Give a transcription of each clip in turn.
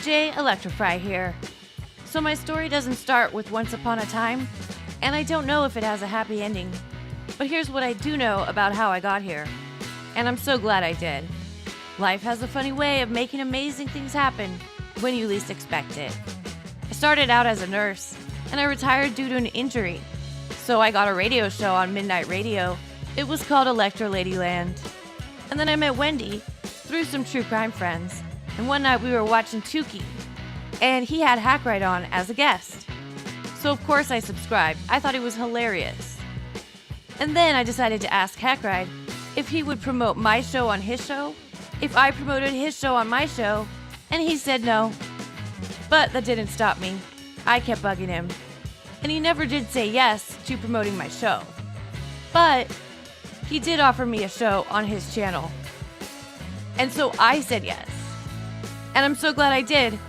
DJElectraFry here. So my story doesn't start with once upon a time, and I don't know if it has a happy ending. But here's what I do know about how I got here, and I'm so glad I did. Life has a funny way of making amazing things happen when you least expect it. I started out as a nurse, and I retired due to an injury. So I got a radio show on Midnight Radio. It was called Electra Ladyland. And then I met Wendy through some true crime friends. And one night we were watching Tukey, and he had Hackride on as a guest. So of course I subscribed. I thought he was hilarious. And then I decided to ask Hackride if he would promote my show on his show, if I promoted his show on my show, and he said no. But that didn't stop me. I kept bugging him. And he never did say yes to promoting my show. But he did offer me a show on his channel. And so I said yes. And I'm so glad I did,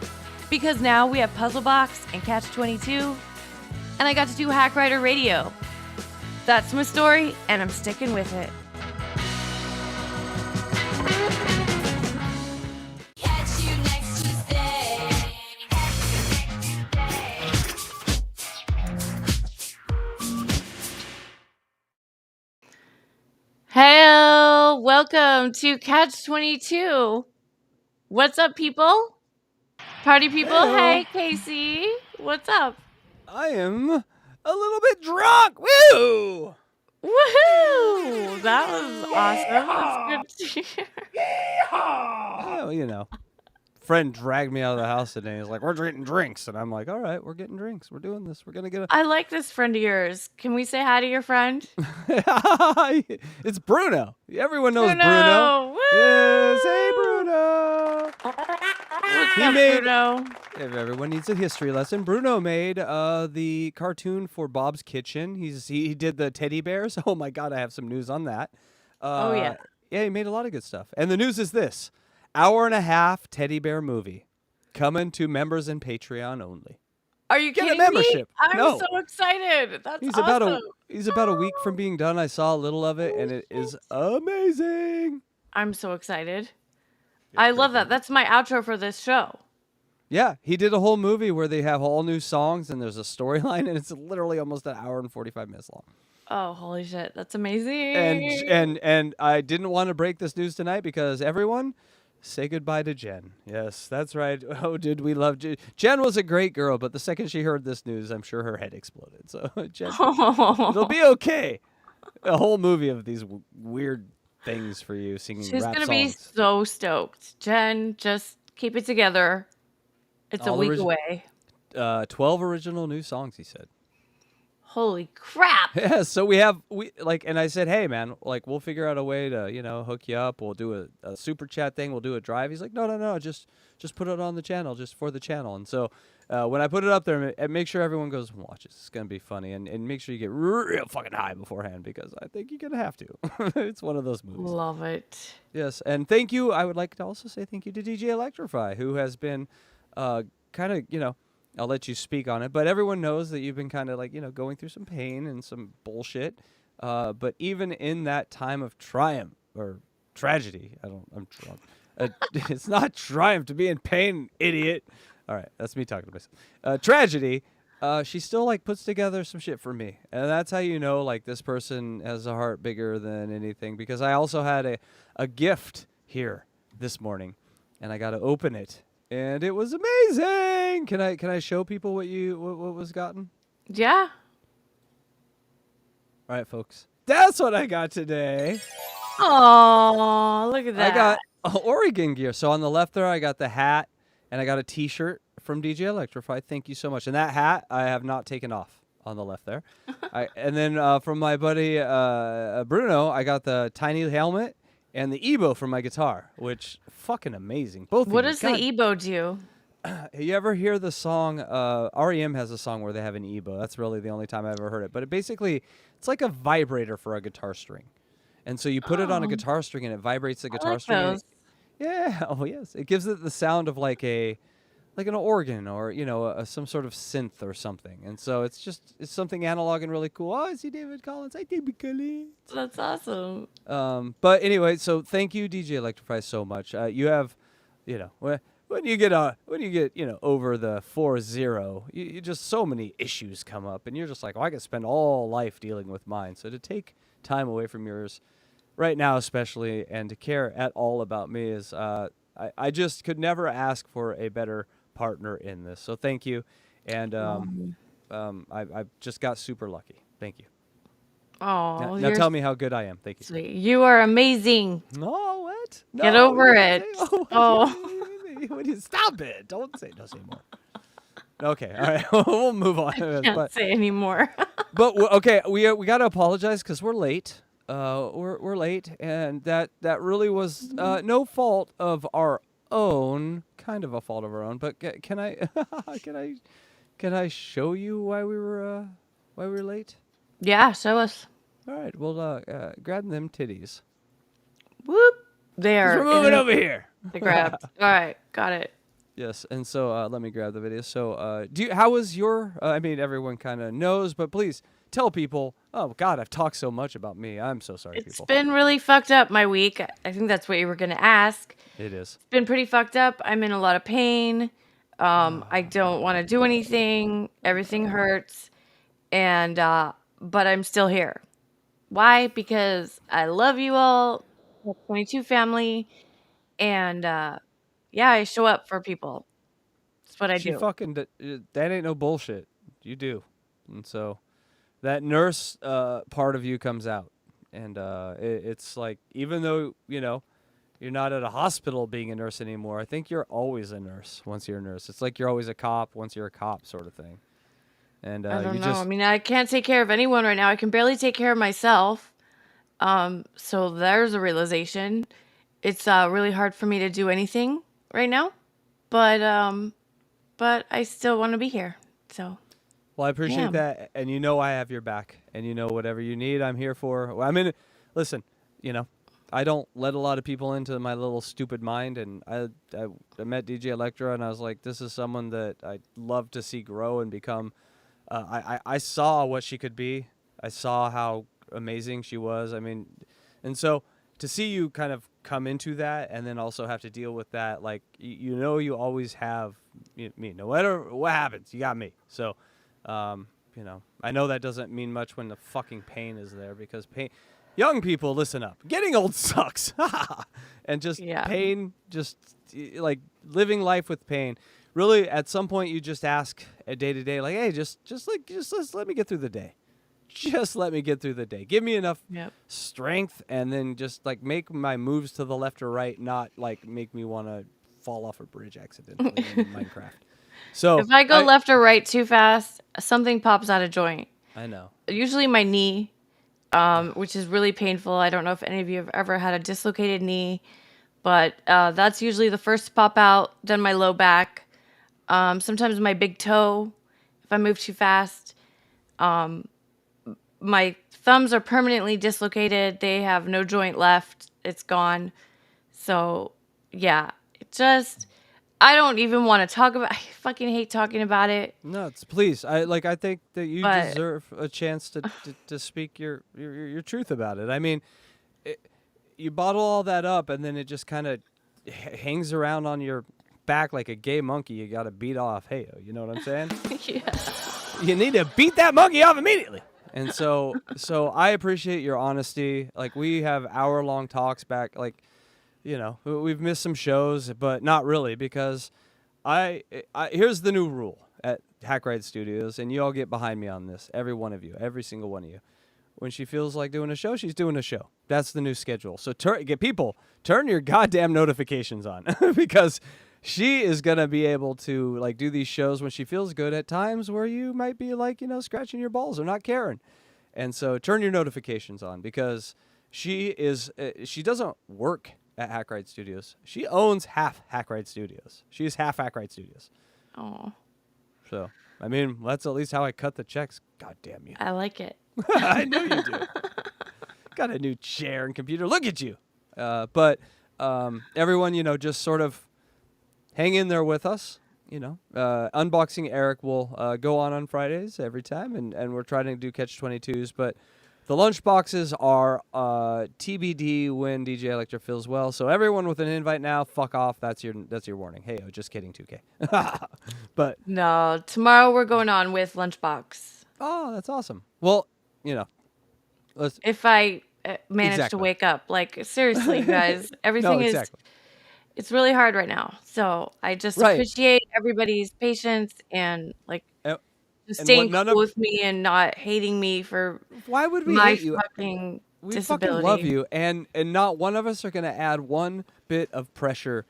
because now we have Puzzlebox and CATCH22, and I got to do Hackride Radio. That's my story, and I'm sticking with it. Catch you next Tuesday. Hello, welcome to CATCH22. What's up, people? Party people. Hello. Hey, Casey. What's up? I am a little bit drunk. Woo! Woohoo! That was awesome. That's good to hear. Oh, you know. Friend dragged me out of the house today. He's like, we're getting drinks. And I'm like, all right, we're getting drinks. We're doing this. We're going to get I like this friend of yours. Can we say hi to your friend? It's Bruno. Everyone knows Bruno. Bruno. Woo! Yes, hey, Bruno. What's He up, made- Bruno? If everyone needs a history lesson, Bruno made the cartoon for Bob's Kitchen. He did the teddy bears. Oh, my God, I have some news on that. Oh, yeah. Yeah, he made a lot of good stuff. And the news is this. 1.5-hour teddy bear movie coming to members and Patreon only. Are you Get a kidding membership. me? I'm No. so excited. That's He's awesome. about a week from being done. I saw a little of it, and it is amazing. I'm so excited. I love that. That's my outro for this show. Yeah, he did a whole movie where they have all new songs, and there's a storyline, and it's literally almost 1 hour and 45 minutes long. Oh, holy shit. That's amazing. And I didn't want to break this news tonight because everyone say goodbye to Jen. Yes, that's right. Oh, did we love Jen? Jen was a great girl, but the second she heard this news, I'm sure her head exploded. So Jen, it'll be okay. A whole movie of these weird things for you singing She's rap going to be songs. so stoked. Jen, just keep it together. It's a All week origi- away. 12 original new songs, he said. Holy crap. Yeah, so and I said, hey man, like we'll figure out a way to, hook you up. We'll do a super chat thing. We'll do a drive. He's like, no, just put it on the channel, just for the channel. And so when I put it up there, make sure everyone goes and watches. It's gonna be funny, and make sure you get real fucking high beforehand because I think you're gonna have to. It's one of those movies. Love it. Yes, and thank you. I would like to also say thank you to DJElectraFry, who has been kind of, I'll let you speak on it, but everyone knows that you've been kind of like, going through some pain and some bullshit. But even in that time of triumph or tragedy, I'm drunk. It's not triumph to be in pain, idiot. All right, that's me talking to myself. Tragedy, she still like puts together some shit for me. And that's how you know like this person has a heart bigger than anything, because I also had a gift here this morning and I got to open it. And it was amazing. Can I show people what was gotten? Yeah. All right, folks. That's what I got today. Oh, look at that. I got Oregon gear. So on the left there, I got the hat, and I got a T-shirt from DJElectraFry. Thank you so much. And that hat I have not taken off on the left there. And then from my buddy Bruno, I got the tiny helmet and the Ebo for my guitar, which fucking amazing. Both. What of does you. the Ebo do? You ever hear the song? REM has a song where they have an Ebo. That's really the only time I've ever heard it. But it's like a vibrator for a guitar string, and so you put it on a guitar string and it vibrates the guitar like string. those. Yeah. Oh yes. It gives it the sound of like an organ or some sort of synth or something. And so it's something analog and really cool. Oh, I see David Collins. Hi, David Collins. That's awesome. But anyway, so thank you, DJElectraFry, so much. You have, when you get over the 4-0, you just so many issues come up, and you're just like, well, I could spend all life dealing with mine. So to take time away from yours, right now especially, and to care at all about me is, I just could never ask for a better partner in this. So thank you, and I just got super lucky. Thank you. Oh, Now tell me how good I am. Thank you. sweet. You are amazing. No, what? Get No, over you it. can't say- Stop it. Don't say anymore. Okay, all right. We'll move on. Can't say anymore. Okay, we got to apologize because we're late. We're late, and that really was no fault of our own. Kind of a fault of our own. But can I can I show you why we were late? Yeah, show us. All right. Well, grab them titties. Whoop. There. We're moving over here. They grabbed. All right, got it. Yes, and so let me grab the video. So, how was your? I mean, everyone kind of knows, but please tell people. Oh God, I've talked so much about me. I'm so sorry, It's people. been really fucked up my week. I think that's what you were gonna ask. It is. It's been pretty fucked up. I'm in a lot of pain. I don't want to do anything. Everything hurts, and but I'm still here. Why? Because I love you all, CATCH22 family, and yeah, I show up for people. That's what I She do. fucking that ain't no bullshit. You do, and so that nurse part of you comes out, and it's like even though you're not at a hospital being a nurse anymore, I think you're always a nurse once you're a nurse. It's like you're always a cop once you're a cop, sort of thing. And I don't you know. just I mean, I can't take care of anyone right now. I can barely take care of myself. So there's a realization. It's really hard for me to do anything right now, but I still want to be here. So well, I appreciate Yeah. that, and I have your back, and whatever you need, I'm here for. Well, I mean, listen, I don't let a lot of people into my little stupid mind, and I met DJ Electra, and I was like, this is someone that I'd love to see grow and become. I saw what she could be. I saw how amazing she was. I mean, and so to see you kind of come into that and then also have to deal with that, like, you always have me. No matter what happens, you got me. So, I know that doesn't mean much when the fucking pain is there, because pain. Young people, listen up. Getting old sucks. And just pain, just like living life with pain. Really, at some point, you just ask a day to day, like, hey, just let me get through the day. Just let me get through the day. Give me enough strength, and then just like make my moves to the left or right, not like make me want to fall off a bridge accidentally in Minecraft. So if I go left or right too fast, something pops out of joint. I know. Usually my knee, which is really painful. I don't know if any of you have ever had a dislocated knee, but that's usually the first to pop out. Then my low back. Sometimes my big toe, if I move too fast. My thumbs are permanently dislocated. They have no joint left. It's gone. So, yeah. I don't even want to talk about. I fucking hate talking about it. No, please. I think that you deserve a chance to speak your truth about it. I mean, you bottle all that up, and then it just kind of hangs around on your back like a gay monkey. You got to beat off. Hey, you know what I'm saying? Yeah. You need to beat that monkey off immediately. And so I appreciate your honesty. Like, we have hour-long talks back. Like, we've missed some shows, but not really, because here's the new rule at Hackride Studios, and you all get behind me on this. Every one of you, every single one of you. When she feels like doing a show, she's doing a show. That's the new schedule. So turn your goddamn notifications on, because she is going to be able to like do these shows when she feels good at times where you might be like, scratching your balls or not caring. And so turn your notifications on, because she doesn't work at Hackride Studios. She owns half Hackride Studios. She's half Hackride Studios. Oh. So, I mean, that's at least how I cut the checks. God damn you. I like it. I know you do. Got a new chair and computer. Look at you. But everyone, just sort of hang in there with us. Unboxing Eric will go on Fridays every time, and we're trying to do CATCH22s. But The lunch boxes are TBD when DJ Electra feels well. So everyone with an invite now, fuck off. That's your warning. Hey, just kidding, 2K. But No, tomorrow we're going on with Lunchbox. oh, that's awesome. Well, let's If I manage to Exactly. wake up. Like, seriously, guys, everything no, is, exactly. it's really hard right now. So I just Right. appreciate everybody's patience and, like, And, just and staying none cool of with me and not hating me for why would we my hate you? fucking We disability. fucking love you, and not one of us are gonna add one bit of pressure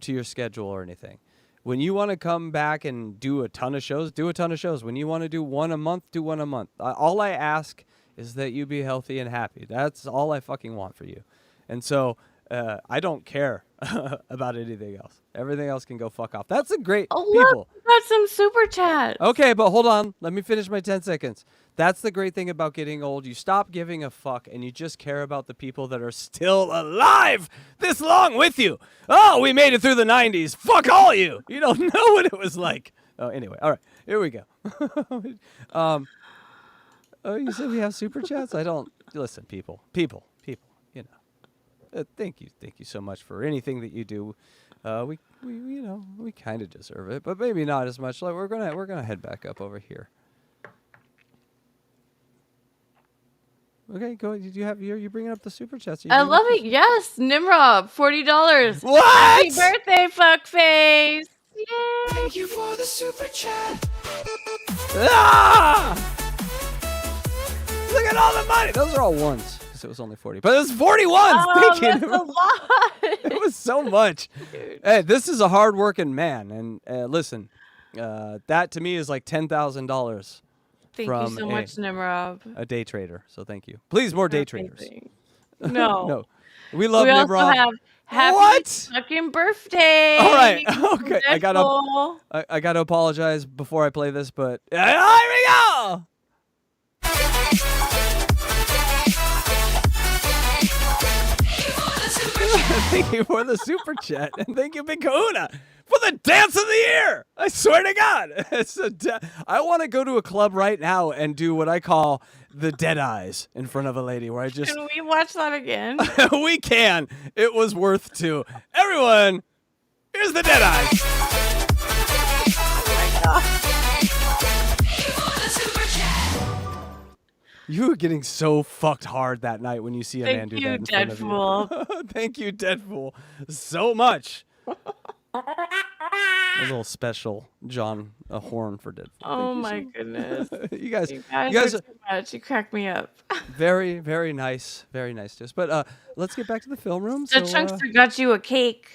to your schedule or anything. When you want to come back and do a ton of shows, do a ton of shows. When you want to do one a month, do one a month. All I ask is that you be healthy and happy. That's all I fucking want for you. And so I don't care about anything else. Everything else can go fuck off. That's a great Oh, people. look, we got some super chat. Okay, but hold on. Let me finish my 10 seconds. That's the great thing about getting old. You stop giving a fuck and you just care about the people that are still alive this long with you. Oh, we made it through the 90s. Fuck all you. You don't know what it was like. Oh, anyway. All right. Here we go. Oh, you said we have super chats? I don't. Listen, people, thank you so much for anything that you do. We kind of deserve it, but maybe not as much. Like we're gonna head back up over here. Okay, go. Did you have you bringing up the super chats? I love it. Yes, Nimrob, $40. What? Happy birthday, fuckface! Yay! Thank you for the super chat. Ah! Look at all the money. Those are all ones because it was only 40, but it was 41. Oh, Thank that's you. a lot. It was so much. Hey, this is a hard-working man, and listen, that to me is like $10,000 Thank from you so much, Nimrob. a day trader. So thank you. Please more day traders. Amazing. No. No, we love We also Nimrod. have happy What? fucking birthday. All right. Okay. I Deadpool. gotta apologize before I play this, but here we go. Thank you for the super chat, and thank you, Big Kahuna, for the dance of the year. I swear to God, I want to go to a club right now and do what I call the dead eyes in front of a lady, where I just Can we watch that again? we can. It was worth to everyone. Here's the dead eyes. You were getting so fucked hard that night when you see a man do that in front of you. Deadpool. Thank you, Deadpool, so much. A little special John horn for Deadpool. Oh Thank my you goodness. you guys, You you guys guys are too much. You crack me up. very, very nice to us. But let's get back to the film room. The Chunkster got you a cake.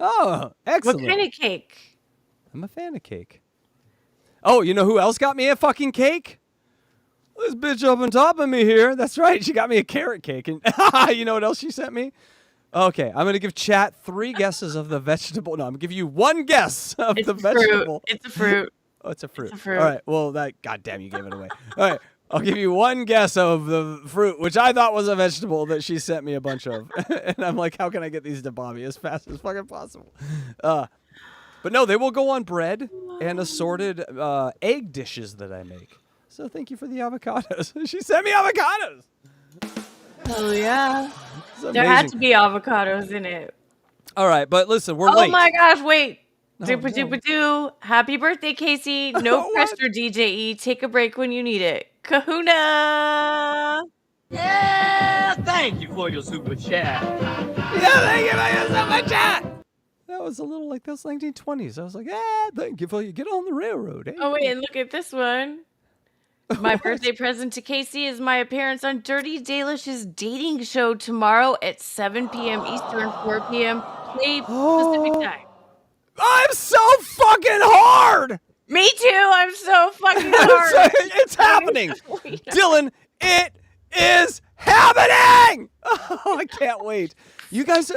Oh, excellent. What kind of cake? I'm a fan of cake. Oh, you know who else got me a fucking cake? This bitch up on top of me here. That's right. She got me a carrot cake. And you know what else she sent me? Okay, I'm going to give chat 3 guesses of the vegetable. No, I'm going to give you 1 guess of It's the a fruit. vegetable. It's a fruit. Oh, it's a fruit. a fruit. All right. Well, goddamn, you gave it away. All right. I'll give you 1 guess of the fruit, which I thought was a vegetable that she sent me a bunch of. And I'm like, how can I get these to Bobby as fast as fucking possible? But no, they will go on bread and assorted egg dishes that I make. So thank you for the avocados. She sent me avocados. Oh yeah. It's There had amazing. to be avocados in it. All right, but listen, we're Oh late. my gosh, wait. No, Doopa no. doopa doo. Happy birthday, Casey. No What? pressure, DJE. Take a break when you need it. Kahuna. Yeah, thank you for your super chat. Yeah, thank you so much. That was a little like those 1920s. I was like, thank you for you get on the railroad. Eh? Oh wait, and look at this one. My birthday present to Casey is my appearance on Dirty Dalish's dating show tomorrow at 7 p.m. Eastern, 4 p.m. Pacific time. I'm so fucking hard. Me too. I'm so fucking hard. It's happening. Dylan, it is happening. Oh, I can't wait. You guys,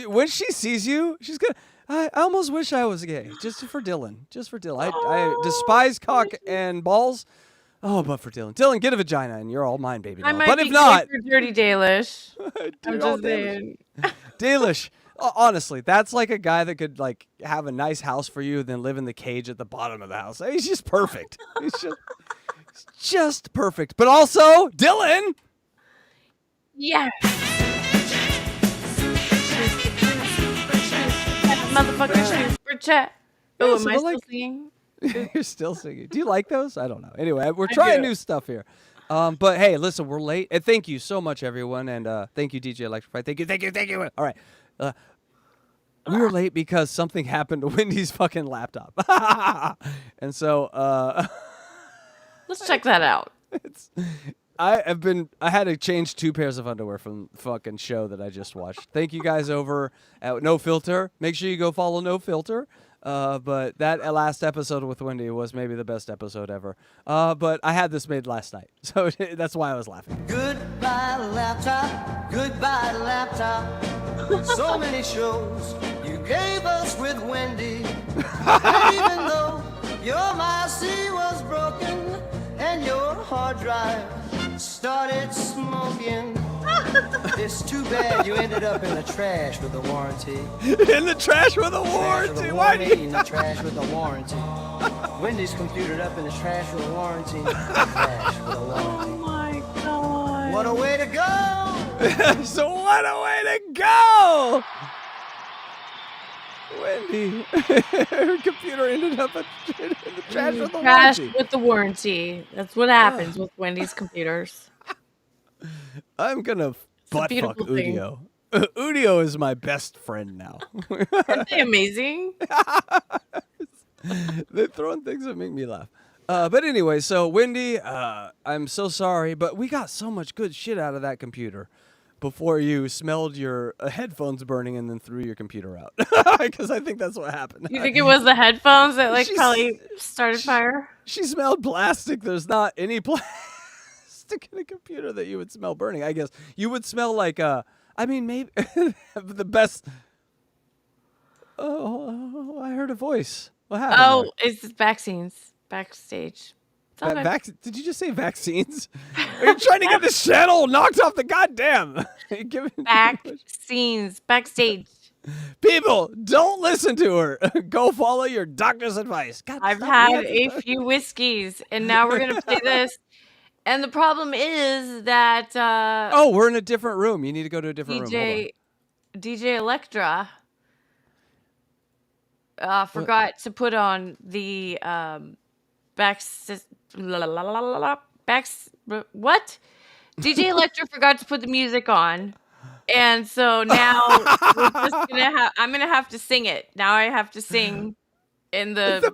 when she sees you, she's gonna. I almost wish I was gay, just for Dylan. Just for Dylan. I despise cock and balls. Oh, but for Dylan. Dylan, get a vagina, and you're all mine, baby. I doll. might But be if not, gay for Dirty Dalish. I'm you're all just saying. Dalish. Honestly, that's like a guy that could like have a nice house for you, then live in the cage at the bottom of the house. He's just perfect. He's just perfect. But also, Dylan, Yeah. Motherfucker, super chat. Yeah, Oh, so am I we're still like- singing? You're still singing. Do you like those? I don't know. Anyway, we're trying new stuff here. But hey, listen, we're late. And thank you so much, everyone. And thank you, DJ ElectraFry. Thank you. All right. We were late because something happened to Wendy's fucking laptop. And so Let's check that out. I had to change 2 pairs of underwear from the fucking show that I just watched. Thank you guys over at No Filter. Make sure you go follow No Filter. But that last episode with Wendy was maybe the best episode ever. But I had this made last night, so that's why I was laughing. Goodbye, laptop. Goodbye, laptop. So many shows you gave us with Wendy. And even though your MyC was broken and your hard drive started smoking, it's too bad you ended up in the trash with the warranty. In the trash with a warranty. Why do In the trash with the warranty. Wendy's computer up in the trash with a warranty. Trash with a warranty. Oh my god. What a way to go! So what a way to go! Wendy, her computer ended up in the trash with the Trash warranty. with the warranty. That's what happens with Wendy's computers. I'm gonna butt fuck beautiful thing. Udio. Udio is my best friend now. Aren't they amazing? They're throwing things that make me laugh. But anyway, so Wendy, I'm so sorry, but we got so much good shit out of that computer before you smelled your headphones burning and then threw your computer out. Because I think that's what happened. You think it was the headphones that like She's- probably started fire? She smelled plastic. There's not any plastic in a computer that you would smell burning. I guess you would smell like I mean, maybe the best. Oh, I heard a voice. What happened? Oh, it's vaccines backstage. It's all good. Did you just say vaccines? Are you trying to get this channel knocked off the goddamn? Are you giving Vaccines backstage. people, don't listen to her. Go follow your doctor's advice. God, I've stop had it. a few whiskeys, and now we're gonna play this. And the problem is that Oh, we're in a different room. You need to go to a different room. Hold DJ Electra forgot to put on the what? DJ Electra forgot to put the music on. And so now we're just I'm gonna have to sing it. Now I have to sing in the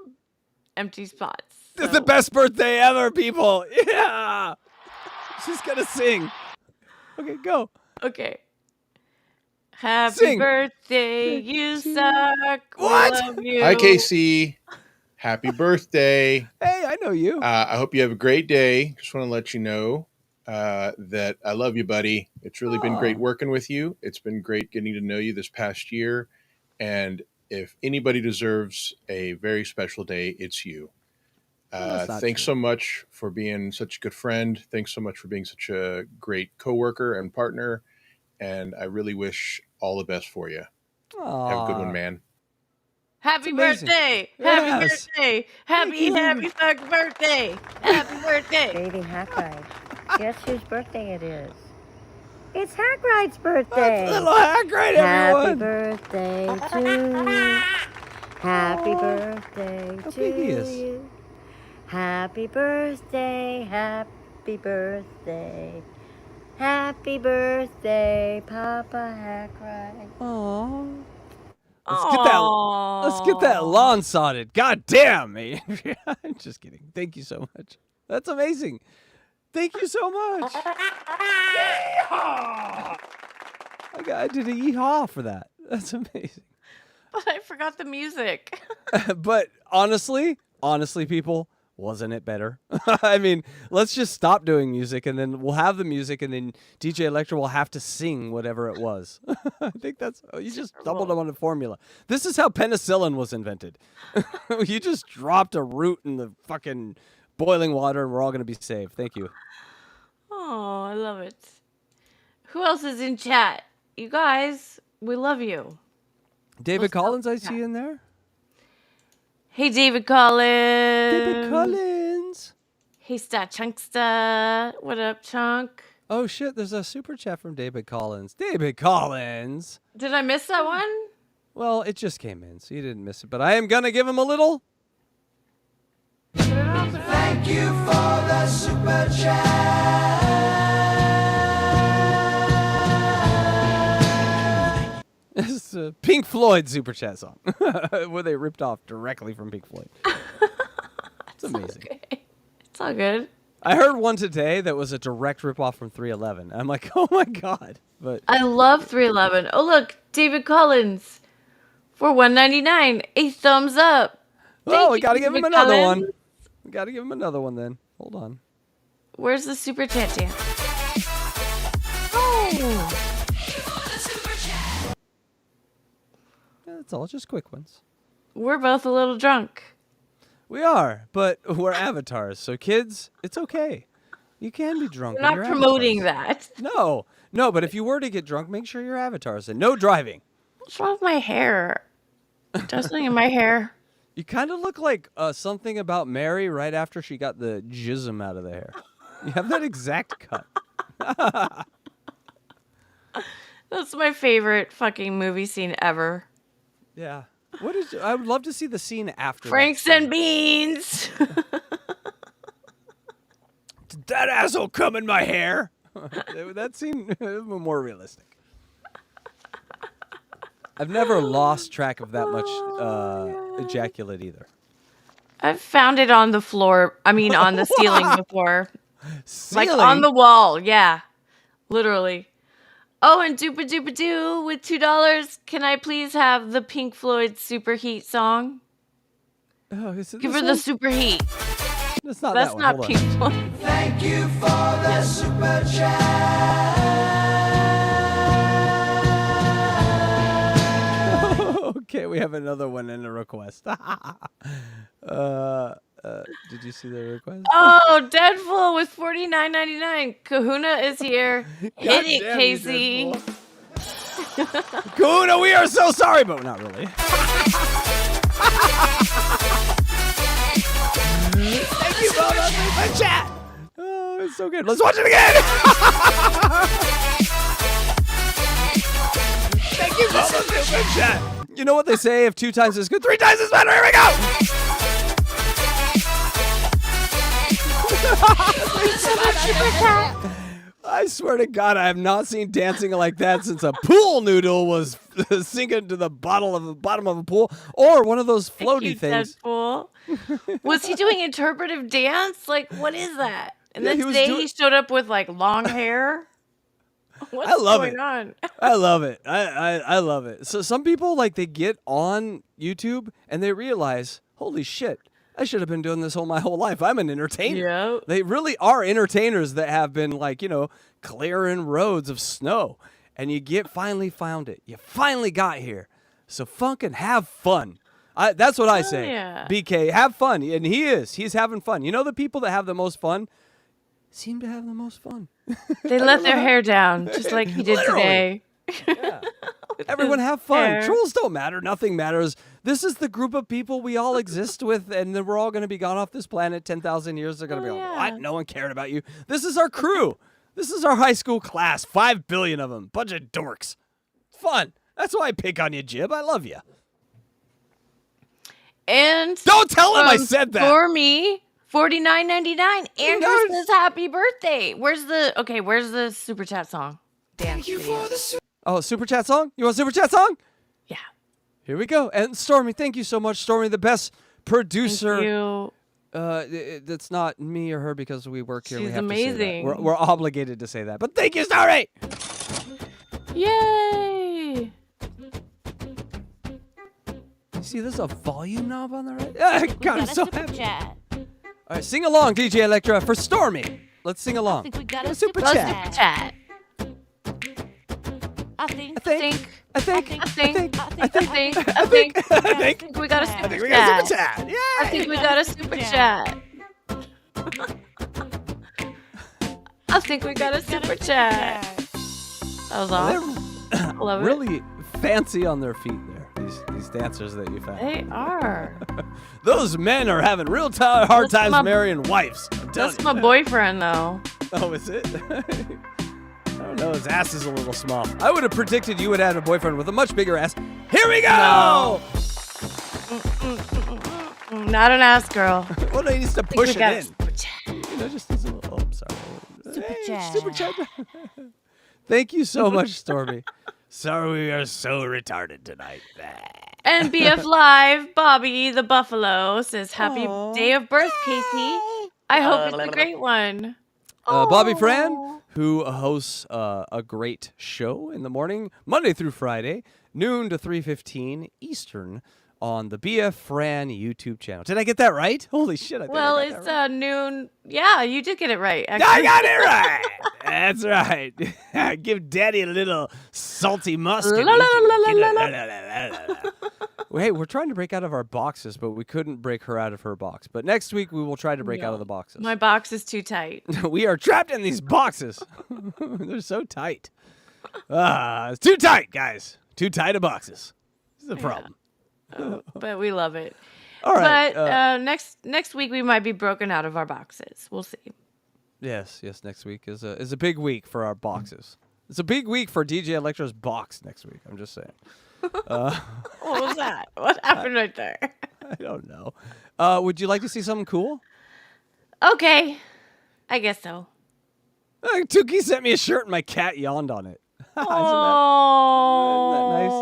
empty spots. It's the best birthday ever, people. Yeah. She's going to sing. Okay, go. Okay. Happy Sing. birthday, you suck. What? We love you. Hi, Casey. Happy birthday. Hey, I know you. I hope you have a great day. Just want to let you know that I love you, buddy. It's really been great working with you. It's been great getting to know you this past year. And if anybody deserves a very special day, it's you. Thanks so much for being such a good friend. Thanks so much for being such a great coworker and partner. And I really wish all the best for you. Have a good one, man. Happy amazing. birthday. Yes. Happy birthday. Happy fucking birthday. Happy birthday. Creating Hackride. Guess whose birthday it is? It's Hackride's birthday. Little Hackride, Happy everyone. birthday to you. Happy birthday How to big he is. you. Happy birthday, happy birthday. Happy birthday, Papa Hackride. Aww. Let's get that lawn sodded. God damn, man. I'm just kidding. Thank you so much. That's amazing. Thank you so much. I did a yeehaw for that. That's amazing. But I forgot the music. But honestly, people, wasn't it better? I mean, let's just stop doing music and then we'll have the music and then DJ Electra will have to sing whatever it was. I think you just doubled on the formula. This is how penicillin was invented. You just dropped a root in the fucking boiling water and we're all going to be saved. Thank you. Oh, I love it. Who else is in chat? You guys, we love you. David Collins, I see in there. Hey, David Collins. David Collins. Hey, Star Chunksta. What up, Chunk? Oh shit! There's a super chat from David Collins. David Collins. Did I miss that one? Well, it just came in, so you didn't miss it. But I am gonna give him a little. Thank you for the super chat. It's a Pink Floyd super chat song, where they ripped off directly from Pink Floyd. It's amazing. Okay. It's all good. I heard one today that was a direct ripoff from 311. I'm like, oh my god! But I love 311. Oh look, David Collins for $1.99. A thumbs up. oh, we you, gotta give him David another Collins. one. We gotta give him another one then. Hold on. Where's the super chat dance? Oh. That's all, just quick ones. We're both a little drunk. We are, but we're avatars, so kids, it's okay. You can be drunk. We're when not you're promoting avatars. that. No, but if you were to get drunk, make sure you're avatars and no driving. What's wrong with my hair? Does something in my hair. You kind of look like something about Mary right after she got the jism out of the hair. You have that exact cut. That's my favorite fucking movie scene ever. Yeah. I would love to see the scene after that Franks scene. and beans. Did that asshole come in my hair? That scene is more realistic. I've never lost track of that much ejaculate either. I've found it on the floor. I mean, on the ceiling before. Like Ceiling? on the wall. Yeah. Literally. Oh, and Doopa Doopa Doo with $2. Can I please have the Pink Floyd Super Heat song? Oh, is it Give this her one? the Super Heat. That's not That's that one. not Hold Pink on. Floyd. Thank you for the super chat. Okay, we have another one in a request. Did you see the request? Oh, Deadpool with $49.99. Kahuna is here. Hit God it, damn you, Casey. Kahuna, we are so sorry, but not really. Thank you, Bob. That's my chat. Oh, it's so good. Let's watch it again. Thank you, Bob. That's my chat. You know what they say? If 2 times is good, 3 times is better. Here we go. I swear to God, I have not seen dancing like that since a pool noodle was sinking to the bottom of a pool, or one of those floaty things. Deadpool. Was he doing interpretive dance? Like, what is that? And Yeah, then he was today doing- he showed up with like long hair. What's I love going it. on? I love it. I love it. So some people, like, they get on YouTube and they realize, holy shit, I should have been doing this my whole life. I'm an entertainer. Yep. They really are entertainers that have been, like, clearing roads of snow. And you finally found it. You finally got here. So fucking have fun. That's what I say. yeah. BK, have fun. And he's having fun. You know, the people that have the most fun seem to have the most fun. They let their hair down, just like he did Literally. today. Yeah. Everyone have fun. hair. Trolls don't matter. Nothing matters. This is the group of people we all exist with, and then we're all going to be gone off this planet 10,000 years. They're going to be like, yeah. what? No one cared about you. This is our crew. This is our high school class. 5 billion of them. Bunch of dorks. It's fun. That's why I pick on you, Jib. I love you. And Don't tell him I from said that. Stormy, $49.99. Andrew knows? says happy birthday. Where's the super chat song? Dance video. Oh, super chat song? You want super chat song? Yeah. Here we go. And Stormy, thank you so much. Stormy, the best producer. Thank you. That's not me or her because we work here. We She's have to say that. amazing. We're obligated to say that. But thank you, Stormy. Yay. You see, there's a volume knob on the right. Yeah, God, I'm so happy. chat. All right, sing along, DJ Electra, for Stormy. Let's sing along. I think we got Yeah, a super super chat. Chat. I think. I think I think we got a super we got a super chat. chat. Yeah. I think we got a super chat. I think we got a super chat. That was awesome. They're Love it. really fancy on their feet there. These dancers that you found. They are. Those men are having real hard That's times my- marrying wives. I'm telling That's you. my boyfriend, though. Oh, is it? I don't know. His ass is a little small. I would have predicted you would have a boyfriend with a much bigger ass. Here we go! No. Not an ass girl. Well, no, he needs to push it in. Super chat. You know, just needs a little. Oh, I'm sorry. Super chat. Super chat. Thank you so much, Stormy. Sorry, we are so retarded tonight. And BF Live, Bobby the Buffalo says, "Happy day of birth, Casey. I hope it's a great one." Bobby Fran, who hosts a great show in the morning, Monday through Friday, noon to 3:15 Eastern, on the BF Fran YouTube channel. Did I get that right? Holy shit! I think Well, I got it's that right. Noon. Yeah, you did get it right. I Actually. got it right. That's right. Give Daddy a little salty musk. La, la, la, la, la, Hey, we're trying to break out of our boxes, but we couldn't break her out of her box. But next week we will try to break out of the boxes. My box is too tight. We are trapped in these boxes. They're so tight. It's too tight, guys. Too tight of boxes. This is a problem. But we love it. All right. But next week we might be broken out of our boxes. We'll see. Yes. Next week is a big week for our boxes. It's a big week for DJ Electra's box next week. I'm just saying. What was that? What happened right there? I don't know. Would you like to see something cool? Okay, I guess so. Tukey sent me a shirt and my cat yawned on it. Isn't that nice?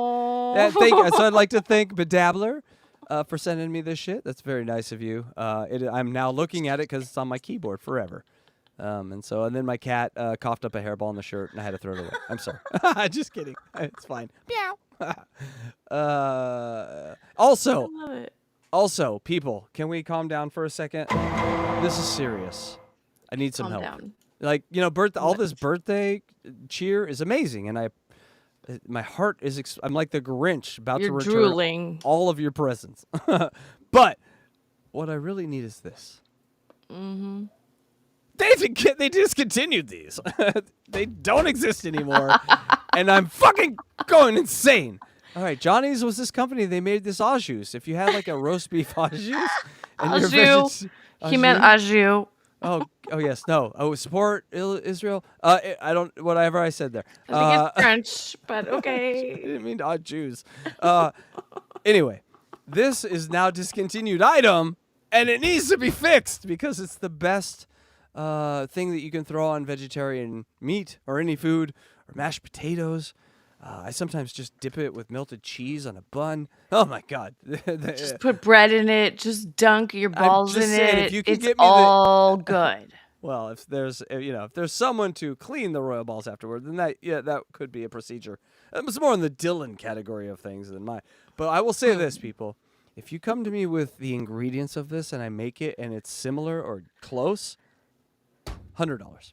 Yeah, so I'd like to thank Bedabbler for sending me this shit. That's very nice of you. I'm now looking at it because it's on my keyboard forever. And then my cat coughed up a hairball in the shirt and I had to throw it away. I'm sorry. Just kidding. It's fine. Meow. Also, people, can we calm down for a second? This is serious. I need some help. Down. Like, all this birthday cheer is amazing, and my heart is I'm like the Grinch about to return drooling. all of your presents. But what I really need is this. Mm-hmm. They discontinued these. They don't exist anymore, and I'm fucking going insane. All right, Johnny's was this company. They made this au jus. If you had like a roast beef au jus, and He meant au jus. Oh yes, no. Oh, support Israel. I don't. Whatever I said there. I think it's French, but okay. I didn't mean to Jews. Anyway, this is now discontinued item, and it needs to be fixed because it's the best thing that you can throw on vegetarian meat or any food or mashed potatoes. I sometimes just dip it with melted cheese on a bun. Oh my God! Just put bread in it. Just dunk your balls in saying, it. if you can It's get me all good. Well, if there's someone to clean the royal balls afterward, then that could be a procedure. It's more in the Dylan category of things than mine. But I will say this, people: if you come to me with the ingredients of this and I make it and it's similar or close, $100.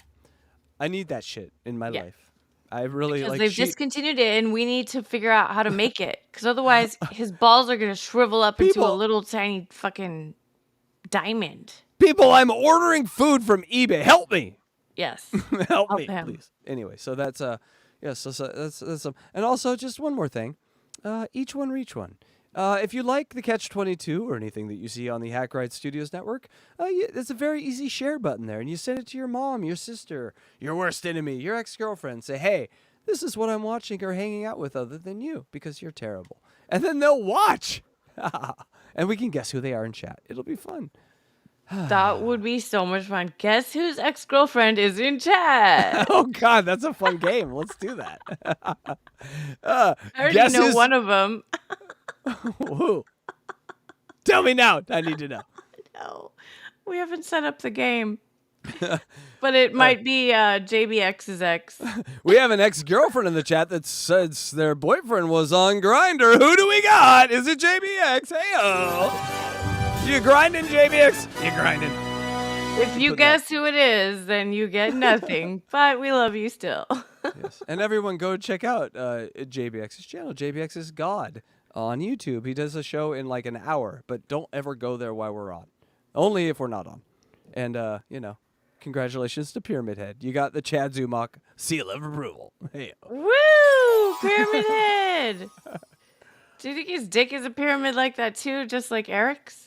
I need that shit in my life. I really because like. They've discontinued it, and we need to figure out how to make it. Because otherwise, his balls are gonna shrivel up into a little tiny fucking diamond. People, I'm ordering food from eBay. Help me. Yes. Help me, him. please. Anyway, so that's that's and also just one more thing. Each one reach one. If you like the CATCH22 or anything that you see on the Hackride Studios network, there's a very easy share button there, and you send it to your mom, your sister, your worst enemy, your ex-girlfriend. Say, hey, this is what I'm watching or hanging out with other than you because you're terrible. And then they'll watch. And we can guess who they are in chat. It'll be fun. That would be so much fun. Guess whose ex-girlfriend is in chat? Oh, God, that's a fun game. Let's do that. I already know one of them. Who? Tell me now. I need to know. No, we haven't set up the game. But it might be JBX's ex. We have an ex-girlfriend in the chat that says their boyfriend was on Grindr. Who do we got? Is it JBX? Hey-oh. You grinding, JBX? You grinding. If you guess who it is, then you get nothing. But we love you still. Yes. And everyone go check out JBX's channel. JBX is God on YouTube. He does a show in like an hour, but don't ever go there while we're on. Only if we're not on. And, congratulations to Pyramid Head. You got the Chad Zumach seal of approval. Hey. Woo! Pyramid Head! Do you think his dick is a pyramid like that too, just like Eric's?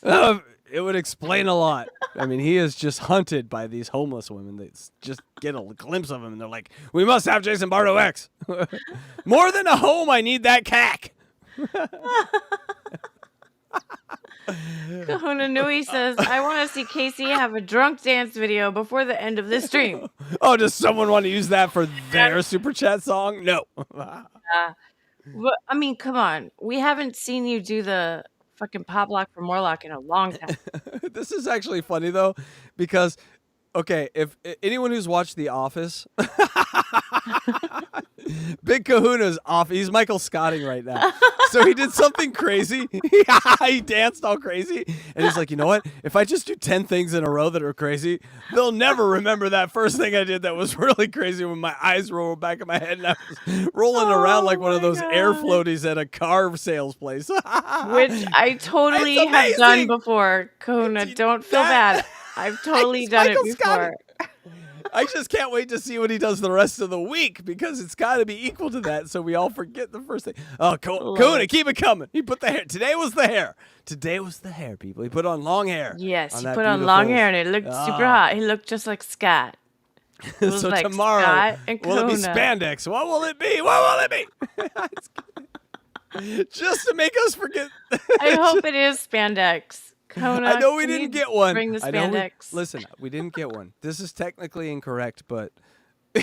It would explain a lot. I mean, he is just hunted by these homeless women that just get a glimpse of him, and they're like, "We must have Jason Bardo X. More than a home, I need that cack." Kahuna Nui says, I want to see Casey have a drunk dance video before the end of this stream. Oh, does someone want to use that for their super chat song? No. Well, I mean, come on. We haven't seen you do the fucking pop lock for Morlock in a long time. This is actually funny, though, because, okay, if anyone who's watched The Office, Big Kahuna's off. He's Michael Scotting right now. So he did something crazy. He danced all crazy. And he's like, you know what? If I just do 10 things in a row that are crazy, they'll never remember that first thing I did that was really crazy when my eyes rolled back in my head and I was rolling around like one of those air floaties at a car sales place. Which I totally have done before. Kahuna, don't feel bad. I've totally done it before. I just can't wait to see what he does the rest of the week because it's got to be equal to that. So we all forget the first thing. Oh, Kahuna, keep it coming. He put the hair. Today was the hair. Today was the hair, people. He put on long hair. Yes, he put on long hair and it looked super hot. He looked just like Scott. So like tomorrow, Scott and will it be spandex? What will it be? What will it be? Just to make us forget. I hope it is spandex. Kona, I know we didn't get one. Bring the spandex. Listen, we didn't get one. This is technically incorrect, but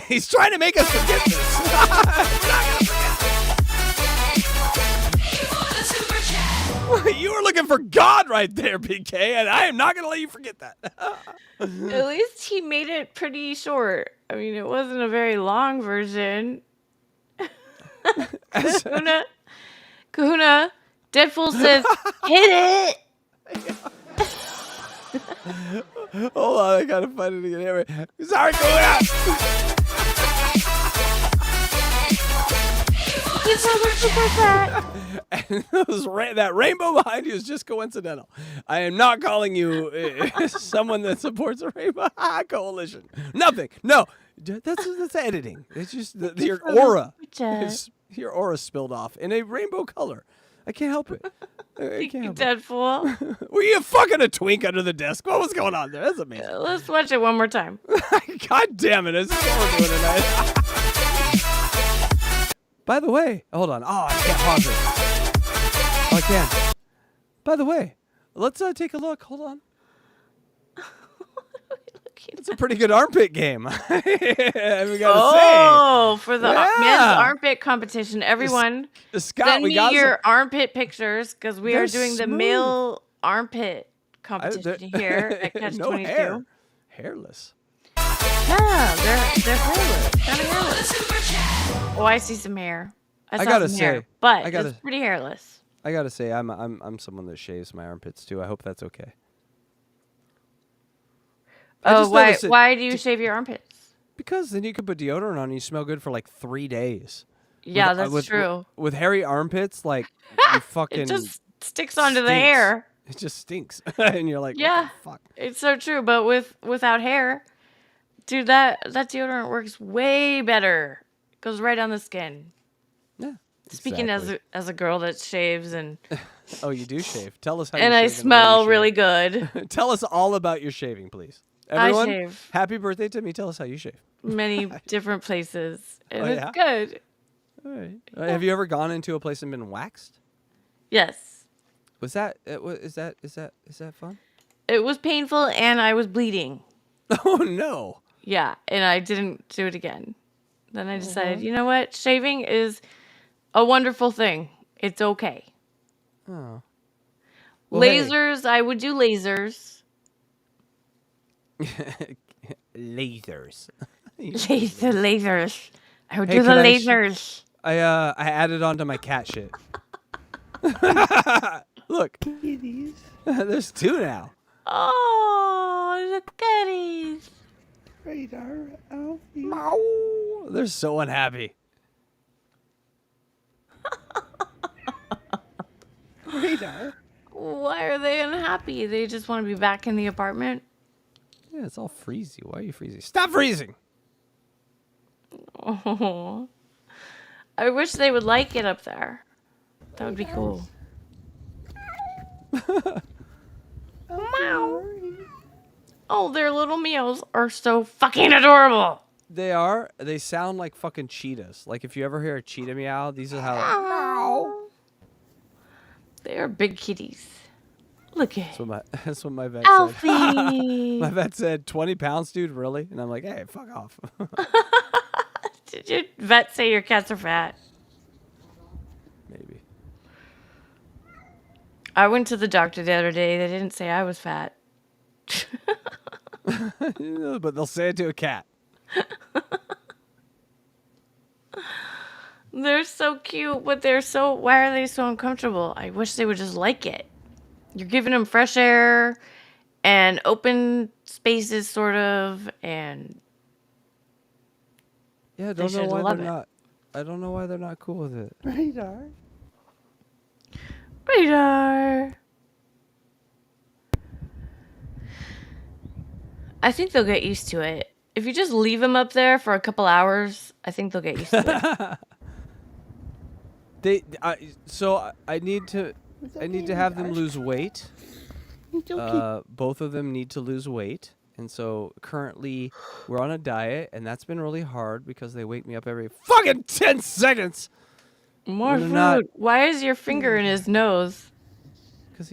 he's trying to make us forget this. We're not gonna forget this. You were looking for God right there, PK, and I am not going to let you forget that. At least he made it pretty short. I mean, it wasn't a very long version. Kahuna, Deadpool says, hit it! Hold on, I gotta find it again. Anyway, sorry, Kahuna! And that rainbow behind you is just coincidental. I am not calling you someone that supports a rainbow coalition. Nothing. No, that's editing. It's just your aura. Your aura spilled off in a rainbow color. I can't help it. Deadpool. Were you fucking a twink under the desk? What was going on there? That's amazing. Let's watch it one more time. God damn it. This is what we're doing tonight. By the way, hold on. Oh, I can't pause it. Oh, I can. By the way, let's take a look. Hold on. It's a pretty good armpit game. We gotta say. For the men's armpit competition, everyone, Scott, send me your armpit pictures because we are doing the male armpit competition here at CATCH22. No hair. Hairless. Yeah, they're hairless. Kind of hairless. Oh, I see some hair. I gotta say, hair, but it's pretty hairless. I gotta say, I'm someone that shaves my armpits too. I hope that's okay. Oh, why do you shave your armpits? Because then you could put deodorant on and you smell good for like 3 days. Yeah, that's true. With hairy armpits, like, you fucking... It just sticks onto the hair. It just stinks. And you're like, yeah, what the fuck? It's so true. But without hair, dude, that deodorant works way better. It goes right on the skin. Yeah. Speaking as a girl that shaves and... Oh, you do shave. Tell us how you shave. And I smell really good. Tell us all about your shaving, please. Everyone, I shave. Happy birthday to me. Tell us how you shave. Many different places. And it's good. All right. Have you ever gone into a place and been waxed? Yes. Was that is that fun? It was painful and I was bleeding. Oh no. Yeah, and I didn't do it again. Then I decided, you know what? Shaving is a wonderful thing. It's okay. Oh. Well, lasers, I would do lasers. Lasers. Lasers. I would do the lasers. I added onto my cat shit. Look. There's 2 now. Oh, the kitties. Radar. They're so unhappy. Radar. Why are they unhappy? They just want to be back in the apartment. Yeah, it's all freezy. Why are you freezing? Stop freezing! Oh, I wish they would like it up there. That would be cool. Meow. Oh, their little meows are so fucking adorable. They are. They sound like fucking cheetahs. Like if you ever hear a cheetah meow, these are how. They are big kitties. Look at That's what my vet Alfie. said. My vet said 20 pounds, dude. Really? And I'm like, hey, fuck off. Did your vet say your cats are fat? Maybe. I went to the doctor the other day. They didn't say I was fat. But they'll say it to a cat. They're so cute, but why are they so uncomfortable? I wish they would just like it. You're giving them fresh air and open spaces, sort of, and Yeah, I they don't know should why love they're it. not. I don't know why they're not cool with it. Radar. I think they'll get used to it. If you just leave them up there for a couple hours, I think they'll get used to it. I need to have them lose weight. Both of them need to lose weight. And so currently we're on a diet, and that's been really hard because they wake me up every fucking 10 seconds. More food. Why is your finger in his nose? Because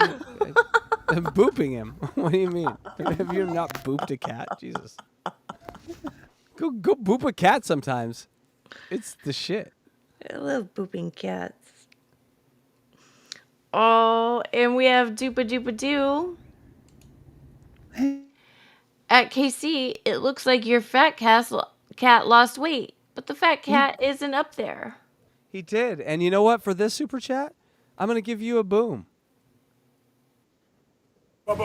I'm booping him. What do you mean? Have you not booped a cat? Jesus. Go boop a cat sometimes. It's the shit. I love booping cats. Oh, and we have Doopa Doopa Doo. At KC, it looks like your fat cat lost weight, but the fat cat isn't up there. He did. And you know what? For this super chat, I'm going to give you a boom. Boom!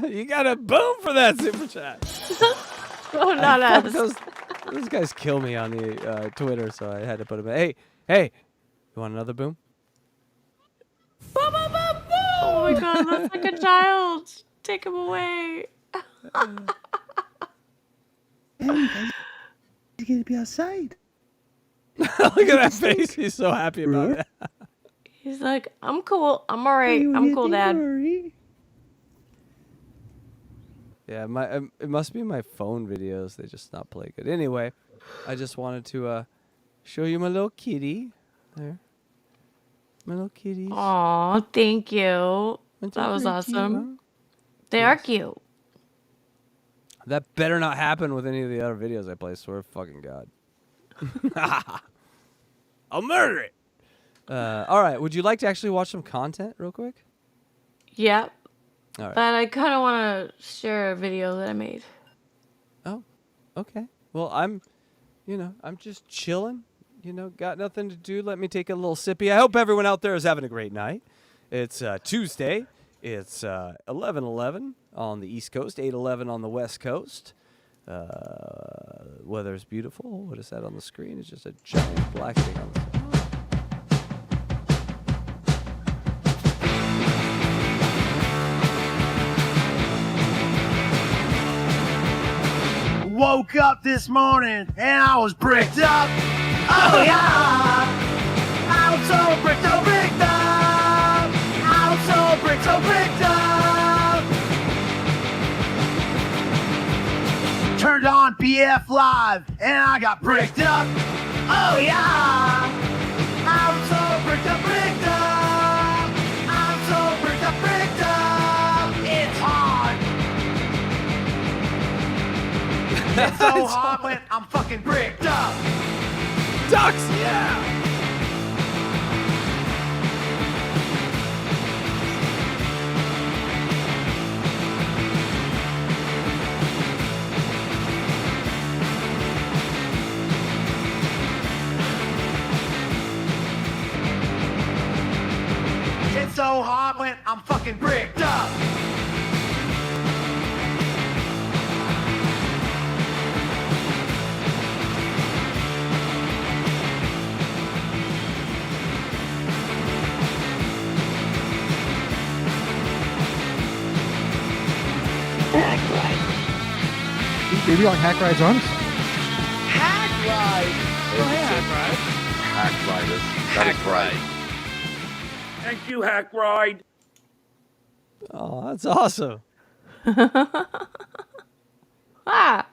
You got a boom for that super chat. Oh, not us. Those guys kill me on the Twitter, so I had to put them in. Hey, you want another boom? Oh my god, that's like a child. Take him away. You're gonna be outside. Look at that face. He's so happy about it. He's like, I'm cool. I'm all right. I'm cool, Dad. Yeah, it must be my phone videos. They just not play good. Anyway, I just wanted to show you my little kitty. There. My little kitties. Aw, thank you. That was awesome. They are cute. That better not happen with any of the other videos I play. Swear to fucking God. I'll murder it. All right. Would you like to actually watch some content real quick? Yep. All right. But I kind of want to share a video that I made. Oh, okay. Well, I'm just chilling. Got nothing to do. Let me take a little sippy. I hope everyone out there is having a great night. It's Tuesday. It's 11:11 on the East Coast, 8:11 on the West Coast. Weather's beautiful. What is that on the screen? It's just a giant black thing on the screen. Woke up this morning and I was bricked up. Oh yeah, I'm so bricked up. I'm so bricked up. Turned on BF Live and I got bricked up. Oh yeah, I'm so bricked up. I'm so bricked up. It's hard. It's so hard when I'm fucking bricked up. Ducks, yeah! It's so hard when I'm fucking bricked up. Maybe on Hackride's arms. Hackride. Hackride. That is right. Thank you, Hackride. Oh, that's awesome. Ah!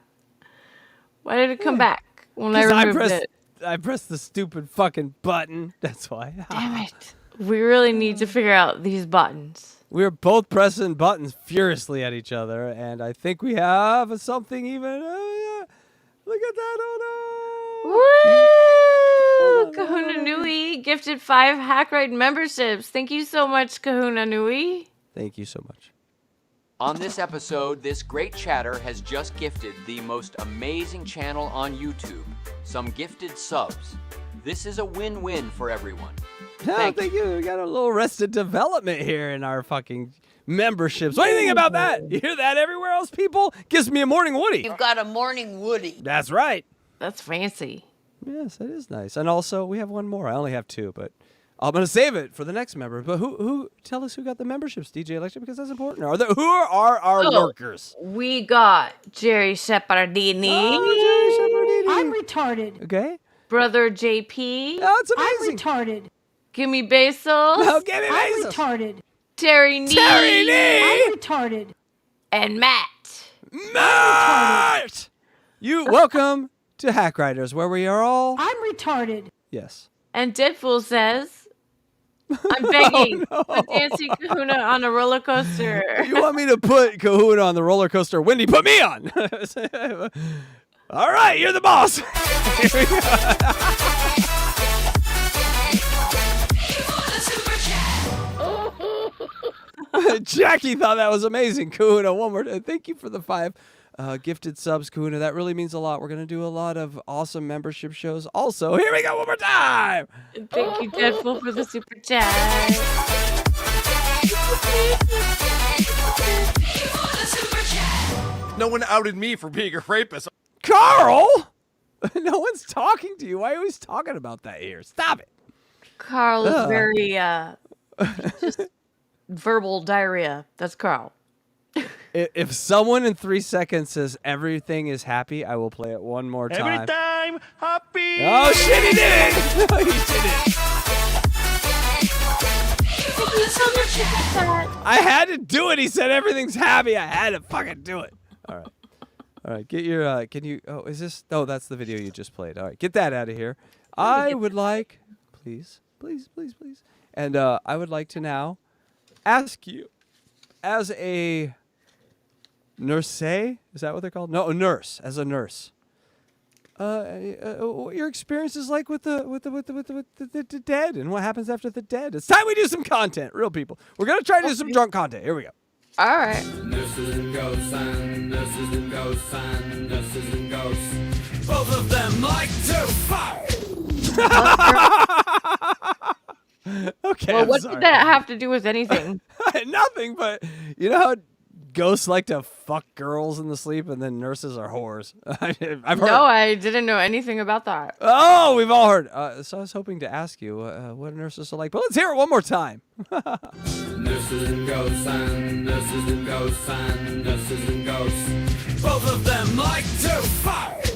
Why did it come back when I 'Cause removed it? I pressed the stupid fucking button. That's why. Damn it. We really need to figure out these buttons. We were both pressing buttons furiously at each other, and I think we have something even. Yeah. Look at that! Oh Woo! Kahuna Nui gifted 5 Hackride memberships. Thank you so much, Kahuna Nui. Thank you so much. On this episode, this great chatter has just gifted the most amazing channel on YouTube. Some gifted subs. This is a win-win for everyone. Thank you. We got a little Arrested Development here in our fucking memberships. What do you think about that? You hear that everywhere else, people? Gives me a morning woody. You've got a morning woody. That's right. That's fancy. Yes, it is nice. And also, we have one more. I only have 2, but I'm going to save it for the next member. But who? Tell us who got the memberships, DJ Electra, because that's important. Who are our lurkers? We got Jerry Shepardini. Oh, Jerry Shepardini. I'm retarded. Okay. Brother JP. Oh, it's I'm amazing. retarded. Gimme Basil. No, give me I'm Bezos. retarded. Terry Nee. Terry Nee. I'm retarded. And Matt. Matt! You welcome to Hack Riders, where we are all. I'm retarded. Yes. And Deadpool says, I'm begging. Oh, no. Put Dancing Kahuna on a roller coaster. You want me to put Kahuna on the roller coaster? Wendy, put me on. All right, you're the boss. Here we go. Jackie thought that was amazing. Kahuna, one more. Thank you for the 5 gifted subs, Kahuna. That really means a lot. We're going to do a lot of awesome membership shows. Also, here we go one more time. Thank you, Deadpool, for the super chat. No one outed me for being a rapist. Carl? No one's talking to you. Why are you always talking about that here? Stop it. Carl is very, just verbal diarrhea. That's Carl. If someone in 3 seconds says everything is happy, I will play it one more time. Every time happy. Oh shit, he did it! He did it. I had to do it. He said everything's happy. I had to fucking do it. All right. Get your. Can you? Oh, is this? Oh, that's the video you just played. All right, get that out of here. I would like, please. And I would like to now ask you, as a nurse, is that what they're called? No, a nurse. As a nurse, what your experience is like with the dead and what happens after the dead. It's time we do some content, real people. We're gonna try to do some drunk content. Here we go. All right. Nurses and ghosts and nurses and ghosts and nurses and ghosts. Both of them like to fight. Okay. Well, I'm what sorry. did that have to do with anything? Nothing, but you know how ghosts like to fuck girls in the sleep and then nurses are whores. I've heard. No, I didn't know anything about that. Oh, we've all heard. So I was hoping to ask you what nurses are like, but let's hear it one more time. Nurses and ghosts and nurses and ghosts and nurses and ghosts. Both of them like to fight.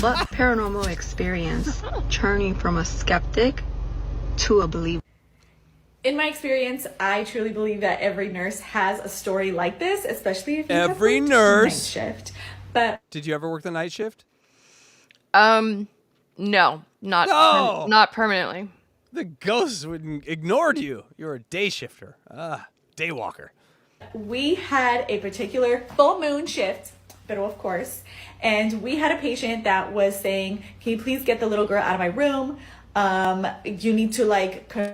What paranormal experience turning from a skeptic to a believer? In my experience, I truly believe that every nurse has a story like this, especially if you Every have worked nurse. night shift. But Did you ever work the night shift? No, not No! not permanently. The ghosts ignored you. You were a day shifter. Day walker. we had a particular full moon shift, federal of course, and we had a patient that was saying, can you please get the little girl out of my room? You need to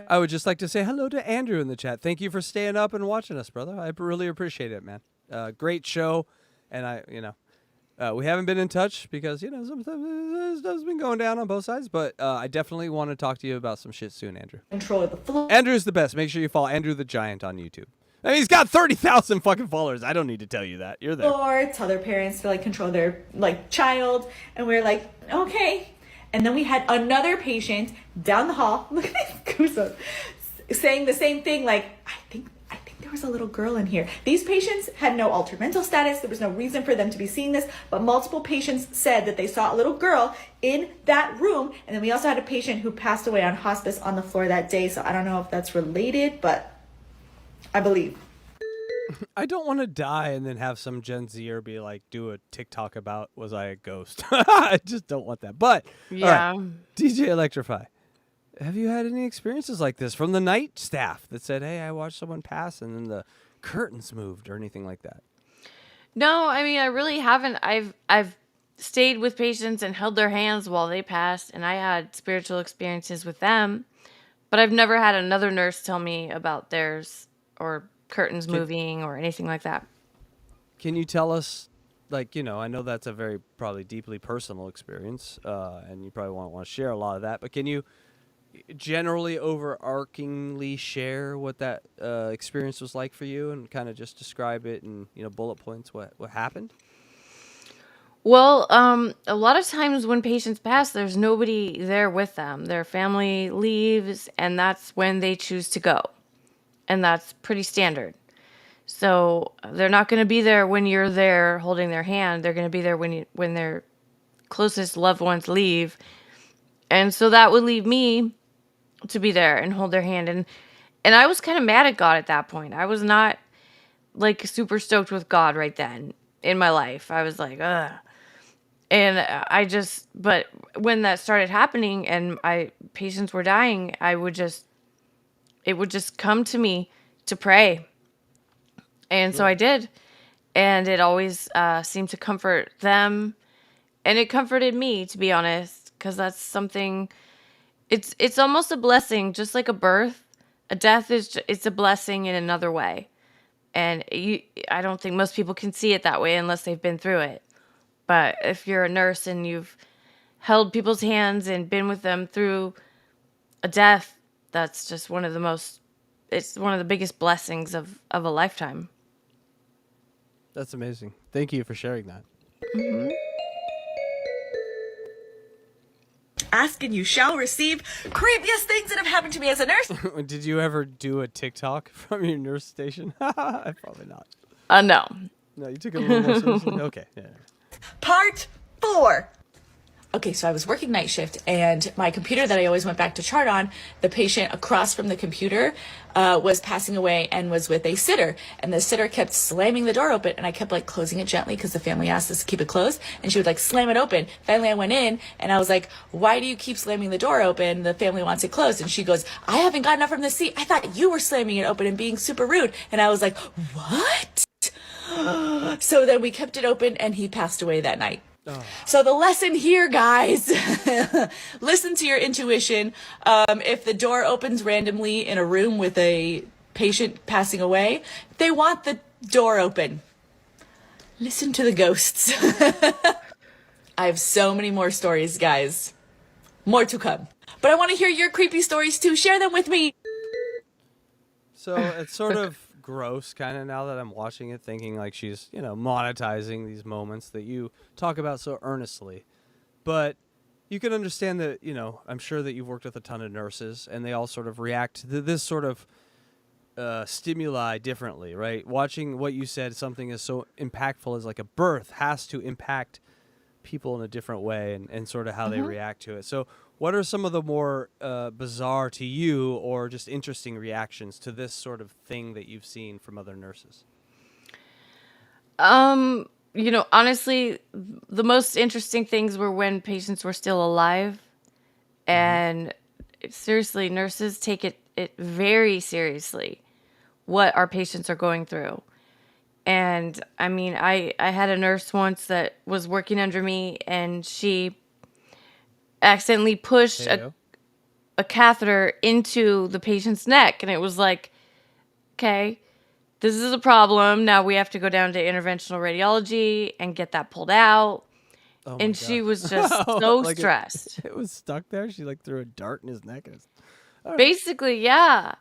I would just like to say hello to Andrew in the chat. Thank you for staying up and watching us, brother. I really appreciate it, man. Great show. And we haven't been in touch because, some stuff's been going down on both sides, but I definitely want to talk to you about some shit soon, Andrew. Control the floor. Andrew's the best. Make sure you follow Andrew the Giant on YouTube. I mean, he's got 30,000 fucking followers. I don't need to tell you that. You're there. Or tell their parents to control their child, and we're like, okay. And then we had another patient down the hall, look at this goosebumps, saying the same thing, I think there was a little girl in here. These patients had no altered mental status. There was no reason for them to be seeing this, but multiple patients said that they saw a little girl in that room. And then we also had a patient who passed away on hospice on the floor that day. So I don't know if that's related, but I believe. I don't want to die and then have some Gen Zer be like, do a TikTok about, was I a ghost? I just don't want that. But, Yeah. all right, DJ ElectraFry, have you had any experiences like this from the night staff that said, hey, I watched someone pass and then the curtains moved or anything like that? No, I mean, I really haven't. I've stayed with patients and held their hands while they passed, and I had spiritual experiences with them, but I've never had another nurse tell me about theirs or curtains moving or anything like that. Can you tell us, like, you know, I know that's a very probably deeply personal experience, and you probably won't want to share a lot of that, but can you generally overarchingly share what that experience was like for you and kind of just describe it in, you know, bullet points what happened? Well, a lot of times when patients pass, there's nobody there with them. Their family leaves, and that's when they choose to go. And that's pretty standard. So they're not going to be there when you're there holding their hand. They're going to be there when their closest loved ones leave. And so that would leave me to be there and hold their hand. And I was kind of mad at God at that point. I was not like super stoked with God right then in my life. I was like, ugh. And but when that started happening and patients were dying, it would just come to me to pray. And so I did. And it always seemed to comfort them. And it comforted me, to be honest, because that's something, it's almost a blessing, just like a birth. A death it's a blessing in another way. And I don't think most people can see it that way unless they've been through it. But if you're a nurse and you've held people's hands and been with them through a death, that's just it's one of the biggest blessings of a lifetime. That's amazing. Thank you for sharing that. Mm-hmm. Ask and you shall receive. Creepiest things that have happened to me as a nurse. Did you ever do a TikTok from your nurse station? Probably not. No. No, you took it a little more seriously? Okay. Yeah. Part 4. Okay, so I was working night shift, and my computer that I always went back to chart on, the patient across from the computer was passing away and was with a sitter. And the sitter kept slamming the door open, and I kept like closing it gently because the family asked us to keep it closed, and she would like slam it open. Finally, I went in, and I was like, why do you keep slamming the door open? The family wants it closed. And she goes, I haven't gotten up from the seat. I thought you were slamming it open and being super rude. And I was like, what? So then we kept it open, and he passed away that night. Oh. So the lesson here, guys, listen to your intuition. If the door opens randomly in a room with a patient passing away, they want the door open. Listen to the ghosts. I have so many more stories, guys. More to come. But I want to hear your creepy stories too. Share them with me. So it's sort of gross kind of now that I'm watching it, thinking like she's, you know, monetizing these moments that you talk about so earnestly. But you can understand that, you know, I'm sure that you've worked with a ton of nurses and they all sort of react to this sort of stimuli differently, right? Watching what you said, something as so impactful as like a birth has to impact people in a different way and sort of how they react to it. So what are some of the more bizarre to you or just interesting reactions to this sort of thing that you've seen from other nurses? You know, honestly, the most interesting things were when patients were still alive. And seriously, nurses take it very seriously, what our patients are going through. And I mean, I had a nurse once that was working under me, and she accidentally pushed a catheter into the patient's neck. And it was like, okay, this is a problem. Now we have to go down to interventional radiology and get that pulled out. Oh and she was just so like stressed. It was stuck there. She like threw a dart in his neck. Basically, yeah.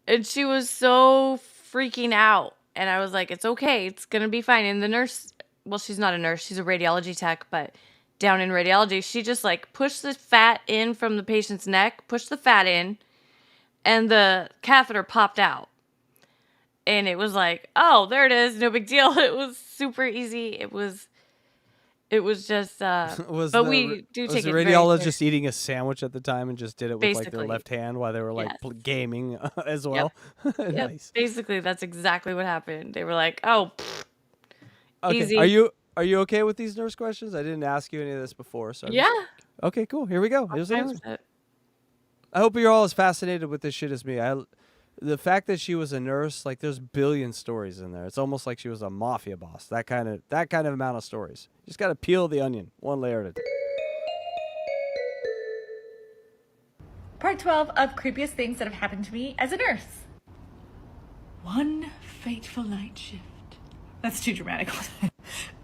And she was so freaking out. And I was like, it's okay. It's going to be fine. And the nurse, well, she's not a nurse. She's a radiology tech, but down in radiology, she just like pushed the fat in from the patient's neck, pushed the fat in, and the catheter popped out. and it was like, oh, there it is, no big deal. It was super easy. It was just, but we do was take the it very radiologist seriously. eating a sandwich at the time and just did it with like their Basically. left hand while they were like Yes. gaming as Yep. well? Yep. Nice. Basically, that's exactly what happened. They were like, oh, Okay. easy. Are you okay with these nurse questions? I didn't ask you any of this before, so Yeah. Okay, cool. Here we go. Here's the fine answer. with it. I hope you're all as fascinated with this shit as me. The fact that she was a nurse, like there's billion stories in there. It's almost like she was a mafia boss. That kind of amount of stories. Just got to peel the onion one layer at a time. Part 12 of creepiest things that have happened to me as a nurse. One fateful night shift. That's too dramatic.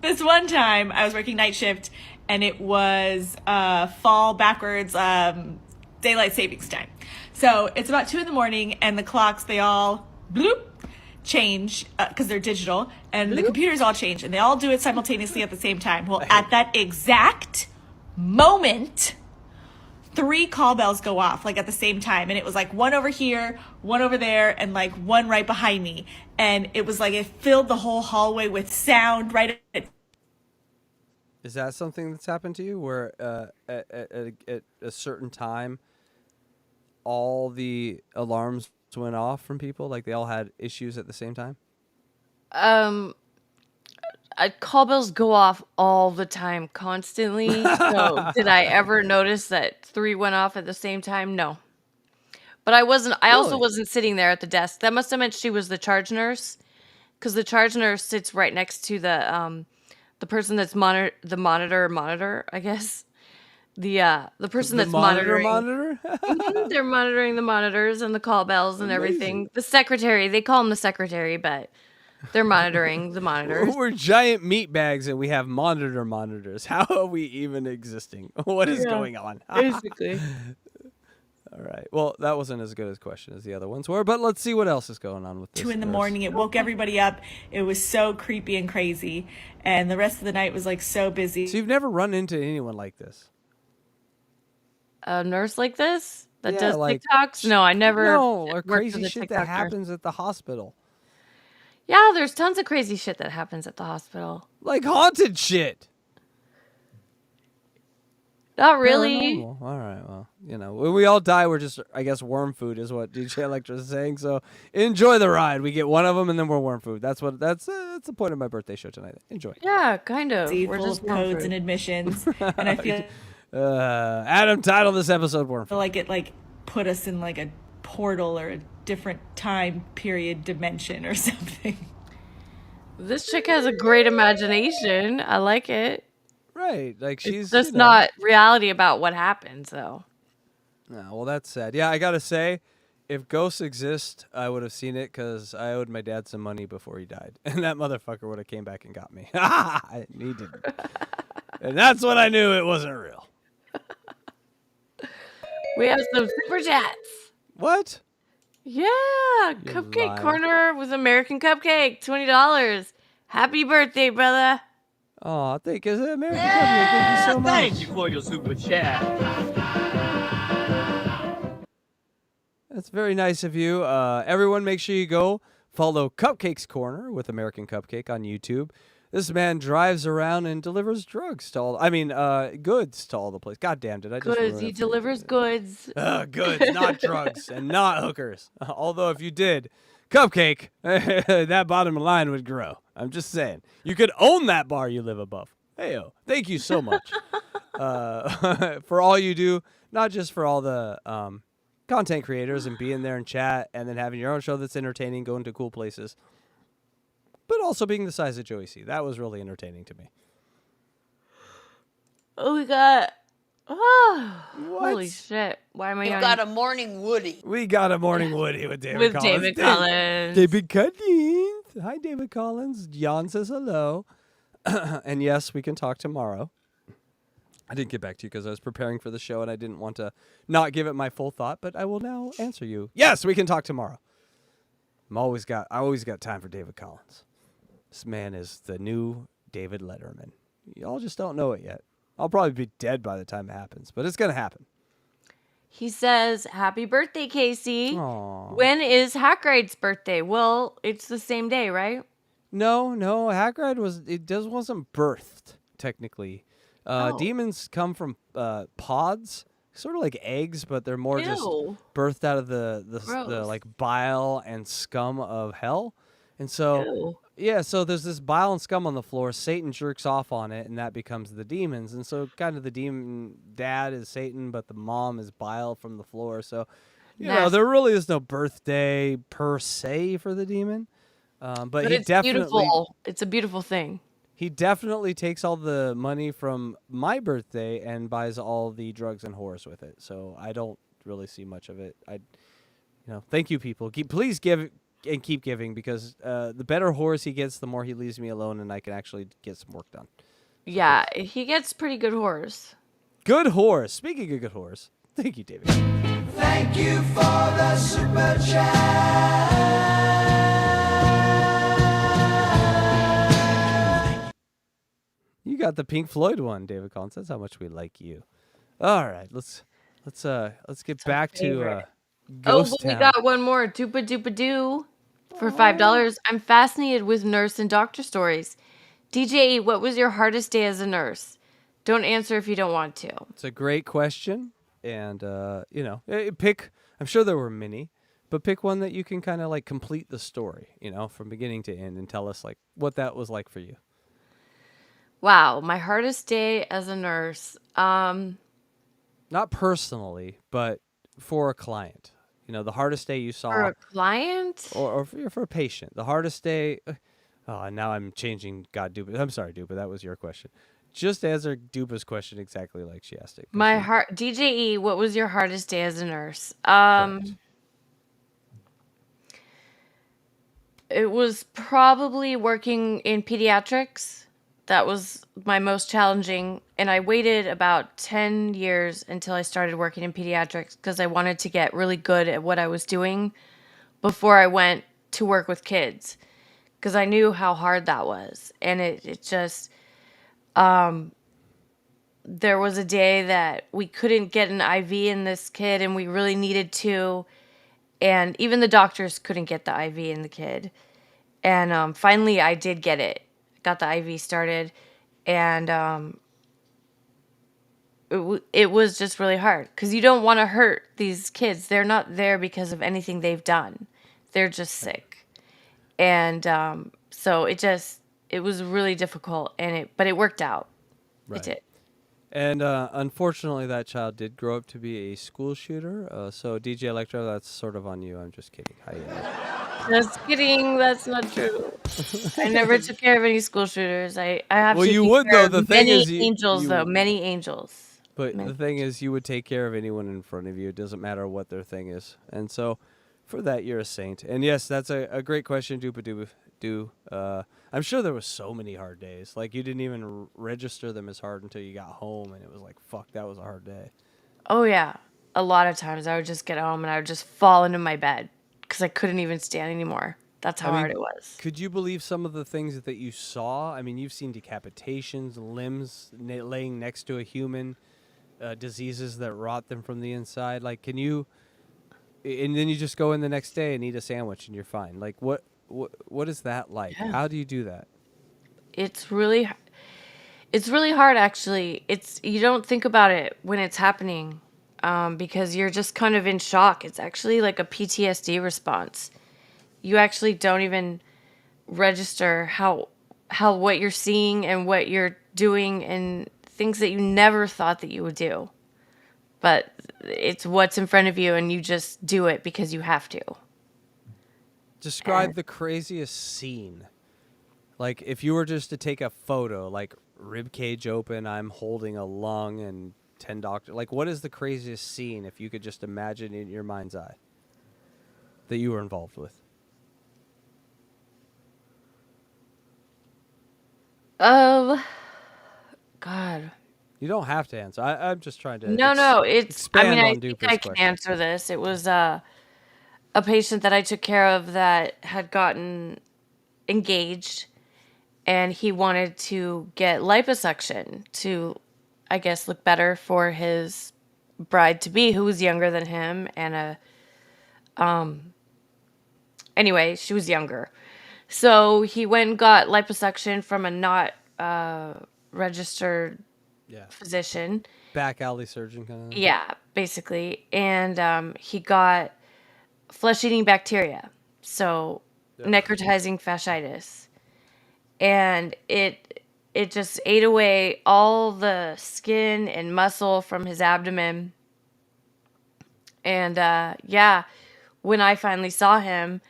This one time I was working night shift and it was fall backwards daylight savings time. So it's about 2 a.m. and the clocks, they all bloop, change because they're digital, and the computers all change and they all do it simultaneously at the same time. Well, at that exact moment, 3 call bells go off like at the same time, and it was like one over here, one over there, and like one right behind me, and it was like it filled the whole hallway with sound right at. Is that something that's happened to you where at a certain time all the alarms went off from people, like they all had issues at the same time? Call bells go off all the time, constantly. So did I ever notice that 3 went off at the same time? No. But I also Really? wasn't sitting there at the desk. That must have meant she was the charge nurse, because the charge nurse sits right next to the person that's monitor, I guess. The person that's monitoring. Monitor? Mhm, they're monitoring the monitors and the call bells and everything. The secretary, they call him the secretary, but they're monitoring the monitors. We're giant meat bags and we have monitors. How are we even existing? What is going on? Basically. All right. Well, that wasn't as good a question as the other ones were, but let's see what else is going on with this. 2 a.m. nurse. It woke everybody up. It was so creepy and crazy, and the rest of the night was like so busy. So you've never run into anyone like this? A nurse like this that Yeah, does like- TikToks? No, I never. No, or worked crazy with a shit that TikTok nurse. happens at the hospital. Yeah, there's tons of crazy shit that happens at the hospital. Like haunted shit. Not really. Paranormal. All right, well, when we all die, we're just, I guess, worm food is what DJ Electra is saying. So enjoy the ride. We get one of them, and then we're worm food. That's the point of my birthday show tonight. Enjoy. Yeah, kind of. We're Full just of codes and admissions, and I feel Adam titled this episode "Worm Food." like it put us in like a portal or a different time period dimension or something. This chick has a great imagination. I like it. Right, like she's It's just not reality about what happens, though. No, well, that's sad. Yeah, I gotta say, if ghosts exist, I would have seen it because I owed my dad some money before he died, and that motherfucker would have came back and got me. He didn't, and that's when I knew it wasn't real. We have some super chats. What? Yeah, Cupcake lying. Corner with American Cupcake, $20. Happy birthday, brother. Oh, thank you, American Cupcake. Thank you so much. Thank you for your super chat. That's very nice of you. Everyone, make sure you go follow Cupcakes Corner with American Cupcake on YouTube. This man drives around and delivers goods to all the place. God damn, did I just Goods. ruin He it for you? delivers goods. Goods, not drugs, and not hookers. Although if you did, Cupcake, that bottom line would grow. I'm just saying. You could own that bar you live above. Heyo, thank you so much for all you do, not just for all the content creators and being there and chat and then having your own show that's entertaining, going to cool places, but also being the size of Joey C. That was really entertaining to me. Oh, we got... Oh, What? holy shit. Why am I We've yawning? got a morning Woody. We got a morning Woody with David With Collins. David Collins. David Collins. Hi, David Collins. Jan says hello. And yes, we can talk tomorrow. I didn't get back to you because I was preparing for the show and I didn't want to not give it my full thought, but I will now answer you. Yes, we can talk tomorrow. I always got time for David Collins. This man is the new David Letterman. Y'all just don't know it yet. I'll probably be dead by the time it happens, but it's going to happen. He says, "Happy birthday, Casey. Aw. When is Hackride's birthday?" Well, it's the same day, right? No, Hackride wasn't birthed technically. Oh. Demons come from pods, sort of like eggs, but they're more just Ew. birthed out of the Gross. like bile and scum of hell. And so Ew. yeah, so there's this bile and scum on the floor. Satan jerks off on it, and that becomes the demons. And so kind of the demon dad is Satan, but the mom is bile from the floor. So you know, Nasty. there really is no birthday per se for the demon. But he it's definitely beautiful. It's a beautiful thing. he definitely takes all the money from my birthday and buys all the drugs and whores with it. So I don't really see much of it. Thank you, people. Please give and keep giving, because the better whores he gets, the more he leaves me alone, and I can actually get some work done. Yeah, he gets pretty good whores. Good whores. Speaking of good whores, thank you, David. Thank you for the super chat. You got the Pink Floyd one, David Collins. That's how much we like you. All right, let's get back to Ghost but we Town. got one more. Doopa Doopa Doo for $5. I'm fascinated with nurse and doctor stories. DJE, what was your hardest day as a nurse? Don't answer if you don't want to. It's a great question, and pick. I'm sure there were many, but pick one that you can kind of like complete the story, from beginning to end, and tell us like what that was like for you. Wow, my hardest day as a nurse. Not personally, but for a client. The hardest day you saw. For a client? Or for a patient. The hardest day. Oh, now I'm changing God Dupa. I'm sorry, Dupa. That was your question. Just answer Dupa's question exactly like she asked it. DJE, what was your hardest day as a nurse? It was probably working in pediatrics. That was my most challenging. And I waited about 10 years until I started working in pediatrics because I wanted to get really good at what I was doing before I went to work with kids, because I knew how hard that was. And it just, there was a day that we couldn't get an IV in this kid, and we really needed to. And even the doctors couldn't get the IV in the kid. And finally, I did get it. Got the IV started, and it was just really hard because you don't want to hurt these kids. They're not there because of anything they've done. They're just sick. And so it was really difficult, but it worked out. Right. It did. And unfortunately, that child did grow up to be a school shooter. So DJ Electra, that's sort of on you. I'm just kidding. Just kidding. That's not true. I never took care of any school shooters. I have well, to you take would care though. of The thing many is, angels though. Many angels. But the thing is, you would take care of anyone in front of you. It doesn't matter what their thing is. And so, for that, you're a saint. And yes, that's a great question, Doopa Do. I'm sure there was so many hard days. Like, you didn't even register them as hard until you got home, and it was like, fuck, that was a hard day. Oh, yeah. A lot of times I would just get home and I would just fall into my bed because I couldn't even stand anymore. That's how hard it was. Could you believe some of the things that you saw? I mean, you've seen decapitations, limbs laying next to a human, diseases that rot them from the inside. Like, can you... And then you just go in the next day and eat a sandwich and you're fine. Like, what is that like? Yeah. How do you do that? It's really hard, actually. You don't think about it when it's happening, because you're just kind of in shock. It's actually like a PTSD response. You actually don't even register how what you're seeing and what you're doing and things that you never thought that you would do. But it's what's in front of you, and you just do it because you have to. Describe the craziest scene. Like, if you were just to take a photo, like rib cage open, I'm holding a lung and 10 doctors. Like, what is the craziest scene, if you could just imagine in your mind's eye, that you were involved with? God. You don't have to answer. I'm just trying to. No. Expand I on think Dupa's I can question. answer this. It was a patient that I took care of that had gotten engaged, and he wanted to get liposuction to, I guess, look better for his bride-to-be who was younger than him, and anyway, she was younger. So he went and got liposuction from a not registered physician. Back alley surgeon kind of. Yeah, basically. And he got flesh-eating bacteria. So necrotizing fasciitis. And it just ate away all the skin and muscle from his abdomen. And when I finally saw him,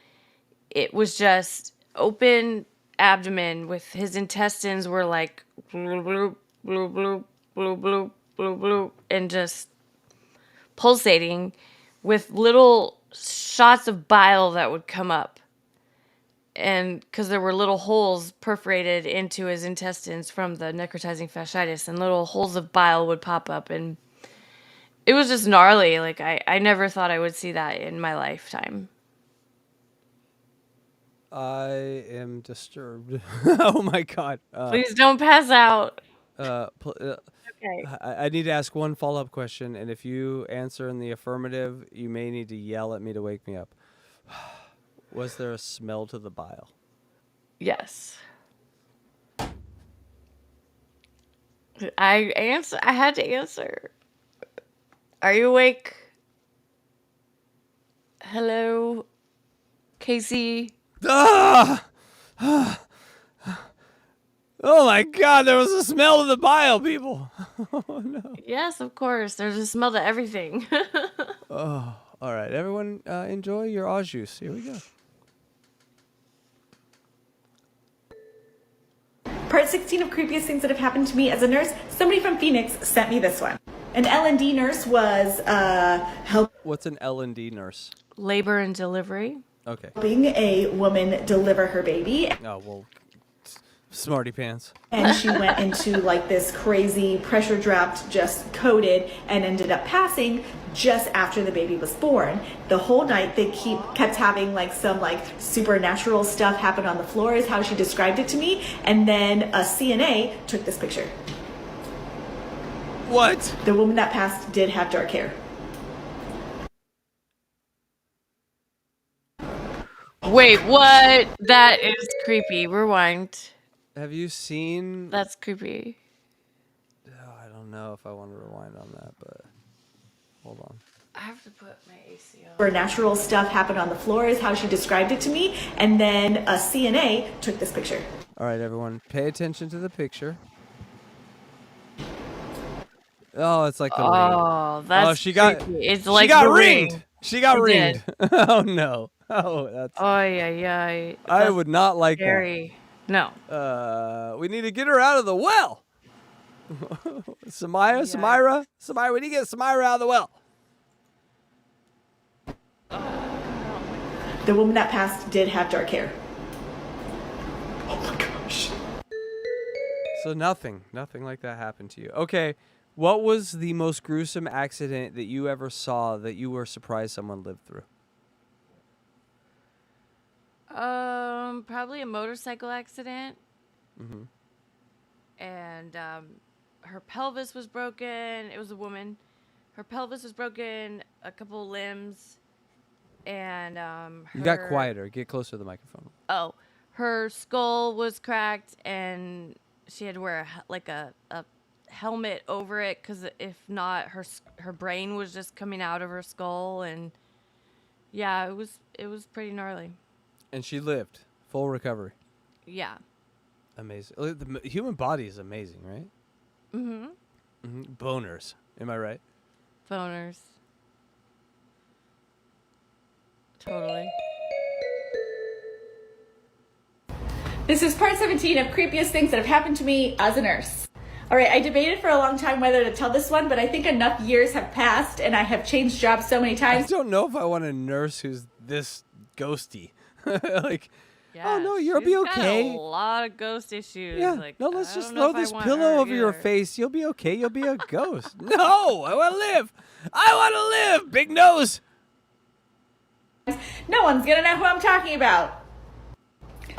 it was just open abdomen with his intestines were like bloop, bloop, bloop, bloop, bloop, bloop, bloop, bloop, and just pulsating with little shots of bile that would come up. And because there were little holes perforated into his intestines from the necrotizing fasciitis, and little holes of bile would pop up, and it was just gnarly. Like I never thought I would see that in my lifetime. I am disturbed. Oh my god! Please don't pass out. Okay. I need to ask one follow-up question, and if you answer in the affirmative, you may need to yell at me to wake me up. Was there a smell to the bile? Yes. I had to answer. Are you awake? Hello, Casey. Ah! Oh my god, there was a smell of the bile, people. Oh no. Yes, of course. There's a smell to everything. Oh, all right. Everyone enjoy your au jus. Here we go. Part 16 of creepiest things that have happened to me as a nurse. Somebody from Phoenix sent me this one. An L&D nurse was What's an L&D nurse? Labor and delivery. Okay. helping a woman deliver her baby. Oh, well, smarty pants. And she went into like this crazy pressure draft, just coded, and ended up passing just after the baby was born. The whole night they kept having like some like supernatural stuff happen on the floor, is how she described it to me. And then a CNA took this picture. What? The woman that passed did have dark hair. Wait, what? That is creepy. Rewind. Have you seen... That's creepy. Oh, I don't know if I want to rewind on that, but... Hold on. I have to put my AC on. Supernatural stuff happened on the floor, is how she described it to me. And then a CNA took this picture. All right, everyone, pay attention to the picture. Oh, it's like the ring. Oh, that's she got creepy. It's like she got the ringed. ring. She got She ringed. did. Oh no. Oh, that's. Oh yeah. I would not like scary. No. We need to get her out of the well. Samira, we need to get Samira out of the well. The woman that passed did have dark hair. Oh my gosh. So nothing like that happened to you. Okay, what was the most gruesome accident that you ever saw that you were surprised someone lived through? Probably a motorcycle accident. Mm-hmm. And her pelvis was broken. It was a woman. Her pelvis was broken, a couple limbs, and You got quieter. Get closer to the microphone. Oh, her skull was cracked, and she had to wear a helmet over it, because if not, her brain was just coming out of her skull, and yeah, it was pretty gnarly. And she lived. Full recovery. Yeah. Amazing. The human body is amazing, right? Mm-hmm. Mm-hmm. Boners. Am I right? Boners. Totally. This is part 17 of creepiest things that have happened to me as a nurse. All right, I debated for a long time whether to tell this one, but I think enough years have passed and I have changed jobs so many times. I don't know if I want a nurse who's this ghosty. Like, yeah, oh no, you'll be okay. Got a lot of ghost issues. Yeah, like, no, let's just throw this pillow over your face. You'll be okay. You'll be a ghost. No, I want to live. I want to live. Big nose. No one's gonna know who I'm talking about.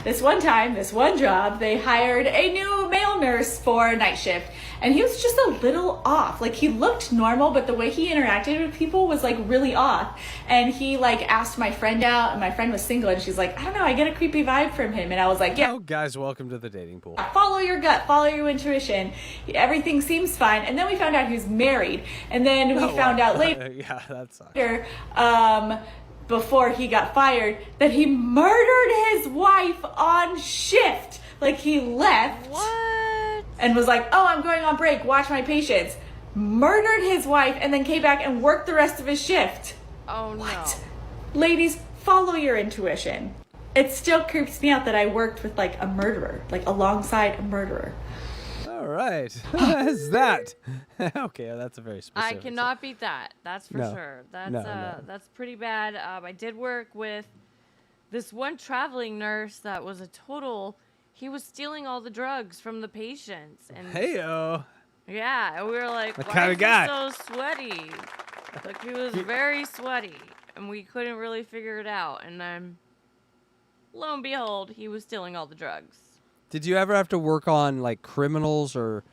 this one time, this one job, they hired a new male nurse for night shift, and he was just a little off. Like, he looked normal, but the way he interacted with people was like really off. And he like asked my friend out, and my friend was single, and she's like, I don't know, I get a creepy vibe from him. And I was like, yeah. Oh, guys, welcome to the dating pool. Follow your gut, follow your intuition. Everything seems fine. And then we found out he was married, and then we found out later. Yeah, that sucks. Before he got fired, that he murdered his wife on shift. Like, he left. What? And was like, oh, I'm going on break, watch my patients. Murdered his wife and then came back and worked the rest of his shift. Oh, what? No. Ladies, follow your intuition. It still creeps me out that I worked with like a murderer, like alongside a murderer. All right. What is that? Okay, that's a very specific. I cannot beat that. That's for No. sure. That's No. that's pretty bad. I did work with this one traveling nurse that was a total. He was stealing all the drugs from the patients. And Hey-o. yeah, and we were like, What why kind is of guy? he so sweaty? Like, he was very sweaty, and we couldn't really figure it out. And then, lo and behold, he was stealing all the drugs. Did you ever have to work on like criminals or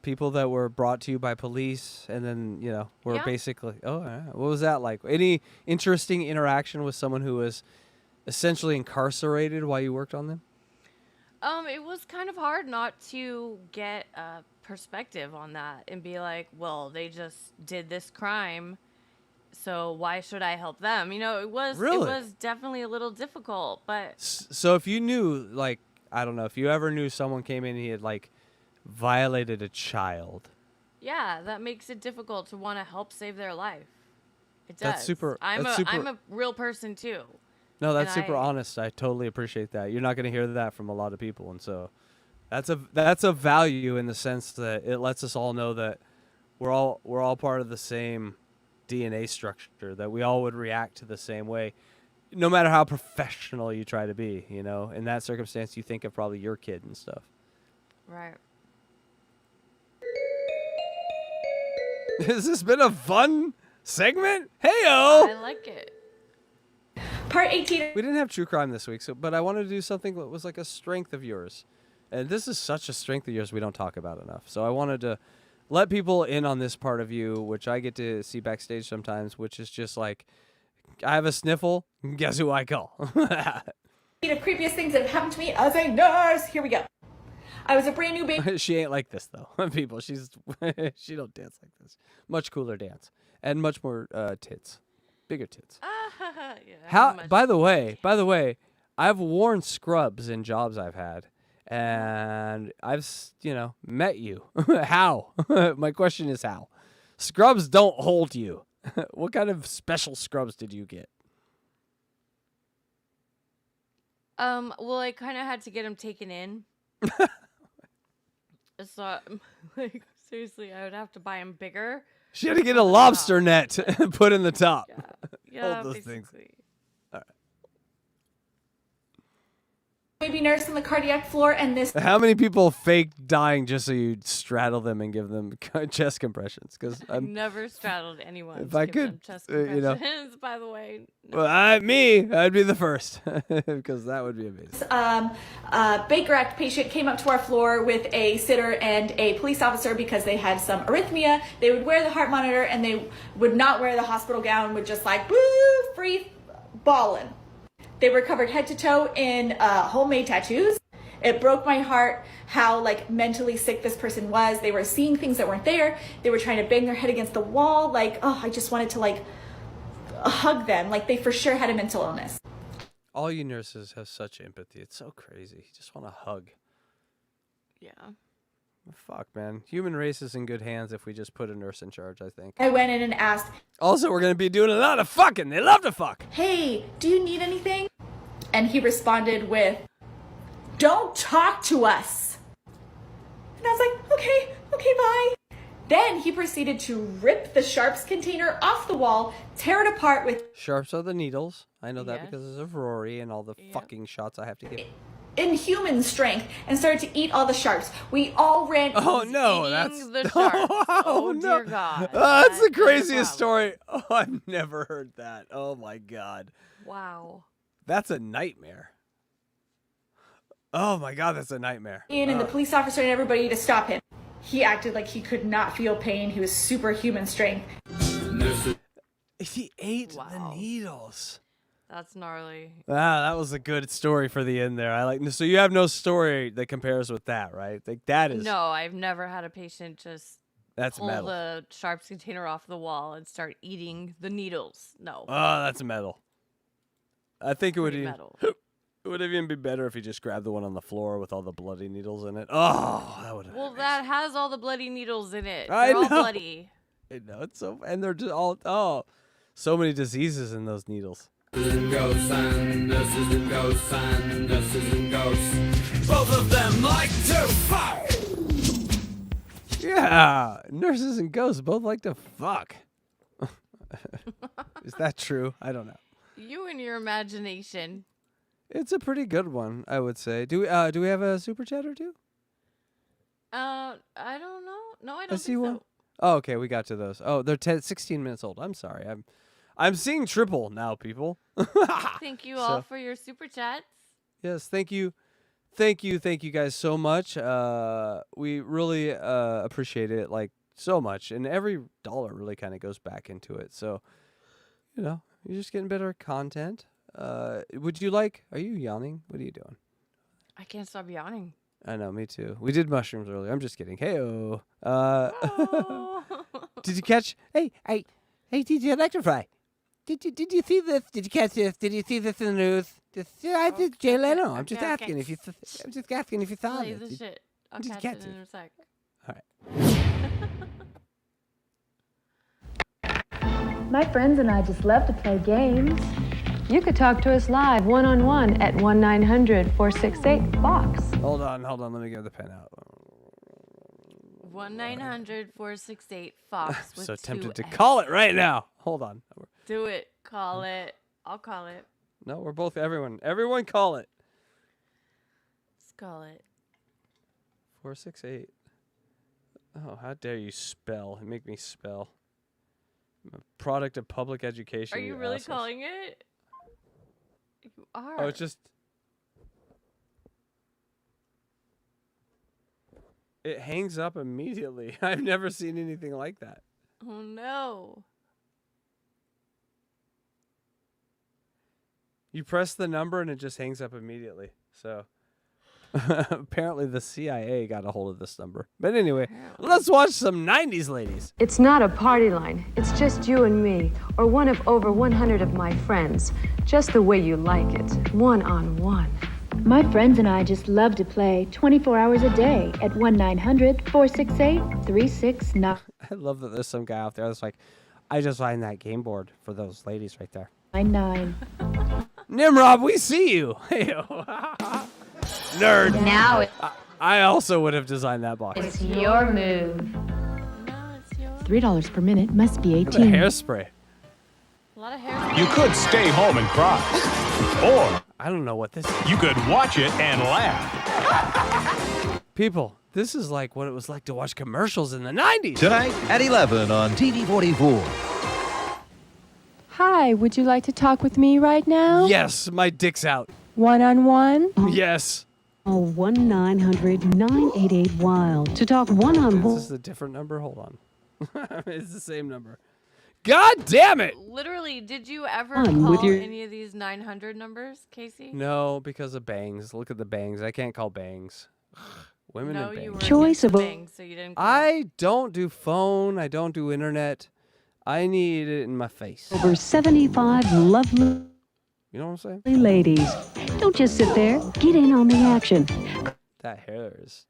people that were brought to you by police and then, you know, were Yeah. basically, what was that like? Any interesting interaction with someone who was essentially incarcerated while you worked on them? It was kind of hard not to get a perspective on that and be like, well, they just did this crime, so why should I help them? You know, it was definitely a little difficult, but So if you knew, like, I don't know, if you ever knew someone came in and he had like violated a child. yeah, that makes it difficult to want to help save their life. It does. That's super. I'm a real person too. No, that's And super honest. I totally appreciate that. You're not going to hear that from a lot of people, and so that's a value in the sense that it lets us all know that we're all part of the same DNA structure, that we all would react to the same way, no matter how professional you try to be. You know, in that circumstance, you think of probably your kid and stuff. Right. Has this been a fun segment? Hey-o! I like it. Part 18. We didn't have true crime this week, but I wanted to do something that was like a strength of yours. And this is such a strength of yours we don't talk about enough. So I wanted to let people in on this part of you, which I get to see backstage sometimes, which is just like, I have a sniffle, guess who I call? The creepiest things that have happened to me as a nurse. Here we go. I was a brand new baby. She ain't like this, though. People, she don't dance like this. Much cooler dance. And much more tits. Bigger tits. Yeah, By the way, I've worn scrubs in jobs I've had, and I've, met you. How? My question is how. Scrubs don't hold you. What kind of special scrubs did you get? Well, I kind of had to get him taken in. So, like, seriously, I would have to buy him bigger. She had to get a lobster net and put in the top. Yeah, Hold those basically. things. All right. Baby nurse on the cardiac floor, and this. How many people fake dying just so you straddle them and give them chest compressions? Because I've never straddled anyone. If to I give could, them chest you know. compressions, by the way. No. Well, I'd be the first because that would be amazing. Baker Act patient came up to our floor with a sitter and a police officer because they had some arrhythmia. They would wear the heart monitor and they would not wear the hospital gown, would just like, woo, free ballin'. They were covered head to toe in homemade tattoos. It broke my heart how like mentally sick this person was. They were seeing things that weren't there. They were trying to bang their head against the wall. Like, oh, I just wanted to like hug them. Like they for sure had a mental illness. All you nurses have such empathy. It's so crazy. You just want to hug. Yeah. Fuck, man. Human race is in good hands if we just put a nurse in charge, I think. I went in and asked. Also, we're going to be doing a lot of fucking. They love to fuck. Hey, do you need anything? And he responded with, don't talk to us. And I was like, okay, bye. Then he proceeded to rip the Sharps container off the wall, tear it apart with Sharps are the needles. I know that Yes. because of Rory and all the fucking shots I have to give. inhuman strength and started to eat all the Sharps. We all ran. Oh no, that's the Sharps. Oh, no. dear God. That's the That is a craziest problem. story. Oh, I've never heard that. Oh my God. Wow. That's a nightmare. Oh my God, that's a nightmare. And the police officer and everybody to stop him. He acted like he could not feel pain. He was superhuman strength. He ate the needles. That's gnarly. Wow, that was a good story for the end there. I like. So you have no story that compares with that, right? Like that is. No, I've never had a patient just pull metal. the sharps container off the wall and start eating the needles. No. Oh, that's metal. I think it would Pretty even, metal. it would even be better if you just grabbed the one on the floor with all the bloody needles in it. Oh, that would. Well, that has all the bloody needles in it. I They're all know. bloody. I know it's so, and they're just all so many diseases in those needles. Ghosts and nurses and ghosts and nurses and ghosts. Both of them like to fight. Yeah, nurses and ghosts both like to fuck. Is that true? I don't know. You and your imagination. It's a pretty good one, I would say. Do we have a super chat or two? I don't know. No, I don't see think one. so. Oh, okay, we got to those. Oh, they're 16 minutes old. I'm sorry. I'm seeing triple now, people. Thank you all for your super chats. Yes, thank you guys so much. We really appreciate it, like, so much, and every dollar really kind of goes back into it. So, you're just getting better content. Would you like? Are you yawning? What are you doing? I can't stop yawning. I know, me too. We did mushrooms earlier. I'm just kidding. Hey-oh. Did you catch? Hey, DJElectraFry. Did you see this? Did you catch this? Did you see this in the news? I did Jay Leno. I'm just asking if you. I'm just asking if you saw Play it. the shit. I'll did you catch it catch in it? a sec. All right. My friends and I just love to play games. You could talk to us live, one-on-one, at 1-900-468-FOX. Hold on. Let me get the pen out. 1-900-468-FOX. I'm so tempted to call it right now. Hold on. Do it. Call it. I'll call it. No, we're both everyone. Everyone call it. Let's call it. 468. Oh, how dare you spell? Make me spell. I'm a product of public education. Are you really assholes. calling it? You are. Oh, it's just. It hangs up immediately. I've never seen anything like that. Oh, no. You press the number and it just hangs up immediately. So apparently the CIA got a hold of this number. But anyway, let's watch some 90s ladies. It's not a party line. It's just you and me, or one of over 100 of my friends. Just the way you like it, one-on-one. My friends and I just love to play 24 hours a day at 1-900-468-369. I love that there's some guy out there that's like, I just find that game board for those ladies right there. 99. Nimrod, we see you. Nerd. Now I also would have designed that box. it's your move. $3 per minute, must be Look at the 18. hairspray. A lot of hair. You could stay home and cry. Or I don't know what this is. you could watch it and laugh. People, this is like what it was like to watch commercials in the 90s. Tonight at 11 on TV44. Hi, would you like to talk with me right now? Yes, my dick's out. One-on-one? Yes. Call 1-900-988-WILD to talk one-on-one. Is this a different number? Hold on. It's the same number. God damn it! Literally, did you ever On with call your- any of these 900 numbers, Casey? No, because of bangs. Look at the bangs. I can't call bangs. Women No, and you bangs. were Choice against of- Bing, so you didn't call. I don't do phone. I don't do internet. I need it in my face. Over 75 lovely You know what I'm saying? ladies. Don't just sit there. Get in on the action. That hair is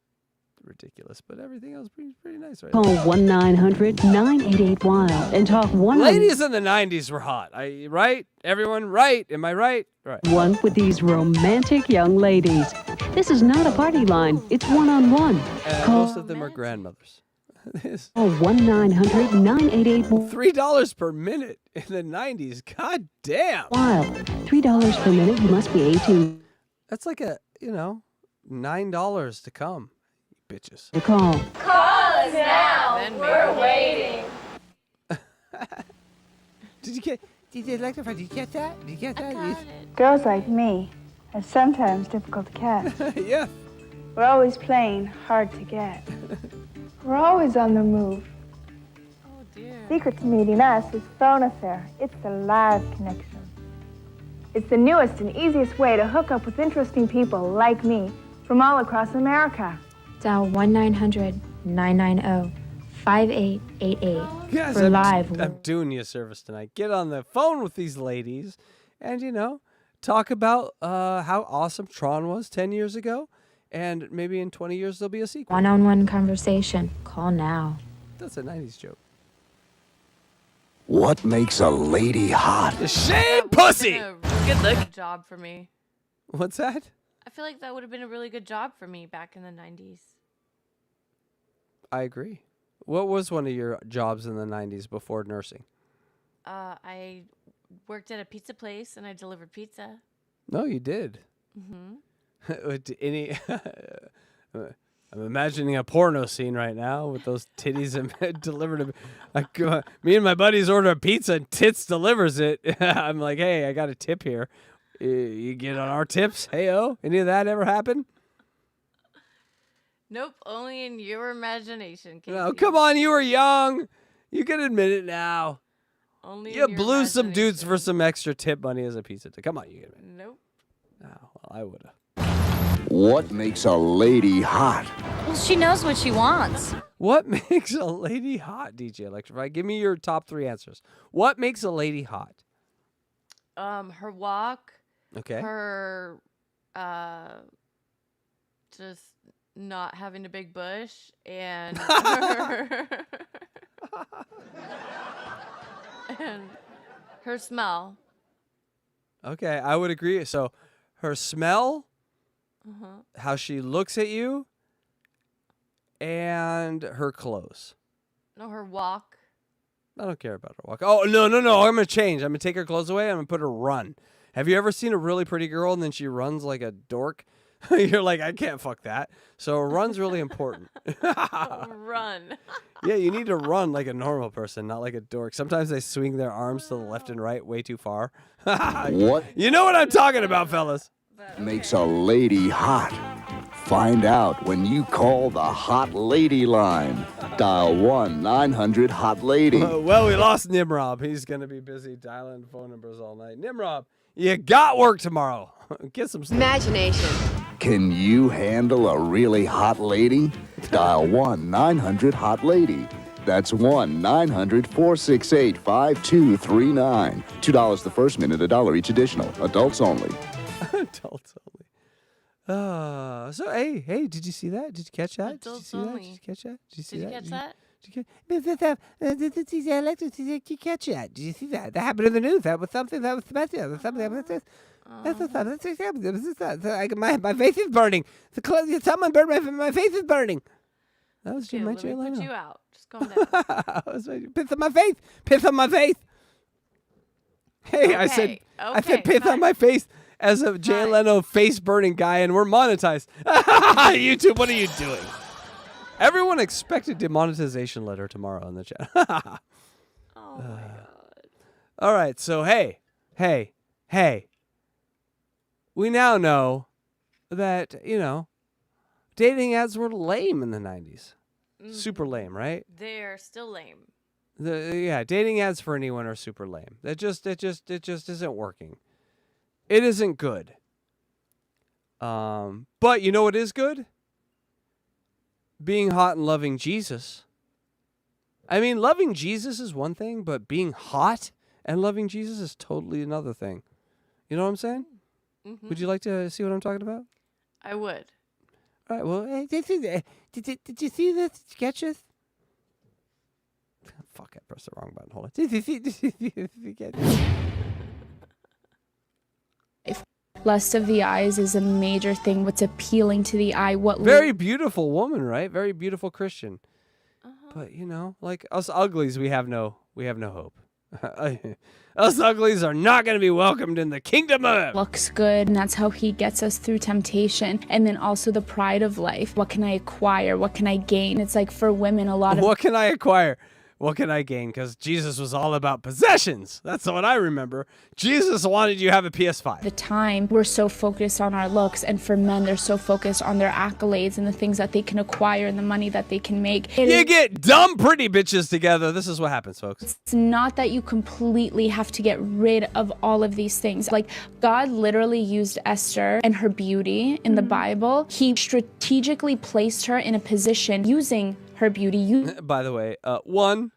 ridiculous, but everything else is pretty nice right Call now. 1-900-988-WILD and talk one-on-one Ladies in the 90s were hot. Right? Everyone right? Am I right? Right. with these romantic young ladies. This is not a party line. It's one-on-one. Call Most of them are grandmothers. Call 1-900-988-WILD. $3 per minute in the 90s. God damn. $3 per minute. You must be 18 That's like $9 to come. You bitches. to call. Call us now. Then We're maybe. waiting. Did you get that? Did you get that? Girls like me are sometimes difficult to catch. Yeah. We're always playing hard to get. We're always on the move. Oh, dear. Secret to meeting us is phone affair. It's the live connection. It's the newest and easiest way to hook up with interesting people like me from all across America. Dial 1-900-990-5888 Guys, for live. I'm doing you a service tonight. Get on the phone with these ladies and, talk about how awesome Tron was 10 years ago. And maybe in 20 years, there'll be a sequel. One-on-one conversation. Call now. That's a 90s joke. What makes a lady hot? The shade pussy! Good looking job for me. What's that? I feel like that would have been a really good job for me back in the 90s. I agree. What was one of your jobs in the 90s before nursing? I worked at a pizza place and I delivered pizza. No, you did. Mm-hmm. I'm imagining a porno scene right now with those titties and delivered. Me and my buddies order a pizza and Tits delivers it. I'm like, hey, I got a tip here. You get on our tips? Hey-oh. Any of that ever happen? Nope, only in your imagination. Casey. No, come on, you were young. You can admit it now. Only You in your blew some imagination. dudes for some extra tip money as a pizza tip. Come on, you get it. Nope. Oh, well, I would have. What makes a lady hot? Well, she knows what she wants. What makes a lady hot, DJElectraFry? Give me your top 3 answers. What makes a lady hot? Her walk. Okay. Her, just not having a big bush, and her, and her smell. Okay, I would agree. So, her smell, how she looks at you, and her clothes. No, her walk. I don't care about her walk. Oh, no. I'm going to change. I'm going to take her clothes away. I'm going to put her run. Have you ever seen a really pretty girl and then she runs like a dork? You're like, I can't fuck that. So a run's really important. Run. Yeah, you need to run like a normal person, not like a dork. Sometimes they swing their arms to the left and right way too far. What? You know what I'm talking about, fellas. Makes a lady hot. Find out when you call the Hot Lady line. Dial 1-900-HOT-LADY. Well, we lost Nimrob. He's going to be busy dialing phone numbers all night. Nimrob, you got work tomorrow. Get some sleep. Imagination. Can you handle a really hot lady? Dial 1-900-HOT-LADY. That's 1-900-468-5239. $2 the first minute, $1 each additional. Adults only. Adults only. So hey, did you see that? Did you catch that? Adults did you see only. that? Did you catch that? Did you see Did you that? catch that? Did you catch that? Did you see that? That happened in the news. That was something that was My face is burning. Someone burned my face is burning. That was Jim. Let me put you out. Just calm down. Piss on my face. Piss on my face. Hey, Okay, I said okay, piss on fine. my face as a Jay Leno face burning guy, and we're monetized. YouTube, what are you doing? Everyone expected demonetization letter tomorrow in the chat. Oh my god. All right, so hey. We now know that, dating ads were lame in the 90s. Super lame, right? They're still lame. Dating ads for anyone are super lame. It just isn't working. It isn't good. But you know what is good? Being hot and loving Jesus. I mean, loving Jesus is one thing, but being hot and loving Jesus is totally another thing. You know what I'm saying? Mm-hmm. Would you like to see what I'm talking about? I would. All right, well, hey, did you see this? Did you catch this? Fuck, I pressed the wrong button. Hold on. Did you see Lust of the eyes is a major thing. What's appealing to the eye? Very beautiful woman, right? Very beautiful Christian. But like us uglies, we have no hope. Us uglies are not going to be welcomed in the kingdom of heaven. looks good, and that's how he gets us through temptation. And then also the pride of life. What can I acquire? What can I gain? It's like for women, a lot of What can I acquire? What can I gain? Because Jesus was all about possessions. That's what I remember. Jesus wanted you to have a PS5. The time we're so focused on our looks, and for men they're so focused on their accolades and the things that they can acquire and the money that they can make. You get dumb pretty bitches together. This is what happens, folks. It's not that you completely have to get rid of all of these things. Like, God literally used Esther and her beauty in the Bible. He strategically placed her in a position using her beauty. By the way, one,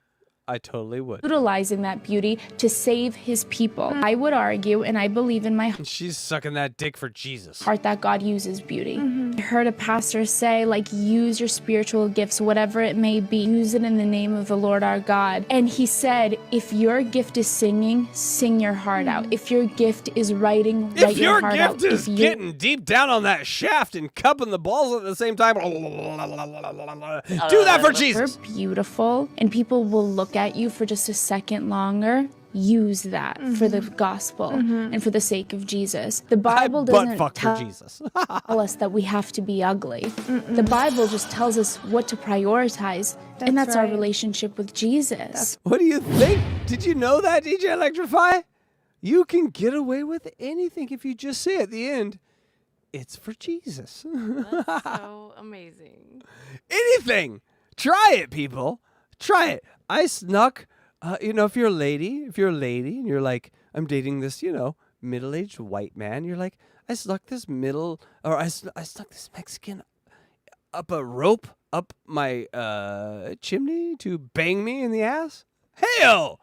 I totally would. Utilizing that beauty to save his people. I would argue, and I believe in my She's sucking that dick for Jesus. heart, that God uses beauty. I heard a pastor say, like, use your spiritual gifts, whatever it may be, use it in the name of the Lord our God. And he said, if your gift is singing, sing your heart out. If your gift is writing, write your heart out. If your gift is getting deep down on that shaft and cupping the balls at the same time, do that for Jesus. You're beautiful, and people will look at you for just a second longer. Use that for the gospel and for the sake of Jesus. The Bible doesn't tell us that we have to be ugly. The Bible just tells us what to prioritize, and that's our relationship with Jesus. What do you think? Did you know that, DJElectraFry? You can get away with anything if you just say at the end, it's for Jesus. That's so amazing. Anything. Try it, people. Try it. I snuck, if you're a lady and you're like, I'm dating this, middle-aged white man. You're like, I snuck this I snuck this Mexican up a rope up my chimney to bang me in the ass. Hey-o!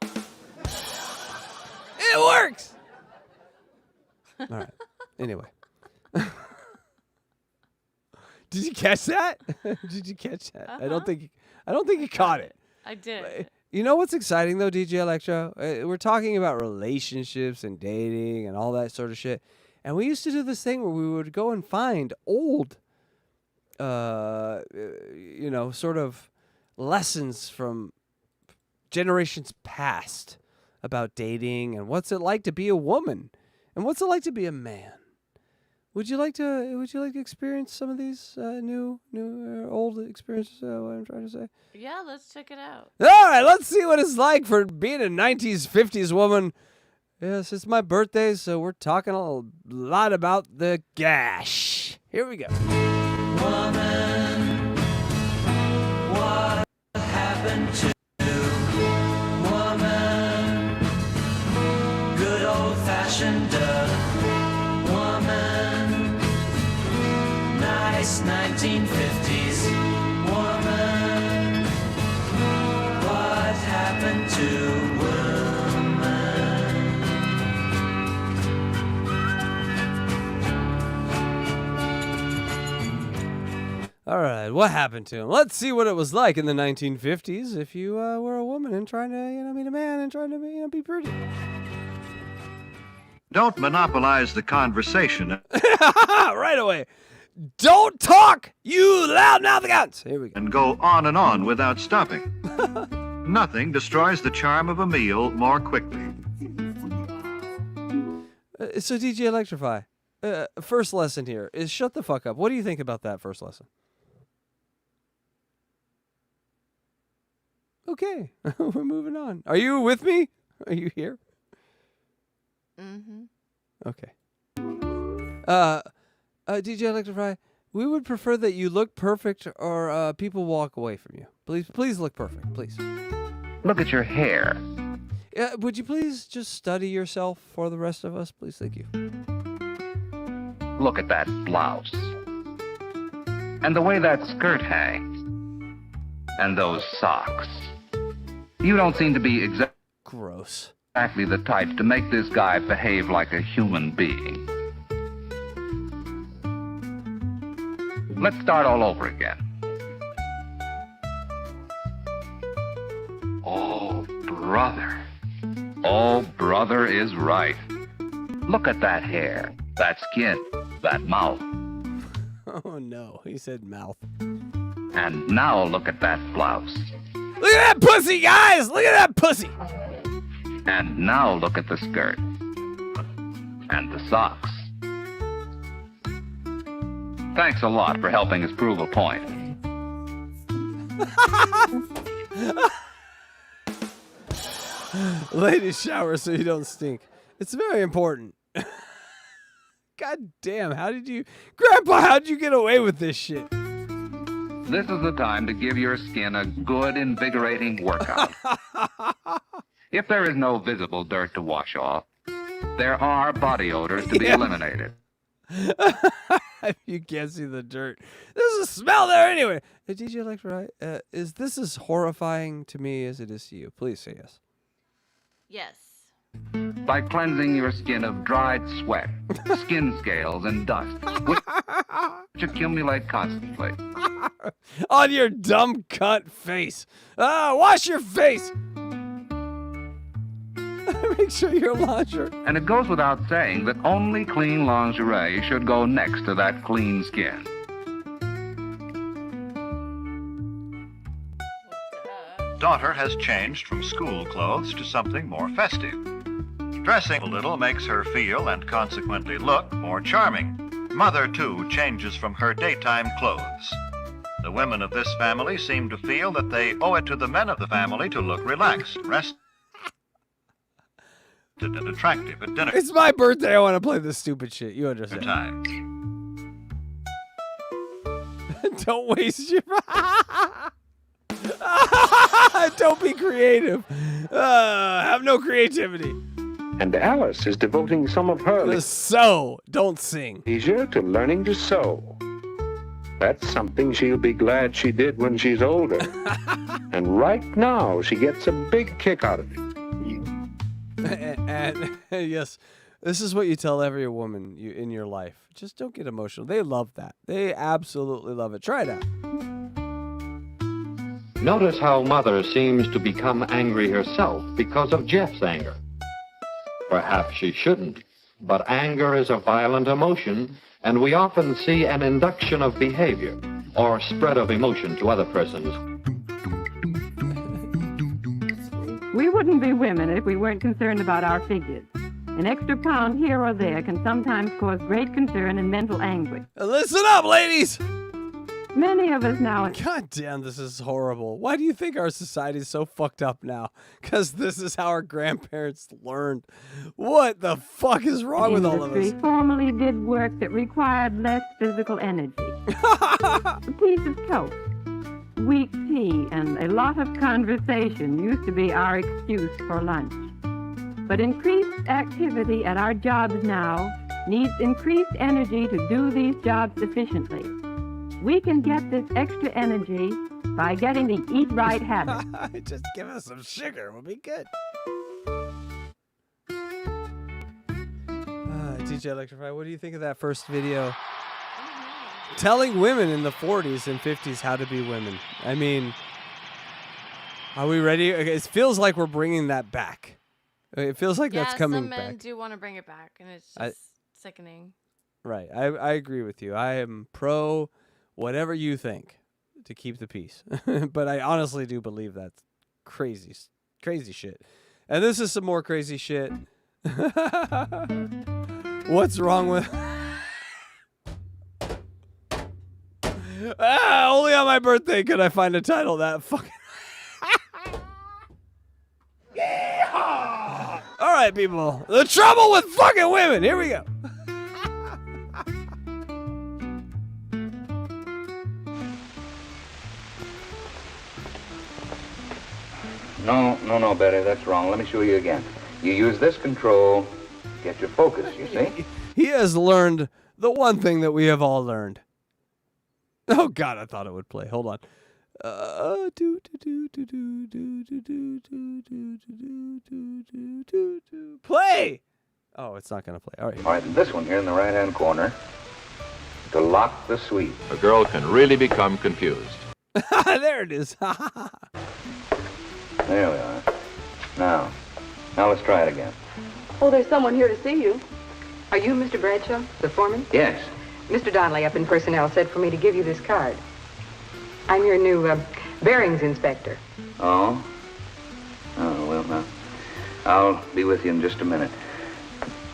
It works! All right. Anyway. Did you catch that? Did you catch that? I don't think you caught it. I did. You know what's exciting though, DJ Electro? We're talking about relationships and dating and all that sort of shit. And we used to do this thing where we would go and find old, sort of lessons from generations past about dating and what's it like to be a woman and what's it like to be a man. Would you like to experience some of these new old experiences? What I'm trying to say. Yeah, let's check it out. All right, let's see what it's like for being a 90s, 50s woman. Yes, it's my birthday, so we're talking a lot about the gash. Here we go. Woman, what happened to you? Woman, good old-fashioned woman, nice 1950s woman. What happened to All right, what happened to him? Let's see what it was like in the 1950s if you were a woman and trying to, meet a man and trying to, be pretty. Don't monopolize the conversation. Right away. Don't talk, you loud-mouthed guns. Here we go. And go on without stopping. Nothing destroys the charm of a meal more quickly. So DJElectraFry, first lesson here is shut the fuck up. What do you think about that first lesson? Okay, we're moving on. Are you with me? Are you here? Mm-hmm. Okay. DJElectraFry, we would prefer that you look perfect or people walk away from you. Please look perfect, please. Look at your hair. Would you please just study yourself for the rest of us? Please, thank you. Look at that blouse. And the way that skirt hangs. And those socks. You don't seem to be gross. Exactly the type to make this guy behave like a human being. Let's start all over again. Oh, brother. Oh, brother is right. Look at that hair, that skin, that mouth. Oh, no. He said mouth. And now look at that blouse. Look at that pussy, guys! Look at that pussy! And now look at the skirt. And the socks. Thanks a lot for helping us prove a point. Ladies, shower so you don't stink. It's very important. God damn, Grandpa, how'd you get away with this shit? This is the time to give your skin a good, invigorating workout. If there is no visible dirt to wash off, there are body odors to be eliminated. You can't see the dirt. There's a smell there anyway. Hey, DJ ElectraFry, is this as horrifying to me as it is to you? Please say yes. Yes. By cleansing your skin of dried sweat, skin scales, and dust, which accumulate constantly. On your dumb cunt face. Wash your face. Make sure your lingerie. And it goes without saying that only clean lingerie should go next to that clean skin. Daughter has changed from school clothes to something more festive. Dressing a little makes her feel and consequently look more charming. Mother, too, changes from her daytime clothes. The women of this family seem to feel that they owe it to the men of the family to look relaxed, rested, and attractive at dinner. It's my birthday. I want to play this stupid shit. You understand? Time. Don't waste your... Don't be creative. Have no creativity. And Alice is devoting some of her sew, don't sing, leisure to learning to sew. That's something she'll be glad she did when she's older. And right now, she gets a big kick out of it. And yes, this is what you tell every woman in your life. Just don't get emotional. They love that. They absolutely love it. Try it out. Notice how Mother seems to become angry herself because of Jeff's anger. Perhaps she shouldn't, but anger is a violent emotion, and we often see an induction of behavior or spread of emotion to other persons. We wouldn't be women if we weren't concerned about our figures. An extra pound here or there can sometimes cause great concern and mental anguish. Listen up, ladies! Many of us now... God damn, this is horrible. Why do you think our society is so fucked up now? Because this is how our grandparents learned. What the fuck is wrong with all of us? Formerly did work that required less physical energy. A piece of toast, weak tea, and a lot of conversation used to be our excuse for lunch. But increased activity at our jobs now needs increased energy to do these jobs efficiently. We can get this extra energy by getting the eat right habit. Just give us some sugar, we'll be good. DJ ElectraFry, what do you think of that first video? Telling women in the 40s and 50s how to be women. I mean, are we ready? It feels like we're bringing that back. It feels like that's coming back. Some men do want to bring it back, and it's just sickening. Right. I agree with you. I am pro whatever you think to keep the peace. But I honestly do believe that's crazy shit. And this is some more crazy shit. What's wrong with... only on my birthday could I find a title that fucking... All right, people. The trouble with fucking women. Here we go. No, Betty, that's wrong. Let me show you again. You use this control, get your focus, you see? He has learned the one thing that we have all learned. Oh, God, I thought it would play. Hold on. Play! Oh, it's not going to play. All right. All right, this one here in the right-hand corner, to lock the sweep. A girl can really become confused. There it is. There we are. Now let's try it again. Oh, there's someone here to see you. Are you Mr. Bradshaw, the foreman? Yes. Mr. Donnelly up in personnel said for me to give you this card. I'm your new bearings inspector. Oh, well, now, I'll be with you in just a minute.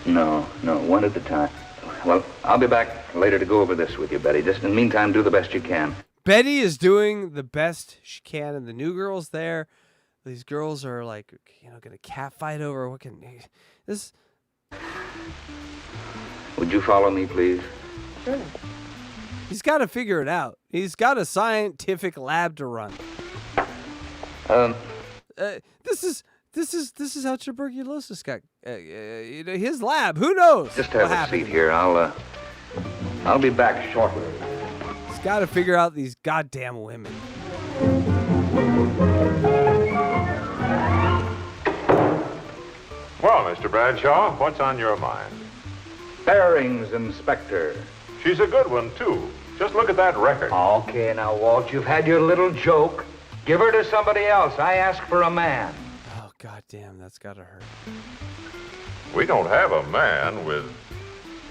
No, one at a time. Well, I'll be back later to go over this with you, Betty. Just in the meantime, do the best you can. Betty is doing the best she can, and the new girl's there. These girls are like, gonna catfight over what can this. Would you follow me, please? Sure. He's got to figure it out. He's got a scientific lab to run. This is how tuberculosis got. His lab. Who knows? Just have a seat here. I'll be back shortly. He's got to figure out these goddamn women. Well, Mr. Bradshaw, what's on your mind? Bearings, Inspector. She's a good one, too. Just look at that record. Okay, now, Walt, you've had your little joke. Give her to somebody else. I ask for a man. Oh, goddamn, that's got to hurt. We don't have a man with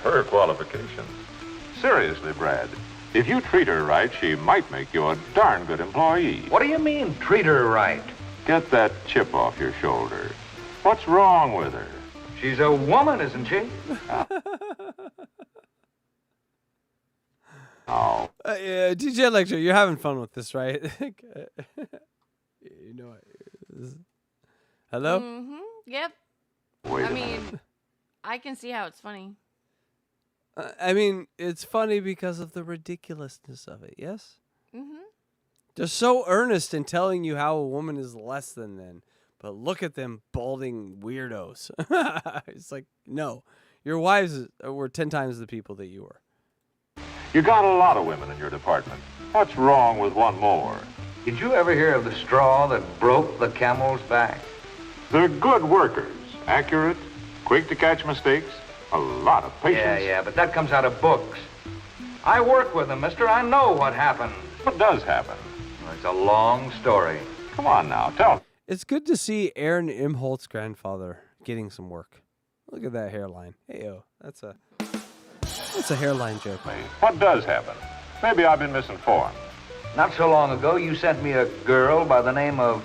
her qualifications. Seriously, Brad, if you treat her right, she might make you a darn good employee. What do you mean, treat her right? Get that chip off your shoulder. What's wrong with her? She's a woman, isn't she? Oh. DJ Electra, you're having fun with this, right? Hello? Mm-hmm. Yep. Wait I a mean, minute. I can see how it's funny. I mean, it's funny because of the ridiculousness of it, yes? Mm-hmm. They're so earnest in telling you how a woman is less than men, but look at them balding weirdos. It's like, no, your wives were 10 times the people that you were. You got a lot of women in your department. What's wrong with one more? Did you ever hear of the straw that broke the camel's back? They're good workers, accurate, quick to catch mistakes, a lot of patience. Yeah, but that comes out of books. I work with them, mister. I know what happened. What does happen? Well, it's a long story. Come on now, tell me. It's good to see Aaron Imholt's grandfather getting some work. Look at that hairline. Hey-o, that's a hairline joke. What does happen? Maybe I've been misinformed. Not so long ago, you sent me a girl by the name of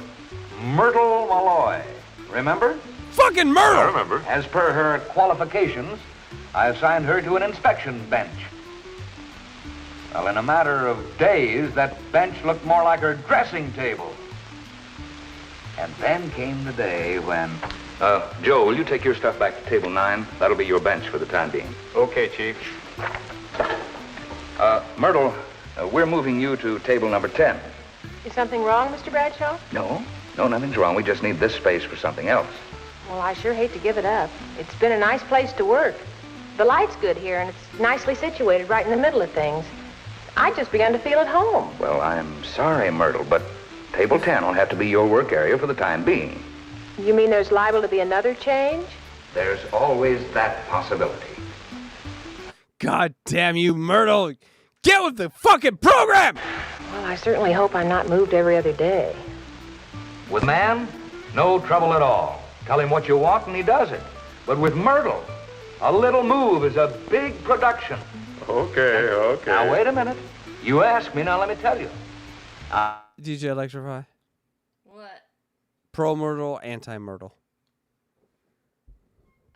Myrtle Malloy. Remember? Fucking Myrtle! I remember. As per her qualifications, I assigned her to an inspection bench. Well, in a matter of days, that bench looked more like her dressing table. And then came the day when... Joe, will you take your stuff back to table 9? That'll be your bench for the time being. Okay, Chief. Myrtle, we're moving you to table number 10. Is something wrong, Mr. Bradshaw? No, nothing's wrong. We just need this space for something else. Well, I sure hate to give it up. It's been a nice place to work. The light's good here, and it's nicely situated right in the middle of things. I just begun to feel at home. Well, I'm sorry, Myrtle, but table 10 will have to be your work area for the time being. You mean there's liable to be another change? There's always that possibility. God damn you, Myrtle! Get with the fucking program! Well, I certainly hope I'm not moved every other day. With man, no trouble at all. Tell him what you want and he does it. But with Myrtle, a little move is a big production. Okay. Now, wait a minute. You asked me, now let me tell you. DJ ElectraFry. What? Pro Myrtle, anti Myrtle.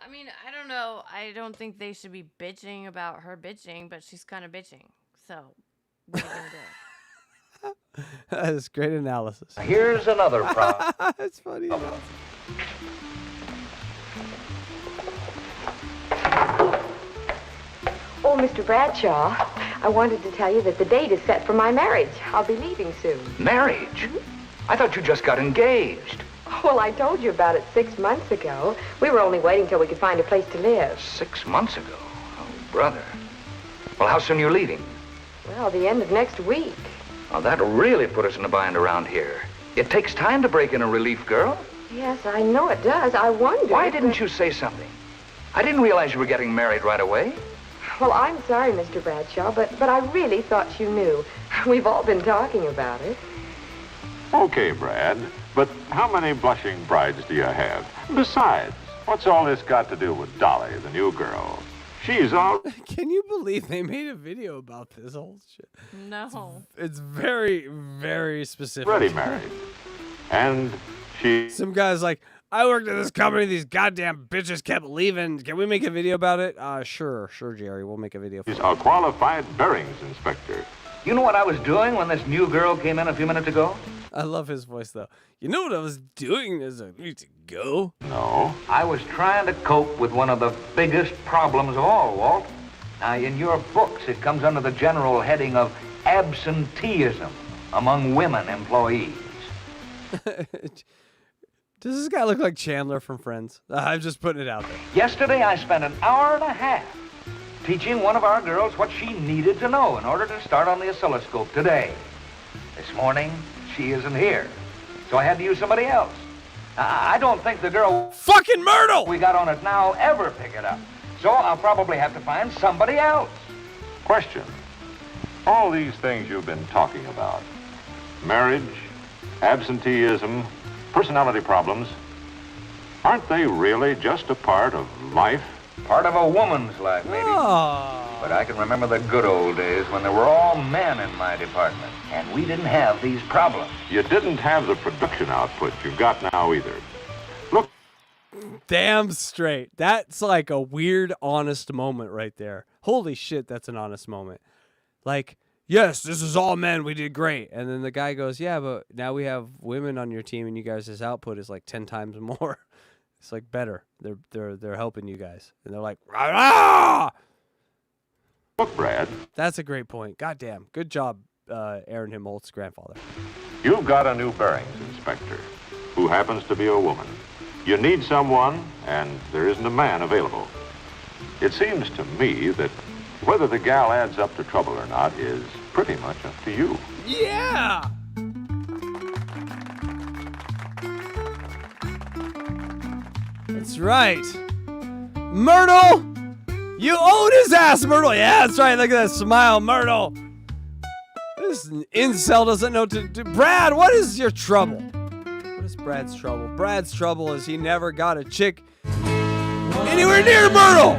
I mean, I don't know. I don't think they should be bitching about her bitching, but she's kind of bitching. So, what are you going to do? That is great analysis. Here's another problem. That's funny. Oh, Mr. Bradshaw, I wanted to tell you that the date is set for my marriage. I'll be leaving soon. Marriage? I thought you just got engaged. Well, I told you about it 6 months ago. We were only waiting till we could find a place to live. 6 months ago? Oh, brother. Well, how soon are you leaving? Well, the end of next week. Well, that'll really put us in a bind around here. It takes time to break in a relief, girl. Yes, I know it does. I wondered. Why didn't you say something? I didn't realize you were getting married right away. Well, I'm sorry, Mr. Bradshaw, but I really thought you knew. We've all been talking about it. Okay, Brad, but how many blushing brides do you have? Besides, what's all this got to do with Dolly, the new girl? She's all... Can you believe they made a video about this whole shit? No. It's very, very specific. Already married. And she... Some guy's like, I worked at this company, these goddamn bitches kept leaving. Can we make a video about it? Sure, Jerry, we'll make a video for She's it. a qualified bearings inspector. You know what I was doing when this new girl came in a few minutes ago? I love his voice, though. You know what I was doing as a minute ago? No. I was trying to cope with one of the biggest problems of all, Walt. Now, in your books, it comes under the general heading of absenteeism among women employees. Does this guy look like Chandler from Friends? I'm just putting it out there. Yesterday, I spent an hour and a half teaching one of our girls what she needed to know in order to start on the oscilloscope today. This morning, she isn't here, so I had to use somebody else. I don't think the girl fucking Myrtle we got on it now ever pick it up, so I'll probably have to find somebody else. Question. All these things you've been talking about, marriage, absenteeism, personality problems, aren't they really just a part of life? Part of a woman's life, maybe. Oh. But I can remember the good old days when there were all men in my department, and we didn't have these problems. You didn't have the production output you've got now either. Look. Damn straight. That's like a weird, honest moment right there. Holy shit, that's an honest moment. Like, yes, this is all men. We did great. And then the guy goes, yeah, but now we have women on your team, and you guys' output is like 10 times more. It's like better. They're helping you guys, and they're like, rah! Look, Brad. That's a great point. Goddamn, good job, Aaron Himmelt's grandfather. You've got a new bearings inspector who happens to be a woman. You need someone, and there isn't a man available. It seems to me that whether the gal adds up to trouble or not is pretty much up to you. Yeah! That's right. Myrtle! You own his ass, Myrtle! Yeah, that's right. Look at that smile, Myrtle. This incel doesn't know what to do. Brad, what is your trouble? What is Brad's trouble? Brad's trouble is he never got a chick anywhere near Myrtle!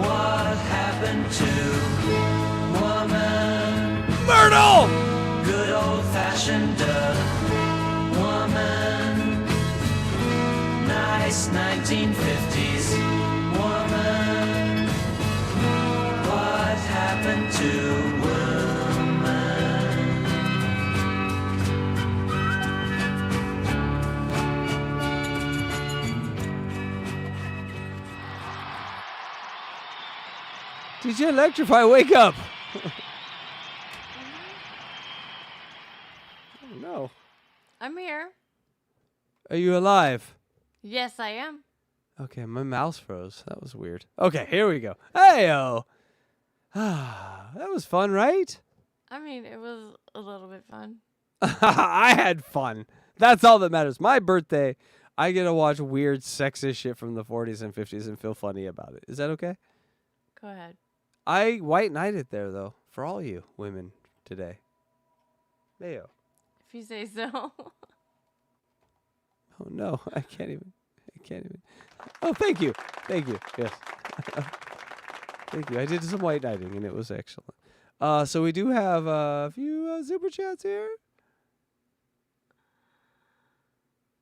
What happened to woman? Myrtle! Good old-fashioned woman. Nice 1950s woman. What happened to woman? DJElectraFry, wake up! Oh no. I'm here. Are you alive? Yes, I am. Okay, my mouse froze. That was weird. Okay, here we go. Hey-o! That was fun, right? I mean, it was a little bit fun. I had fun. That's all that matters. My birthday, I get to watch weird sexist shit from the 40s and 50s and feel funny about it. Is that okay? Go ahead. I white knighted there, though, for all you women today. Hey-o. If you say so. Oh, no. I can't even. Oh, thank you. Thank you. Yes. Thank you. I did some white knighting, and it was excellent. So we do have a few super chats here.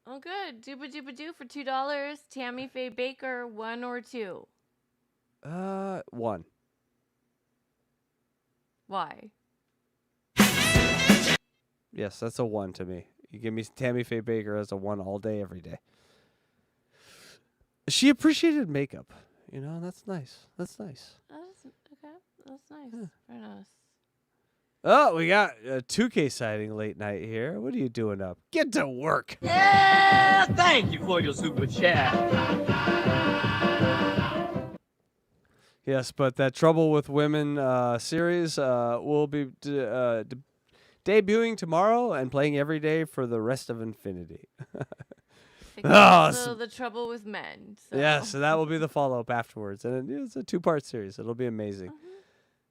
Oh, good. Dooba dooba doo for $2. Tammy Faye Baker, 1 or 2? 1. Why? Yes, that's a 1 to me. You give me Tammy Faye Baker as a 1 all day, every day. She appreciated makeup. You know, that's nice. That's nice. That's okay. That's nice. Very nice. Oh, we got a 2K sighting late night here. What are you doing up? Get to work. Yeah, thank you for your super chat. Yes, but that Trouble with Women series will be debuting tomorrow and playing every day for the rest of infinity. So the Trouble with Men. So. Yeah, so that will be the follow-up afterwards. And it's a 2-part series. It'll be amazing.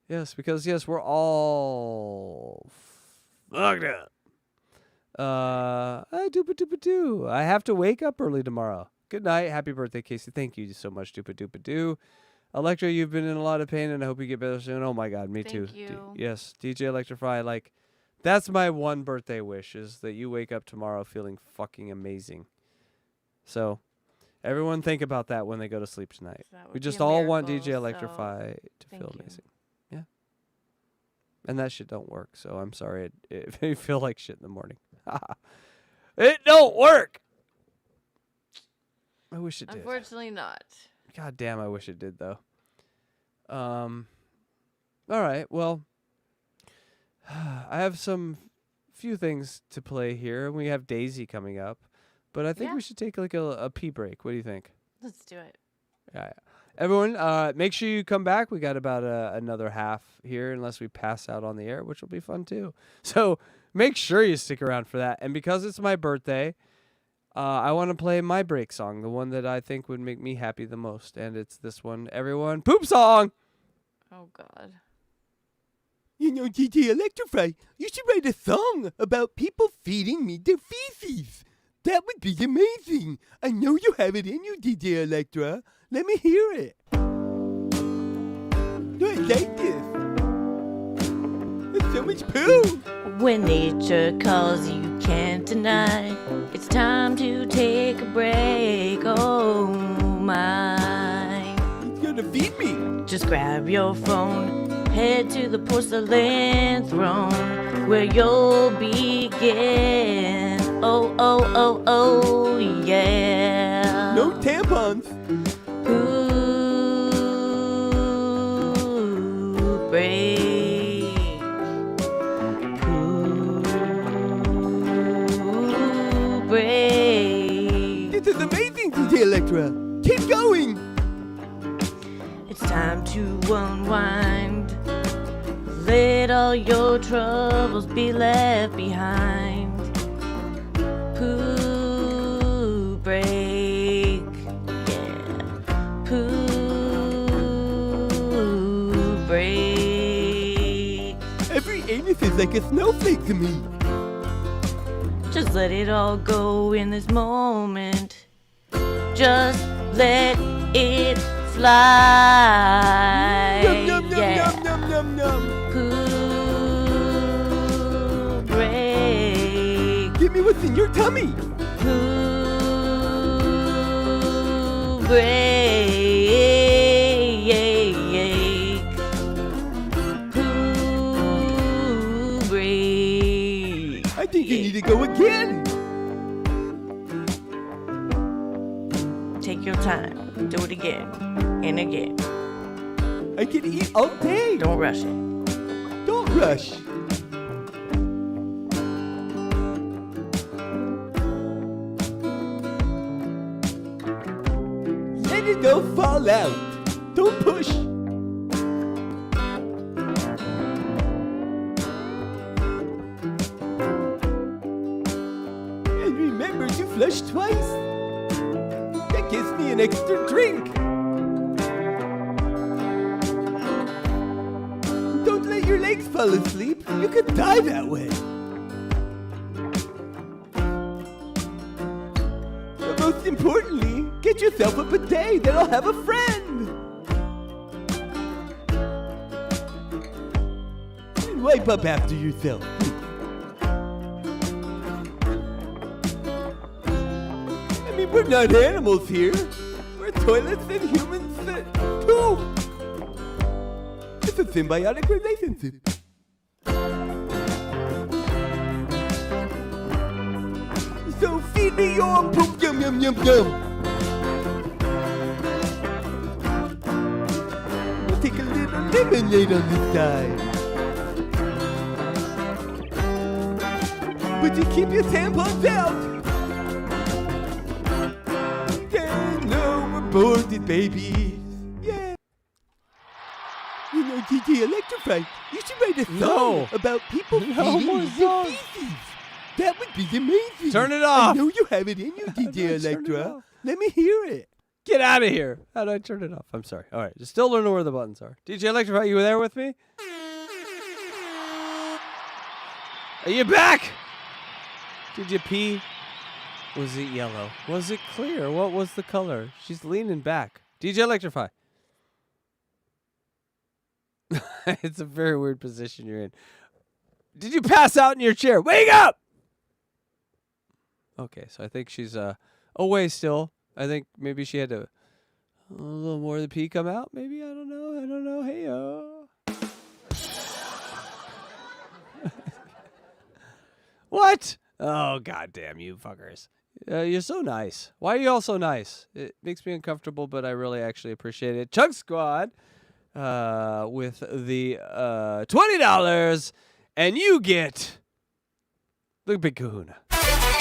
Yes, because, yes, we're all fucked up. Doopa-doopa-doo. I have to wake up early tomorrow. Good night. Happy birthday, Casey. Thank you so much, Doopa-doopa-doo. Electra, you've been in a lot of pain, and I hope you get better soon. Oh, my God, me too. Thank you. Yes, DJElectraFry, like, that's my one birthday wish, is that you wake up tomorrow feeling fucking amazing. So, everyone think about that when they go to sleep tonight. We just all want DJElectraFry to feel amazing. Yeah. And that shit don't work, so I'm sorry if you feel like shit in the morning. It don't work! I wish it did. Unfortunately not. God damn, I wish it did, though. All right, well, I have few things to play here. We have Daisy coming up, but I think we should take like a pee break. What do you think? Let's do it. Yeah. Everyone, make sure you come back. We got about another half here, unless we pass out on the air, which will be fun too. So make sure you stick around for that. And because it's my birthday, I want to play my break song, the one that I think would make me happy the most, and it's this one. Everyone, poop song. Oh God. You know, DJElectraFry, you should write a song about people feeding me their feces. That would be amazing. I know you have it in you, DJ Electra. Let me hear it. No, I like this. There's so much poo. When nature calls, you can't deny. It's time to take a break. Oh my. It's gonna feed me. Just grab your phone, head to the porcelain throne where you'll begin. Oh, oh, oh, oh, yeah. No tampons. Poop break. Poop break. This is amazing, DJ Electra. Keep going. It's time to unwind. Let all your troubles be left behind. Poo break, yeah. Poo break. Every anus is like a snowflake to me. Just let it all go in this moment. Just let it fly. Num, num, num, yeah. num, num, num, num. Poo break. Give me what's in your tummy. Poo break. Poo break. I think you need to go again. Take your time. Do it again and again. I can eat all day. Don't rush it. Don't rush. Let it go fall out. Don't push. And remember to flush twice. That gives me an extra drink. Don't let your legs fall asleep. You could die that way. But most importantly, get yourself a bidet that'll have a friend. And wipe up after yourself. I mean, we're not animals here. We're toilets and humans that poop. It's a symbiotic relationship. So feed me your poop, yum, yum, yum, yum. We'll take a little lemonade on this side. But you keep your tampons out. No, we're boarded, babies. Yeah. You know, DJElectraFry, you should write a song about people feeding their feces. That would be amazing. Turn it off. I know you have it in you, DJ Electra. Let me hear it. Get out of here. How do I turn it off? I'm sorry. All right. Just still don't know where the buttons are. DJElectraFry, you there with me? Are you back? Did you pee? Was it yellow? Was it clear? What was the color? She's leaning back. DJElectraFry. It's a very weird position you're in. Did you pass out in your chair? Wake up! Okay, so I think she's away still. I think maybe she had a little more of the pee come out. Maybe, I don't know. Hey, What? Oh, goddamn you fuckers. You're so nice. Why are you all so nice? It makes me uncomfortable, but I really actually appreciate it. Chunk Squad with the $20, and you get the Big Kahuna. Thank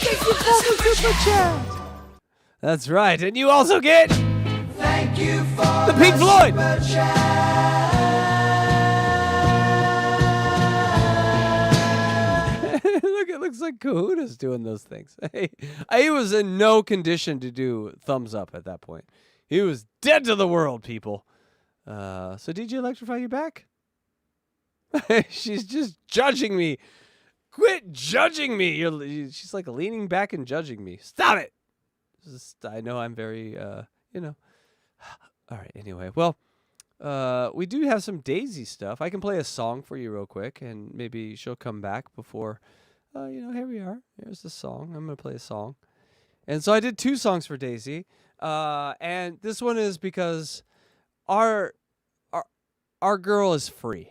you for the super chat. That's right, and you also get Thank you for the Pink Floyd. super chat. Look, it looks like Kahuna's doing those things. He was in no condition to do thumbs up at that point. He was dead to the world, people. So DJElectraFry, you back? She's just judging me. Quit judging me. She's like leaning back and judging me. Stop it. I know I'm very, All right, anyway. Well, we do have some Daisy stuff. I can play a song for you real quick, and maybe she'll come back before, here we are. Here's the song. I'm going to play a song. And so I did 2 songs for Daisy. And this one is because our girl is free.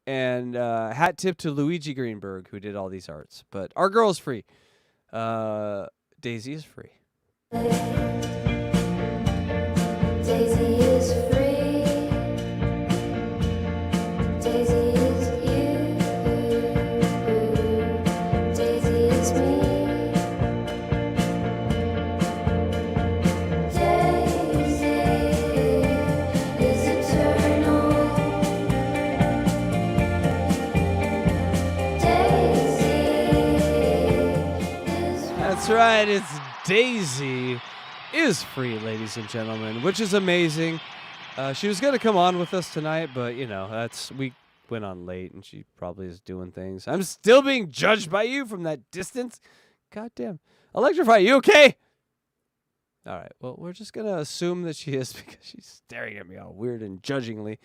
And hat tip to Luigi Greenberg, who did all these arts. But our girl is free. Daisy is free. Daisy is free. Daisy is you. Daisy is me. Daisy is eternal. Daisy is. That's right. It's Daisy is free, ladies and gentlemen, which is amazing. She was going to come on with us tonight, but, we went on late, and she probably is doing things. I'm still being judged by you from that distance. Goddamn. ElectraFry, you okay? All right, well, we're just going to assume that she is because she's staring at me all weird and judgingly.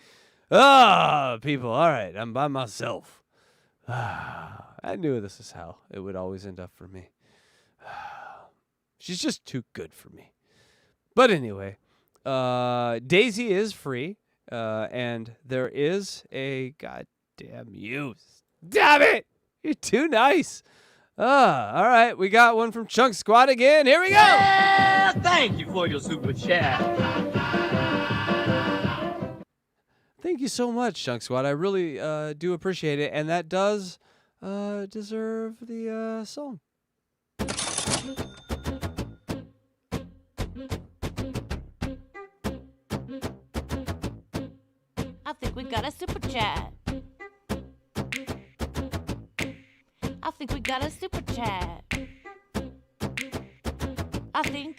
People, all right, I'm by myself. I knew this is how it would always end up for me. She's just too good for me. But anyway, Daisy is free, and there is a goddamn you. Damn it! You're too nice. All right, we got one from Chunk Squad again. Here we go. Thank you for your super chat. Thank you so much, Chunk Squad. I really do appreciate it, and that does deserve the song. I think we got a super chat. I think we got a super chat. I think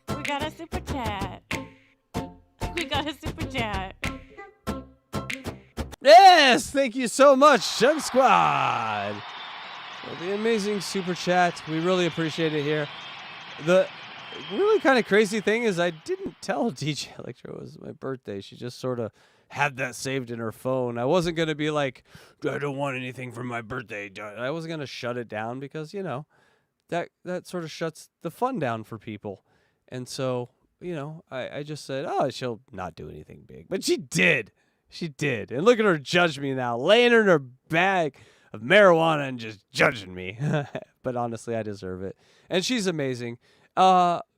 we got a super chat. We got a super chat. Yes, thank you so much, Chunk Squad, for the amazing super chat. We really appreciate it here. The really kind of crazy thing is I didn't tell DJ Electra it was my birthday. She just sort of had that saved in her phone. I wasn't going to be like, I don't want anything for my birthday. I wasn't going to shut it down because, that sort of shuts the fun down for people. And so, I just said, she'll not do anything big. But she did. She did. And look at her judge me now, laying in her bag of marijuana and just judging me. But honestly, I deserve it. And she's amazing.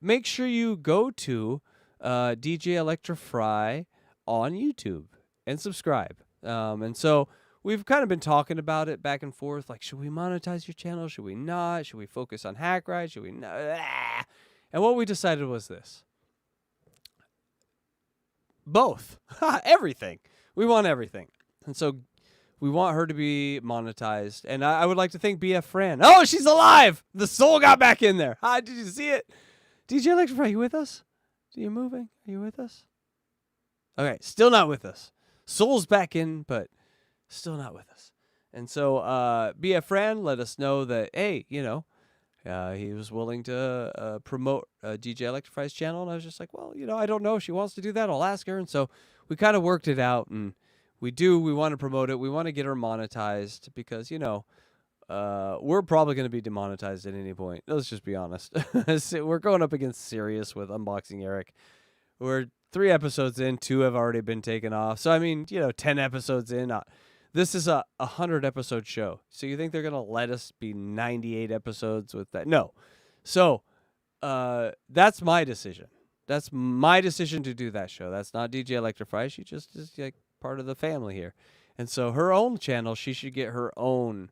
Make sure you go to DJElectraFry on YouTube and subscribe. And so we've kind of been talking about it back and forth. Like, should we monetize your channel? Should we not? Should we focus on Hackride? Should we not? And what we decided was this. Both. Everything. We want everything. And so we want her to be monetized. And I would like to thank BF Fran. Oh, she's alive! The soul got back in there. Hi, did you see it? DJ Electra, are you with us? Are you moving? Are you with us? Okay, still not with us. Soul's back in, but still not with us. And so BF Fran let us know that, hey, he was willing to promote DJ ElectraFry's channel. And I was just like, well, I don't know if she wants to do that. I'll ask her. And so we kind of worked it out, and we want to promote it. We want to get her monetized because, we're probably going to be demonetized at any point. Let's just be honest. We're going up against Sirius with Unboxing Eric. we're 3 episodes in, 2 have already been taken off. So, I mean, 10 episodes in. This is a 100-episode show. So you think they're going to let us be 98 episodes with that? No. So that's my decision. That's my decision to do that show. That's not DJElectraFry. She just is like part of the family here. And so her own channel, she should get her own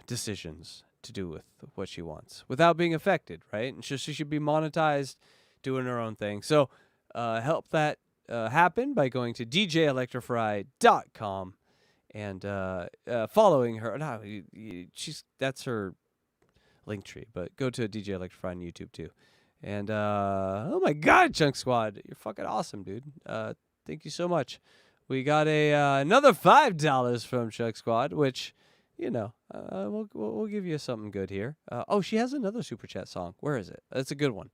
decisions to do with what she wants without being affected, right? And she should be monetized, doing her own thing. So help that happen by going to DJElectraFry.com and following her. No, that's her link tree, but go to DJElectraFry on YouTube too. And oh my God, Chunk Squad, you're fucking awesome, dude. Thank you so much. We got another $5 from Chunk Squad, which we'll give you something good here. She has another super chat song. Where is it? That's a good one.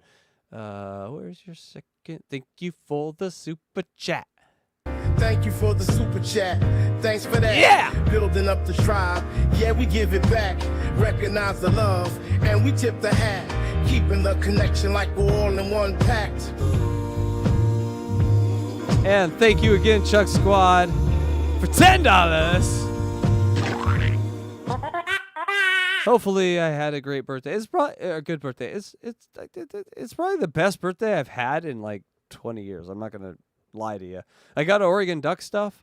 Where's your second? Thank you for the super chat. Thank you for the super chat. Thanks for that. Yeah. Building up the tribe. Yeah, we give it back. Recognize the love. And we tip the hat. Keeping the connection like we're all in one pact. And thank you again, Chuck Squad, for $10. Hopefully, I had a great birthday. It's probably a good birthday. It's probably the best birthday I've had in like 20 years. I'm not gonna lie to you. I got Oregon Duck stuff.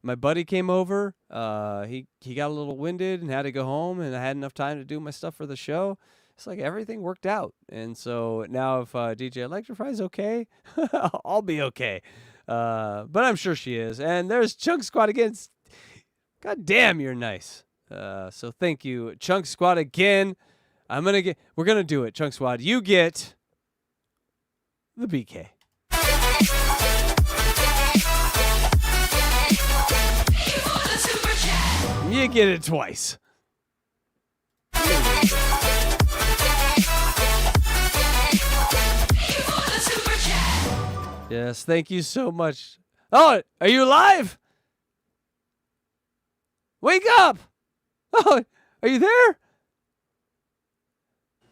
My buddy came over. He got a little winded and had to go home, and I had enough time to do my stuff for the show. It's like everything worked out. And so now if DJElectraFry is okay, I'll be okay. But I'm sure she is. And there's Chunk Squad again. God damn, you're nice. So thank you, Chunk Squad, again. We're gonna do it, Chunk Squad. You get the BK. You get it twice. Yes, thank you so much. Oh, are you alive? Wake up! Oh, are you there?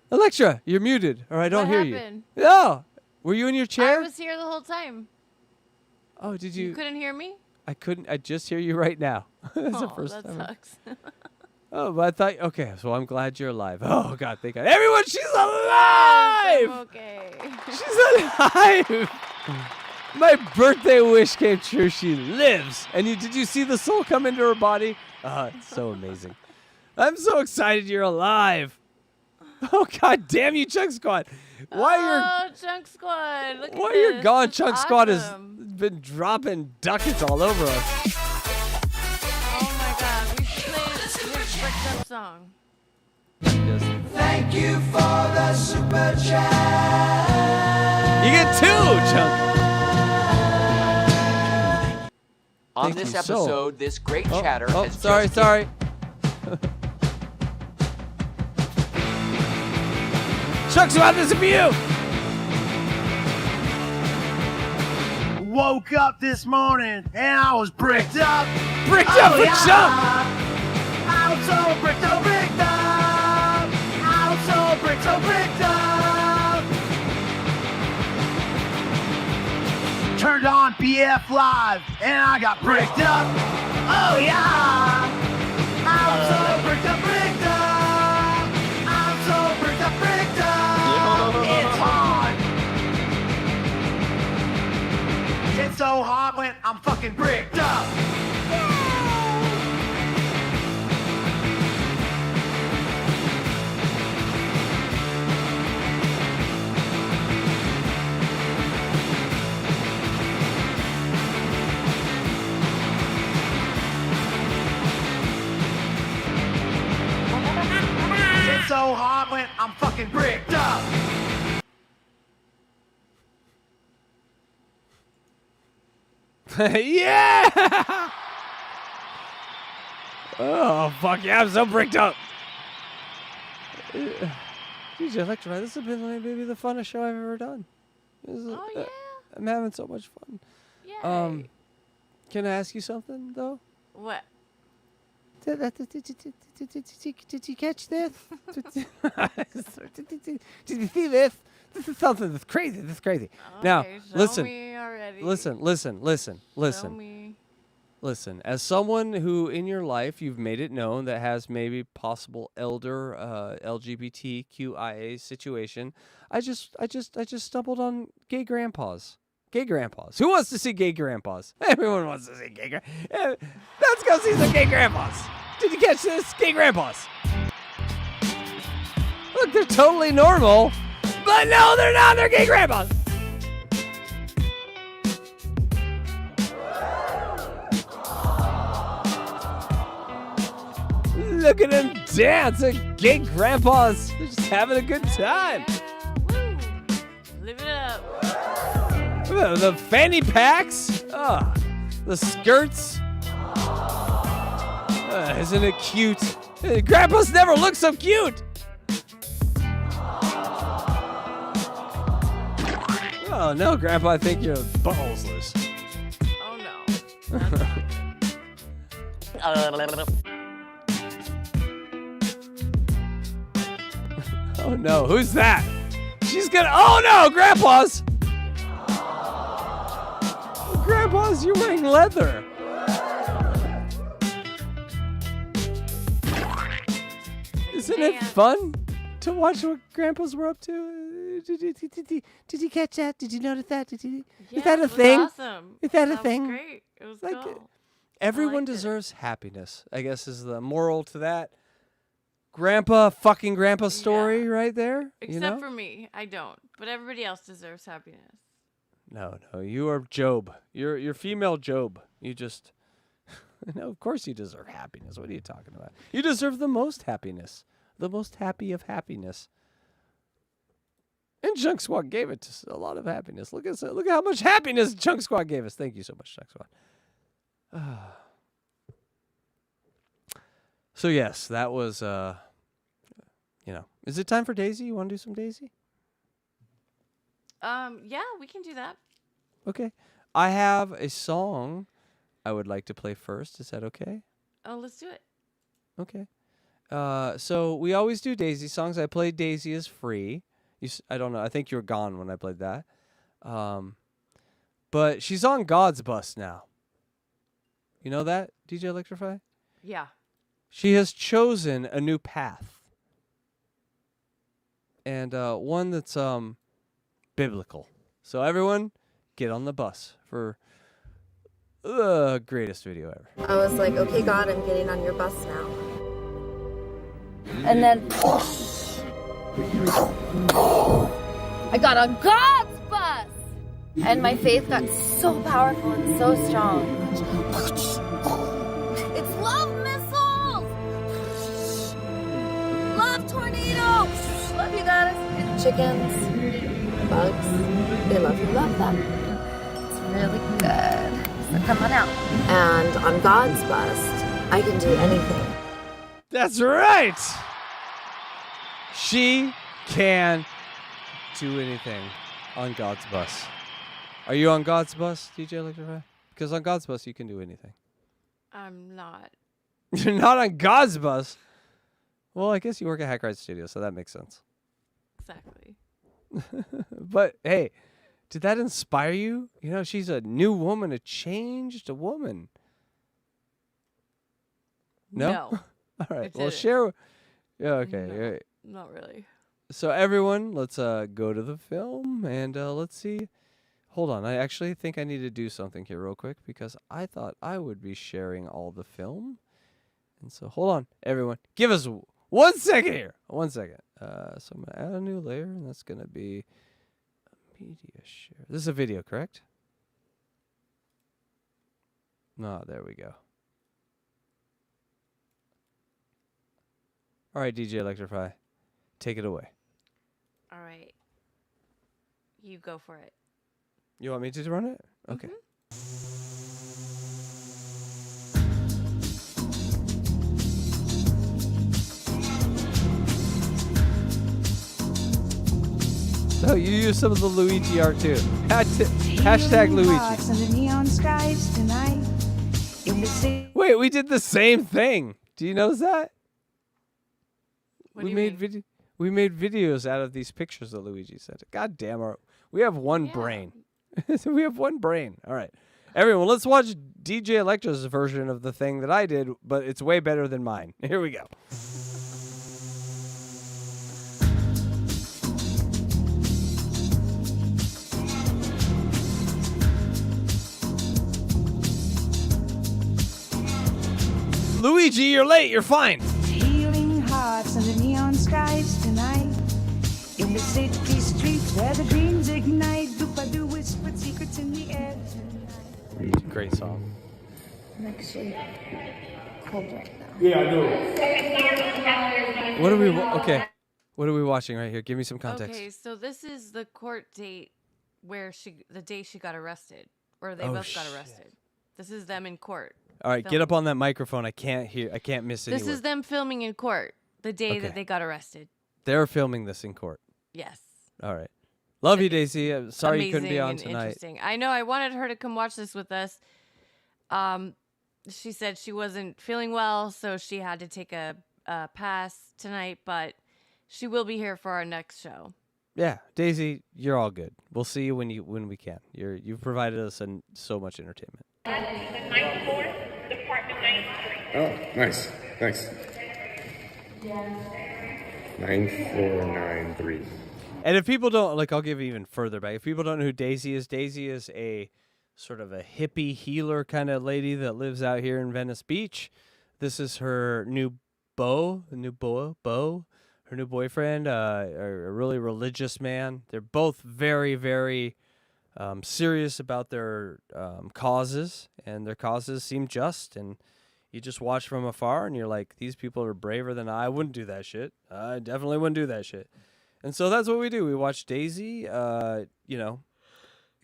Electra, you're muted, or I don't hear happened? you. Oh, were you in your chair? I was here the whole time. Oh, did you? You couldn't hear me? I couldn't. I just hear you right now. That's the first that time. sucks. Oh, but I thought, okay, so I'm glad you're alive. Oh, God, thank God. Everyone, she's alive! I'm okay. She's alive! My birthday wish came true. She lives. And did you see the soul come into her body? Oh, it's so amazing. I'm so excited you're alive. Oh, God damn you, Chunk Squad. Chunk Squad. Look at While this. you're gone, That's Chunk Squad has awesome. been dropping ducats all over us. Oh, my God. We should play his bricked up song. Thank you for the super chat. You get 2, Chunk. On Thank this you so- episode, this great chatter has sorry. Chunk Squad, this is for you. Woke up this morning and I was bricked up. Bricked up for Chunk. I was so bricked up. I was so bricked up. Turned on BF Live and I got bricked up. Oh yeah. I was so bricked up. I'm so bricked up. It's hard. It's so hard when I'm fucking bricked up. It's so hard when I'm fucking bricked up. Yeah! Oh, fuck yeah, I'm so bricked up. DJElectraFry, this has been like maybe the funnest show I've ever done. Yeah. I'm having so much fun. Yay. Can I ask you something, though? What? Did you catch this? Did you see this? This is something that's crazy. This is crazy. Now, Okay, show listen. me already. Listen. Listen, as someone who in your life you've made it known that has maybe possible elder LGBTQIA situation, I just stumbled on gay grandpas. Gay grandpas. Who wants to see gay grandpas? Everyone wants to see gay grandpas. Let's go see some gay grandpas. Did you catch this? Gay grandpas. Look, they're totally normal, but no, they're not. They're gay grandpas. Look at them dance. Gay grandpas. They're just having a good time. Woo! Live it up. The fanny packs. The skirts. Isn't it cute? Grandpas never look so cute. Oh, no, Grandpa, I think your butthole's loose. Oh, no. Oh, no. Who's that? She's gonna... Oh, no, Grandpa's. Grandpa's, you're wearing leather. Isn't it fun to watch what grandpas were up to? Did you catch that? Did you notice that? Is that a thing? Awesome. Is that a was thing? Great. It was Like, cool. Everyone deserves happiness, I guess is the moral to that grandpa story right there. Except for me. I don't. But everybody else deserves happiness. No, you are Job. You're female Job. You just... No, of course you deserve happiness. What are you talking about? You deserve the most happiness. The most happy of happiness. And Chunk Squad gave it to a lot of happiness. Look at how much happiness Chunk Squad gave us. Thank you so much, Chunk Squad. So yes, that was is it time for Daisy? You want to do some Daisy? Yeah, we can do that. Okay. I have a song I would like to play first. Is that okay? Oh, let's do it. Okay. So we always do Daisy songs. I played Daisy as free. I don't know. I think you were gone when I played that. But she's on God's bus now. You know that, DJ ElectraFry? Yeah. She has chosen a new path. And one that's biblical. So everyone, get on the bus for the greatest video ever. I was like, okay, God, I'm getting on your bus now. And then I got on God's bus! And my faith got so powerful and so strong. It's love missiles! Love tornadoes! Love you guys. And chickens, bugs, they love them. It's really good. So come on out. And on God's bus, I can do anything. That's right! She can do anything on God's bus. Are you on God's bus, DJ ElectraFry? Because on God's bus, you can do anything. I'm not. You're not on God's bus? Well, I guess you work at Hackride Studio, so that makes sense. Exactly. But, hey, did that inspire you? You know, she's a new woman, a changed woman. No? All right. Well, share. Yeah, okay. No, right. Not really. So, everyone, let's go to the film and let's see. Hold on. I actually think I need to do something here real quick because I thought I would be sharing all the film. And so, hold on, everyone. Give us 1 second here. 1 second. So, I'm going to add a new layer, and that's going to be a media share. This is a video, correct? No, there we go. All right, DJ ElectraFry, take it away. All right. You go for it. You want me to run it? Okay. So you use some of the Luigi art too. Hashtag Luigi. Wait, we did the same thing. Do you know that? What do you mean? We made videos out of these pictures that Luigi sent. God damn it. We have one brain. We have one brain. All right. Everyone, let's watch DJ Electra's version of the thing that I did, but it's way better than mine. Here we go. Luigi, you're late. You're fine. Healing hearts under neon skies tonight. In the city streets where the dreams ignite. Do whispered secrets in the air tonight. Great song. I'm actually cold right now. Yeah, I What are we What are we watching right here? Give me some context. Okay, so this is the court date where the day she got arrested, or they Oh, both got arrested. This is them in court. All right, get up on that microphone. I can't miss any This word. is them filming in court the day Okay. that they got arrested. They're filming this in court. Yes. All right. Love you, Daisy. I'm sorry you couldn't be on Amazing and tonight. Interesting. I know. I wanted her to come watch this with us. She said she wasn't feeling well, so she had to take a pass tonight. But she will be here for our next show. Yeah, Daisy, you're all good. We'll see you when we can. You've provided us so much entertainment. Oh, nice. Thanks. 9493. And if people don't, I'll give you even further back. If people don't know who Daisy is a sort of a hippie healer kind of lady that lives out here in Venice Beach. This is her new her new boyfriend, a really religious man. They're both very, very serious about their causes, and their causes seem just. And you just watch from afar, and you're like, these people are braver than I wouldn't do that shit. I definitely wouldn't do that shit. And so that's what we do. We watch Daisy, go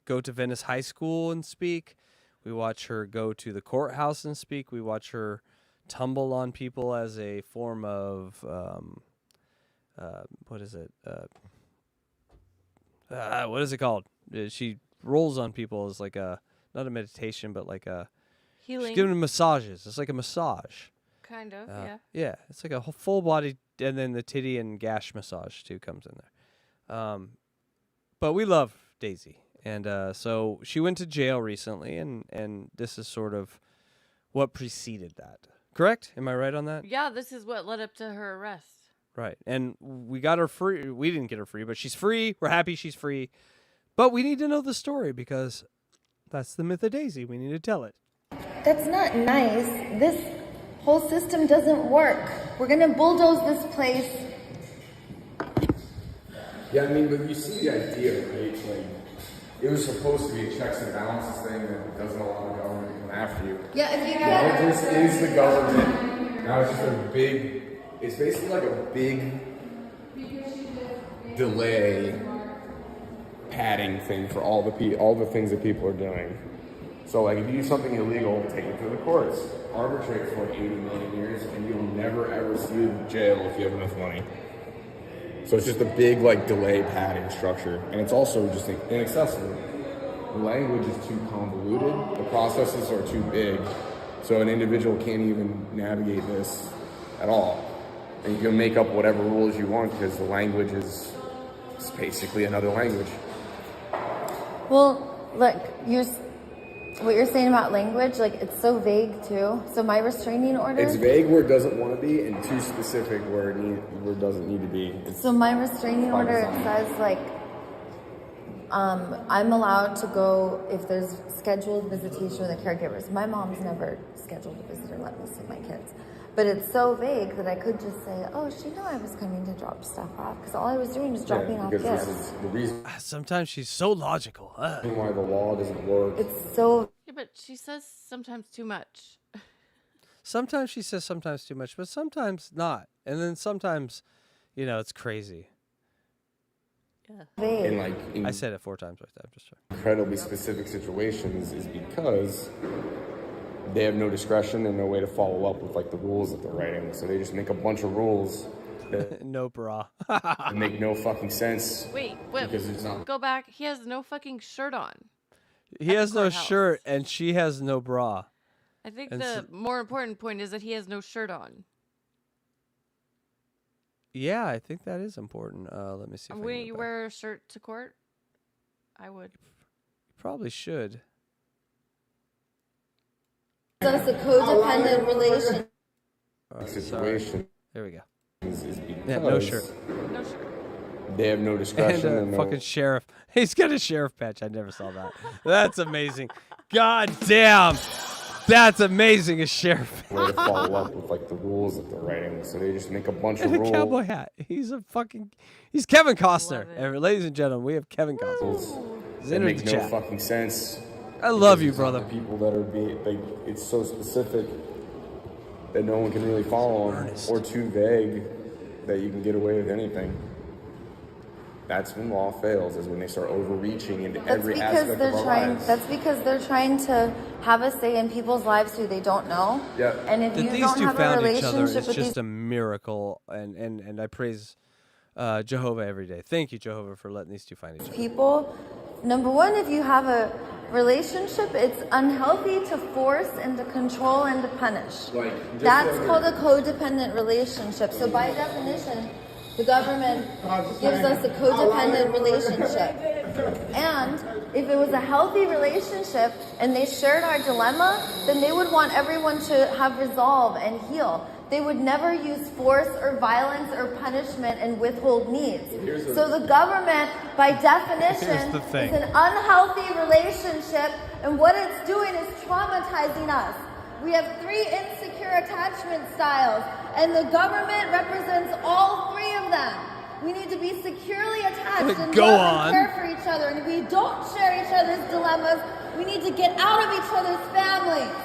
to Venice High School and speak. We watch her go to the courthouse and speak. We watch her tumble on people as a form of, what is it? What is it called? She rolls on people as like not a meditation, but like a healing. She's giving them massages. It's like a massage. Kind of, yeah. Yeah, it's like a whole full body, and then the titty and gash massage too comes in there. But we love Daisy, and so she went to jail recently, and this is sort of what preceded that. Correct? Am I right on that? Yeah, this is what led up to her arrest. Right, and we got her free. We didn't get her free, but she's free. We're happy she's free. But we need to know the story because that's the myth of Daisy. We need to tell it. That's not nice. This whole system doesn't work. We're gonna bulldoze this place. Yeah, I mean, but you see the idea, right? Like, it was supposed to be a checks and balances thing that doesn't allow the government to come after you. Yeah, if you Now it just is the government. Now it's just it's basically like a big delay padding thing for all the things that people are doing. So like if you do something illegal, take it to the courts, arbitrate for 80 million years, and you'll never ever see you in jail if you have enough money. So it's just a big delay padding structure, and it's also just inaccessible. The language is too convoluted, the processes are too big, so an individual can't even navigate this at all. And you can make up whatever rules you want because the language is basically another language. Well, look, what you're saying about language, it's so vague too. So my restraining order. It's vague where it doesn't want to be, and too specific where it doesn't need to be. So my restraining order says I'm allowed to go if there's scheduled visitation with the caregivers. My mom's never scheduled a visit or let me see my kids. But it's so vague that I could just say, oh, she knew I was coming to drop stuff off because all I was doing was dropping off gifts. This is the reason. Sometimes she's so logical. Why the law doesn't work. It's so. Yeah, but she says sometimes too much. Sometimes she says sometimes too much, but sometimes not. And then sometimes, it's crazy. Yeah. And I said it 4 times like that. I'm just trying. Incredibly specific situations is because they have no discretion and no way to follow up with the rules that they're writing. So they just make a bunch of rules that no bra. make no fucking sense. Wait, because it's not. Go back. He has no fucking shirt on. He has no shirt and she has no bra. I think And the more important point is that he has no shirt on. Yeah, I think that is important. Let me see. Wouldn't you wear a shirt to court? I would. You probably should. That's a codependent relation. Situation. There we go. Is Yeah, no because shirt. No shirt. They have no discretion. And and no, fucking sheriff. He's got a sheriff patch. I never saw that. That's amazing. God damn. That's amazing. A sheriff. way to follow up with like the rules that they're writing. So they just make a bunch of And a rules. cowboy hat. He's Kevin Costner. Ladies and gentlemen, we have Kevin Costner. That make no fucking sense. I love Because you, it's not brother. the people that are being like, it's so specific that no one can really follow them, or too vague that you can get away with anything. That's when law fails, is when they start overreaching into every aspect of our lives. That's because they're trying to have a say in people's lives who they don't know. Yeah. And if That you these don't two have a found each other relationship is with just these a miracle, and I praise Jehovah every day. Thank you, Jehovah, for letting these two find each other. people, number one, if you have a relationship, it's unhealthy to force and to control and to punish. That's called a codependent relationship. So by definition, the government gives us a codependent relationship. And if it was a healthy relationship and they shared our dilemma, then they would want everyone to have resolve and heal. They would never use force or violence or punishment and withhold needs. So the government, by definition, is an unhealthy relationship, and what it's doing is traumatizing us. We have 3 insecure attachment styles, and the government represents all 3 of them. We need to be securely attached and love and care for each other. And if we don't share each other's dilemmas, we need to get out of each other's families.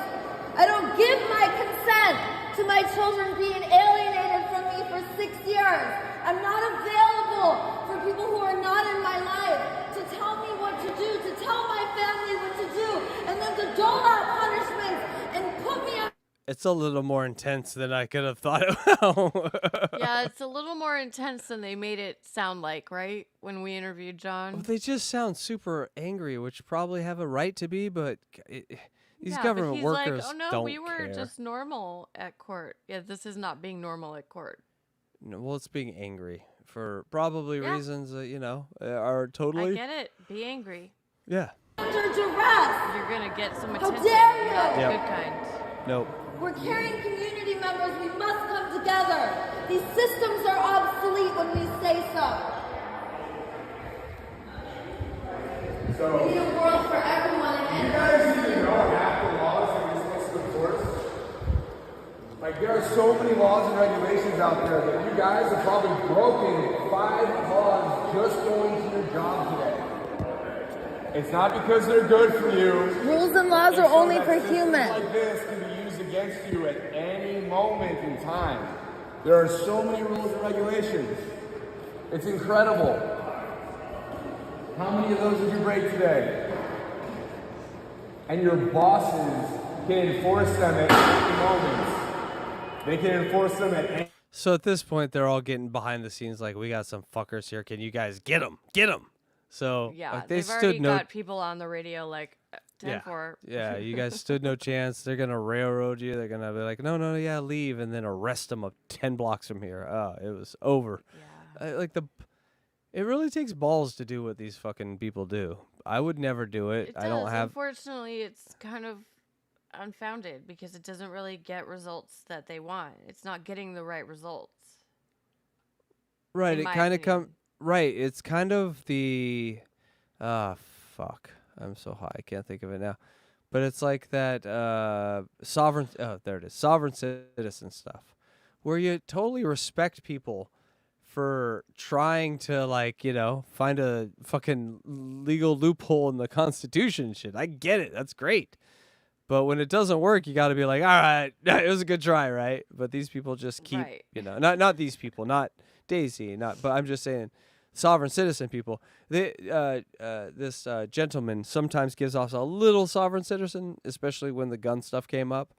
I don't give my consent to my children being alienated from me for 6 years. I'm not available for people who are not in my life to tell me what to do, to tell my family what to do, and then to dole out punishments and put me up. It's a little more intense than I could have thought it. Yeah, it's a little more intense than they made it sound like, right? When we interviewed John. Well, they just sound super angry, which probably have a right to be, but these Yeah, government but he's workers like, oh no, don't we were care. just normal at court. Yeah, this is not being normal at court. No, well, it's being angry for probably Yeah. reasons that, are totally... I get it. Be angry. Yeah. Under duress. You're gonna get some How attention. dare you? Not the Yep. good kind. Nope. We're caring community members. We must come together. These systems are obsolete when we say so. We need a world for everyone. You guys even know half the laws that you're supposed to enforce? Like, there are so many laws and regulations out there that you guys have probably broken 5 laws just going to your job today. It's not because they're good for you. Rules and laws It's are so only that for systems humans. like this can be used against you at any moment in time. There are so many rules and regulations. It's incredible. How many of those did you break today? And your bosses can enforce them at any moment. They can enforce them at any... So at this point, they're all getting behind the scenes like, we got some fuckers here. Can you guys get them? Get them. So Yeah, like, they they've stood already no... got people on the radio like 10-4. Yeah, you guys stood no chance. They're going to railroad you. They're going to be like, no, yeah, leave, and then arrest them 10 blocks from here. It was over. Yeah. It really takes balls to do what these fucking people do. I would never do it. It I don't does. have... Unfortunately, it's kind of unfounded because it doesn't really get results that they want. It's not getting the right results. Right, in it my kind of opinion. Right, it's kind of the... fuck. I'm so high, I can't think of it now. But it's like that sovereign... Oh, there it is. Sovereign citizen stuff. Where you totally respect people for trying to, find a fucking legal loophole in the Constitution and shit. I get it. That's great. But when it doesn't work, you got to be like, all right, it was a good try, right? But these people just keep, Right. not these people, not Daisy, but I'm just saying sovereign citizen people. This gentleman sometimes gives off a little sovereign citizen, especially when the gun stuff came up.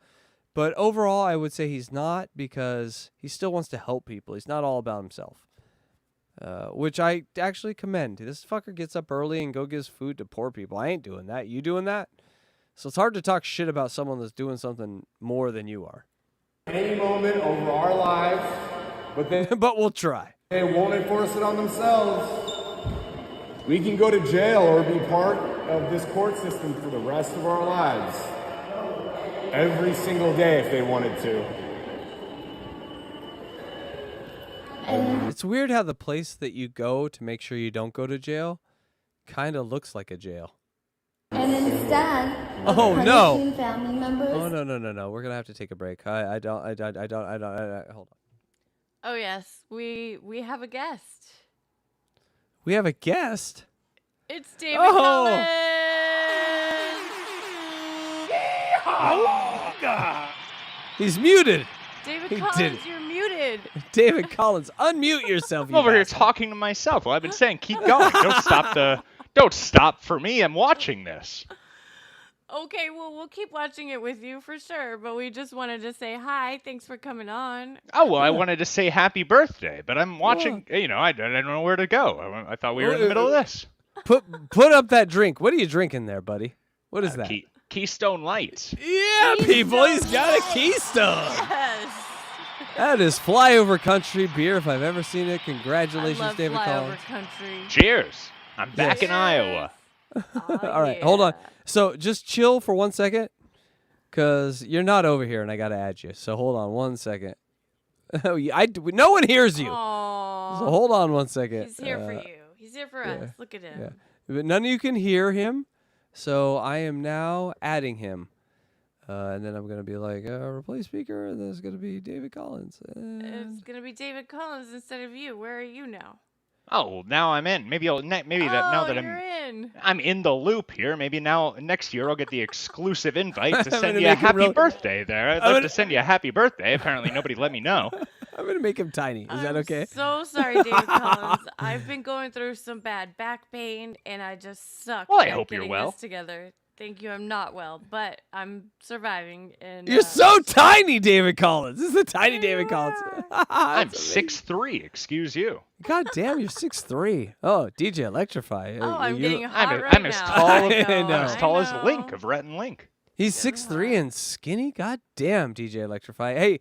But overall, I would say he's not, because he still wants to help people. He's not all about himself. Which I actually commend. This fucker gets up early and gives food to poor people. I ain't doing that. You doing that? So it's hard to talk shit about someone that's doing something more than you are. Any moment over our lives, but but we'll try. They won't enforce it on themselves. We can go to jail or be part of this court system for the rest of our lives. Every single day if they wanted to. It's weird how the place that you go to make sure you don't go to jail kind of looks like a jail. And instead of Oh no! punishing family members, Oh no! We're gonna have to take a break. I don't. Hold on. Oh yes, we have a guest. We have a guest. It's David Oh! Collins. He's muted. David He Collins, did it. you're muted. David Collins, unmute yourself. I'm over here talking to myself. Well, I've been saying keep going. Don't stop for me. I'm watching this. Okay, well, we'll keep watching it with you for sure, but we just wanted to say hi. Thanks for coming on. Oh, well, I wanted to say happy birthday, but I'm watching, I don't know where to go. I thought we were in the middle of this. Put up that drink. What are you drinking there, buddy? What is that? Keystone Lights. Yeah, people, he's got a Keystone. Yes. That is flyover country beer if I've ever seen it. Congratulations, I love David flyover Collins. country. Cheers. I'm back in Iowa. All right, hold on. So just chill for 1 second, because you're not over here, and I got to add you. So hold on 1 second. No one hears you. Aww. So hold on 1 second. He's here for you. He's here for us. Look at him. Yeah. But none of you can hear him, so I am now adding him. And then I'm going to be like, replace speaker, and then it's going to be David Collins. It's going to be David Collins instead of you. Where are you now? Oh, well, now I'm in. Now that I'm in the loop here. Maybe next year I'll get the exclusive invite to send you a happy birthday there. I'd love to send you a happy birthday. Apparently nobody let me know. I'm going to make him tiny. Is that okay? So sorry, David Collins. I've been going through some bad back pain, and I just suck. Well, I at hope you're getting well. This together. Thank you. I'm not well, but I'm surviving. And You're so tiny, David Collins. This is the tiny David Collins. I'm 6'3", excuse you. God damn, you're 6'3". Oh, DJElectraFry. Oh, I'm getting hot I'm right as now. tall as Link of Rhett and Link. He's 6'3" and skinny. God damn, DJElectraFry. Hey,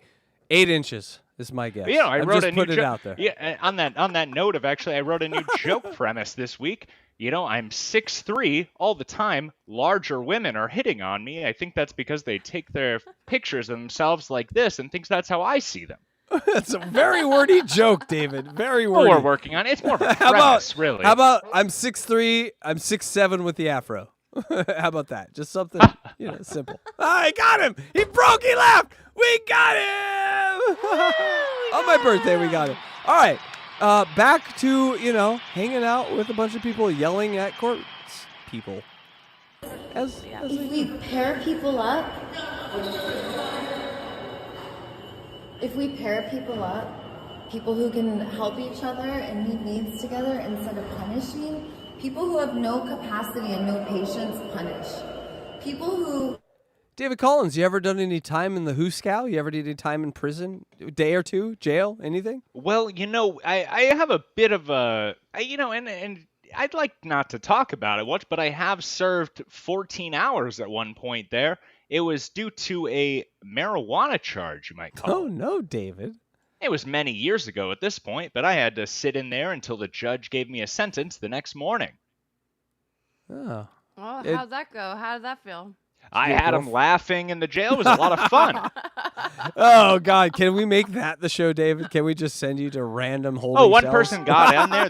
8 inches is my guess. You know, I I'm wrote just a new putting it out there. Yeah, on that note of I wrote a new joke premise this week. You know, I'm 6'3" all the time. Larger women are hitting on me. I think that's because they take their pictures of themselves like this and thinks that's how I see them. That's a very wordy joke, David. Very wordy. We're working on it. It's more of a premise, really. How about I'm 6'3", I'm 6'7" with the afro? How about that? Just something, simple. I got him. He broke. He left. We got him. On my birthday, we got him. All right. Back to, hanging out with a bunch of people yelling at court people. if we pair people up, people who can help each other and meet needs together instead of punishing, people who have no capacity and no patience punish. People who... David Collins, you ever done any time in the Hooskow? You ever did any time in prison? A day or two? Jail? Anything? Well, I have a bit of a, and I'd like not to talk about it much, but I have served 14 hours at one point there. It was due to a marijuana charge, you might call it. Oh, no, David. It was many years ago at this point, but I had to sit in there until the judge gave me a sentence the next morning. Oh. Well, how'd that go? How did that feel? I had him laughing in the jail. It was a lot of fun. Oh, God. Can we make that the show, David? Can we just send you to random holding Oh, one cells? person got in there.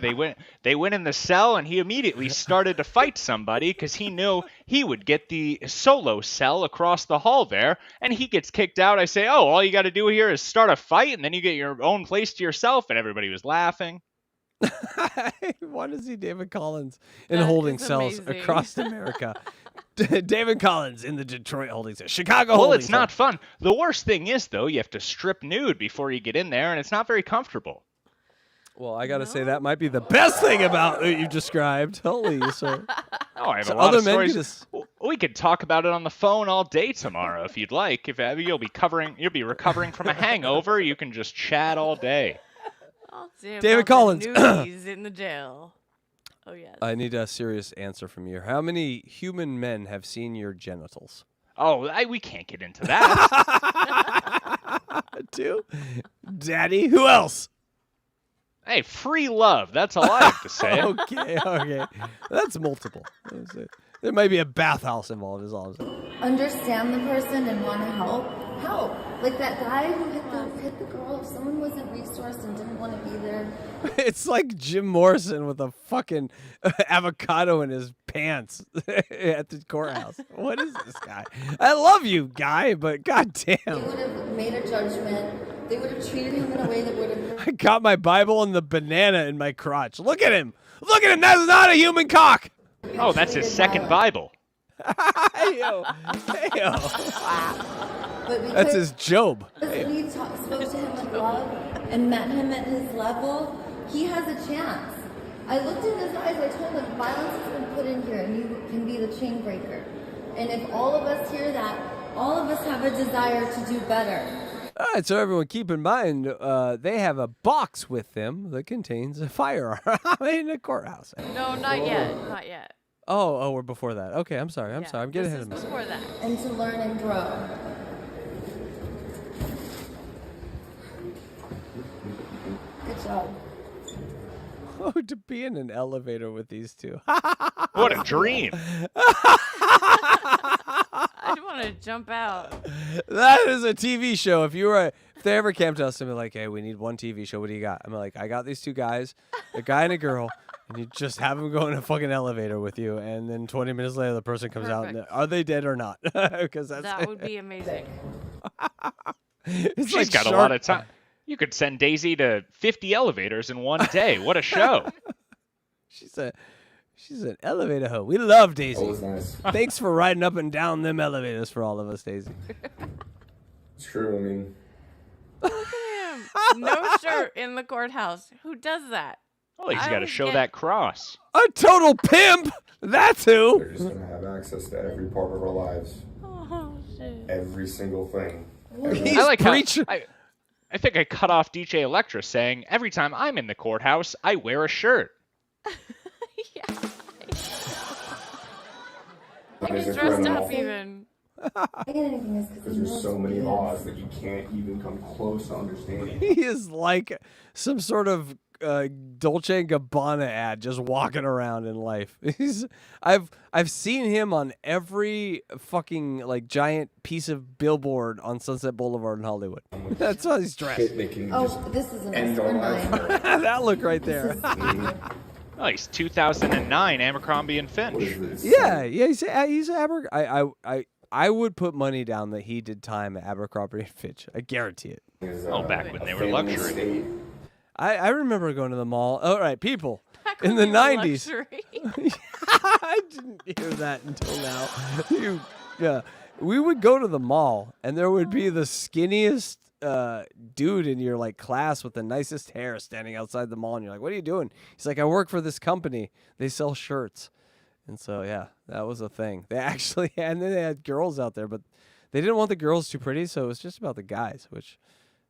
They went in the cell, and he immediately started to fight somebody because he knew he would get the solo cell across the hall there, and he gets kicked out. I say, all you got to do here is start a fight, and then you get your own place to yourself, and everybody was laughing. I want to see David Collins in holding cells amazing. across America. David Collins in the Detroit holding cell. Chicago Well, holding it's cell. not fun. The worst thing is, though, you have to strip nude before you get in there, and it's not very comfortable. Well, I got to say that might be the best thing about what you described. Holy, so. Oh, I have So a lot other of men stories. just- We could talk about it on the phone all day tomorrow if you'd like. If you'll be recovering from a hangover, you can just chat all day. I'll see David about the Collins. nudies in the jail. Oh, yes. I need a serious answer from you. How many human men have seen your genitals? Oh, we can't get into that. 2? Daddy? Who else? Hey, free love. That's all I have to say. Okay. That's multiple. There might be a bathhouse involved is all I'm saying. Understand the person and want to help. Like that guy who hit the girl. If someone wasn't resourced and didn't want to be there. It's like Jim Morrison with a fucking avocado in his pants at the courthouse. What is this guy? I love you, guy, but goddamn. They would have made a judgment. They would have treated him in a way that would have... I got my Bible and the banana in my crotch. Look at him. Look at him. That's not a human cock. Oh, that's his second Bible. Hey-yo. That's his Job. We spoke to him with love and met him at his level. He has a chance. I looked in his eyes. I told him, violence has been put in here, and you can be the chain breaker. And if all of us hear that, all of us have a desire to do better. All right, so everyone keep in mind, they have a box with them that contains a firearm in the courthouse. No, not yet. Not yet. Oh, we're before that. Okay, I'm sorry. I'm getting ahead of myself. Before that. And to learn and grow. Good job. Oh, to be in an elevator with these two. What a dream. I'd want to jump out. That is a TV show. If they ever came to us and be like, hey, we need one TV show, what do you got? I'm like, I got these two guys, a guy and a girl, and you just have them go in a fucking elevator with you, and then 20 minutes later the person comes out and are they dead or not? Because that would be amazing. It's She's like got a lot of time. You could send Daisy to 50 elevators in one day. What a show. She's an elevator hoe. We love Daisy. Always nice. Thanks for riding up and down them elevators for all of us, Daisy. It's true. I mean, Look at him. No shirt in the courthouse. Who does that? Well, he's got to show that cross. A total pimp. That's who. they're just gonna have access to every part of our lives. Oh, shit. Every single thing. I like how I think I cut off DJ Electra saying, every time I'm in the courthouse, I wear a shirt. He's dressed up even. Because there's so many laws that you can't even come close to understanding. He is like some sort of Dolce & Gabbana ad just walking around in life. I've seen him on every fucking like giant piece of billboard on Sunset Boulevard in Hollywood. That's how he's dressed. This is an S49. That look right there. Oh, he's 2009 Abercrombie and Finch. Yeah, he's I would put money down that he did time at Abercrombie and Fitch. I guarantee it. Oh, back when they were luxury. I remember going to the mall. All right, people. In the 90s. I didn't hear that until now. We would go to the mall, and there would be the skinniest dude in your like class with the nicest hair standing outside the mall, and you're like, what are you doing? He's like, I work for this company. They sell shirts. And so, yeah, that was a thing. They actually, and then they had girls out there, but they didn't want the girls too pretty, so it was just about the guys, which,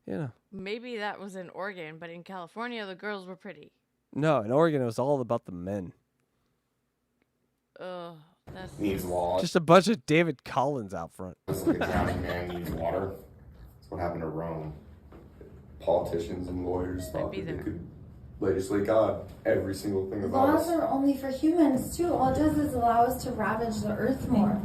you know. Maybe that was in Oregon, but in California, the girls were pretty. No, in Oregon, it was all about the men. Ugh, that's... Needs law. Just a bunch of David Collins out front. It's like a drowning man needs water. That's what happened to Rome. Politicians and lawyers thought that they could legislate God every single thing about Laws us. are only for humans, too. All it does is allow us to ravage the earth more.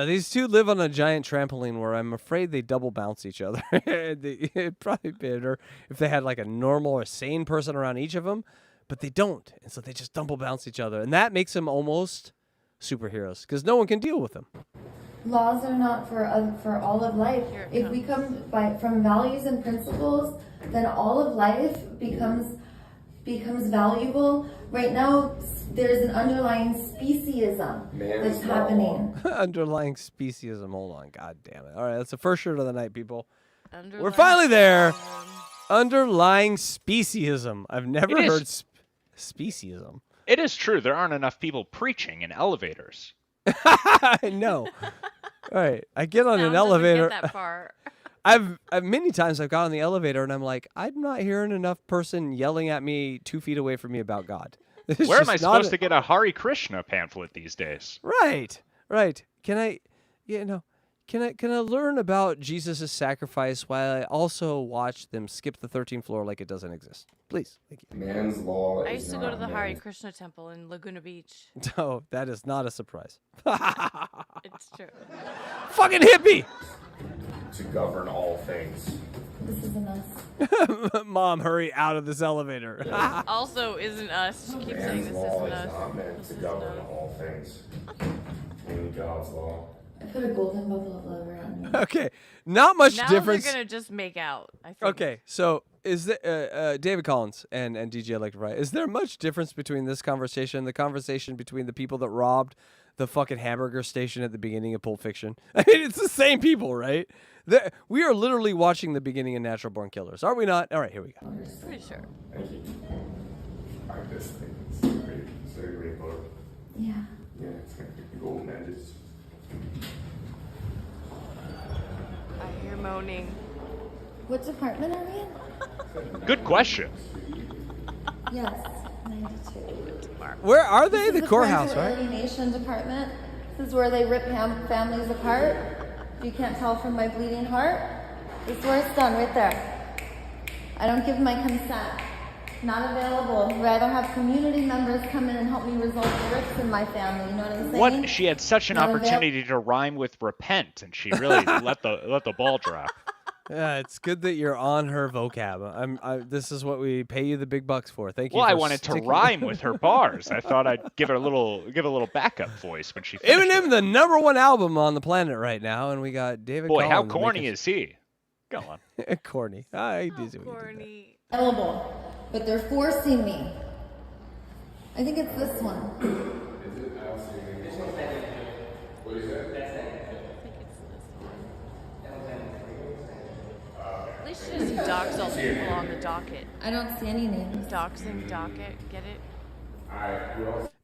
These two live on a giant trampoline where I'm afraid they double bounce each other. It'd probably be better if they had like a normal or sane person around each of them, but they don't. And so they just double bounce each other. And that makes them almost superheroes because no one can deal with them. Laws are not for all of life. If we come from values and principles, then all of life becomes valuable. Right now, there's an underlying speciesism that's happening. Underlying speciesism. Hold on. God damn it. All right, that's the first shirt of the night, people. We're finally there. Underlying speciesism. I've never heard speciesism. It is true. There aren't enough people preaching in elevators. I know. All right. I get on an elevator. Get that far. I've many times I've got on the elevator and I'm like, I'm not hearing enough person yelling at me 2 feet away from me about God. Where am I supposed to get a Hare Krishna pamphlet these days? Right. Can I learn about Jesus' sacrifice while I also watch them skip the 13th floor like it doesn't exist? Please. Thank you. Man's law. I used to go to the Hare Krishna temple in Laguna Beach. No, that is not a surprise. It's true. Fucking hippie! To govern all things. This isn't us. Mom, hurry out of this elevator. Also, isn't us. She keeps saying this law isn't is us. not meant to govern all things. Only God's law. I put a golden bubble of love around you. Okay, not much Now difference. they're gonna just make out, I think. Okay, so is the David Collins and DJElectraFry, is there much difference between this conversation and the conversation between the people that robbed the fucking hamburger station at the beginning of Pulp Fiction? I mean, it's the same people, right? We are literally watching the beginning of Natural Born Killers, are we not? All right, here we go. Pretty sure. Thank you. I just think it's great. It's very great book. Yeah. Yeah, it's got the golden edges. I hear moaning. What department are we in? Good question. Yes, 92. Where are they? This is The courthouse, parental right? alienation department. This is where they rip families apart. You can't tell from my bleeding heart. This is where it's done, right there. I don't give my consent. Not available. Rather have community members come in and help me resolve the rifts in my family. You know what I'm saying? What? She had such an opportunity to rhyme with repent, and she really let the ball drop. Yeah, it's good that you're on her vocab. This is what we pay you the big bucks for. Thank you. Well, for I wanted to sticking- rhyme with her bars. I thought I'd give her a little backup voice when she finished. Eminem, the #1 album on the planet right now, and we got David. Boy, how Collins corny making- is he? Go on. Corny. I do see what you did there. Available, but they're forcing me. I think it's this one. At least she doesn't dox all the people on the docket. I don't see any names. Doxing docket, get it?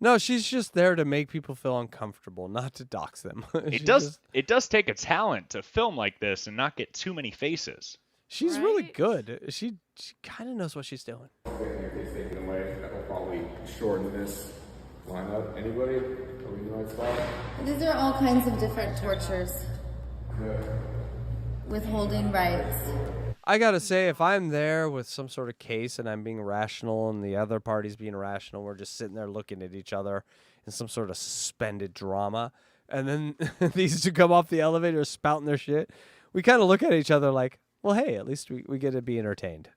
No, she's just there to make people feel uncomfortable, not to dox them. It does take a talent to film like this and not get too many faces. She's really good. She kind of knows what she's doing. If it's taken away, that will probably shorten this lineup. Anybody? Are we doing stuff? These are all kinds of different tortures. Withholding rights. I gotta say, if I'm there with some sort of case and I'm being rational and the other party's being rational, we're just sitting there looking at each other in some sort of suspended drama, and then these two come off the elevator spouting their shit, we kind of look at each other like, well, hey, at least we get to be entertained.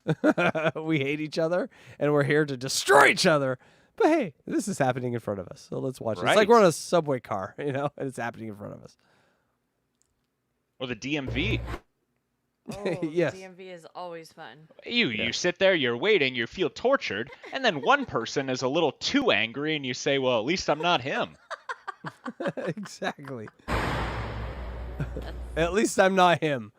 We hate each other, and we're here to destroy each other. But hey, this is happening in front of us, so let's watch it. It's like we're on a subway car, and it's happening in front of us. Or the DMV. Oh, Yes. DMV is always fun. You sit there, you're waiting, you feel tortured, and then one person is a little too angry, and you say, well, at least I'm not him. Exactly. At least I'm not him.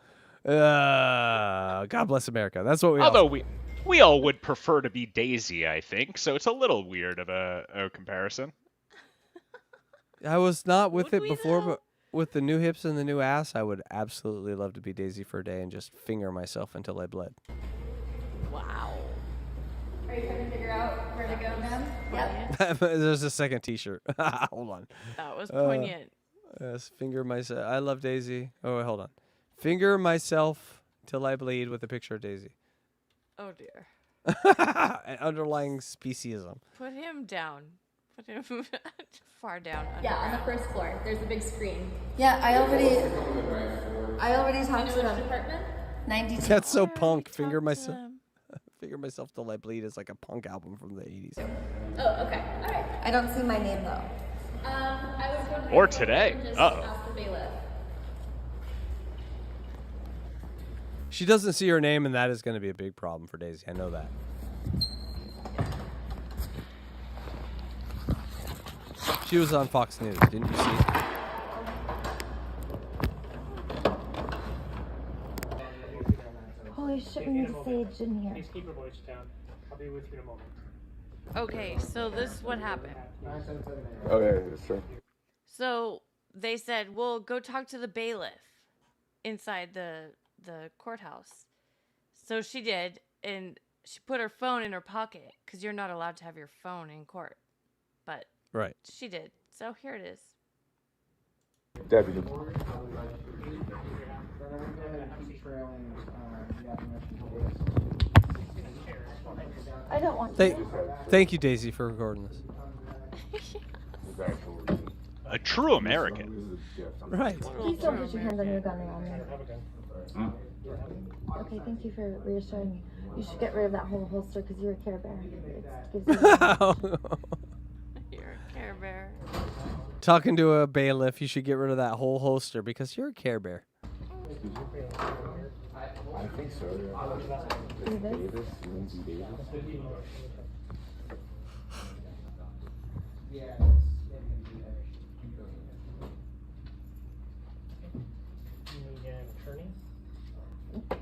God bless America. That's what we. Although we all would prefer to be Daisy, I think, so it's a little weird of a comparison. I was not with it before, but with the new hips and the new ass, I would absolutely love to be Daisy for a day and just finger myself until I bled. Wow. Are you trying to figure out where to go, ma'am? Yep. There's a second T-shirt. Hold on. That was poignant. Yes, finger myself. I love Daisy. Oh, wait, hold on. Finger myself till I bleed with a picture of Daisy. Oh dear. An underlying speciesism. Put him down. Put him far down. Yeah, on the first floor. There's a big screen. Yeah, I already talked to them. Department? 92. That's so punk. Finger myself. Finger myself till I bleed is like a punk album from the 80s. Oh, okay. All right. I don't see my name though. I was wondering. Or today. Uh-oh. Ask the bailiff. She doesn't see her name, and that is going to be a big problem for Daisy. I know that. She was on Fox News, didn't you see? Holy shit, we need a sage in here. I'll be with you in a moment. Okay, so this is what happened. Okay, sure. So they said, well, go talk to the bailiff inside the courthouse. So she did, and she put her phone in her pocket because you're not allowed to have your phone in court. But Right. she did. So here it is. Deputy. I don't want Thank you, Daisy, for recording this. A true American. Right. Please don't put your hand on your gun around me. Okay, thank you for reassuring me. You should get rid of that whole holster because you're a Care Bear. It gives you You're a Care Bear. Talking to a bailiff, you should get rid of that whole holster because you're a Care Bear. I think so. Davis? Lindsay Davis.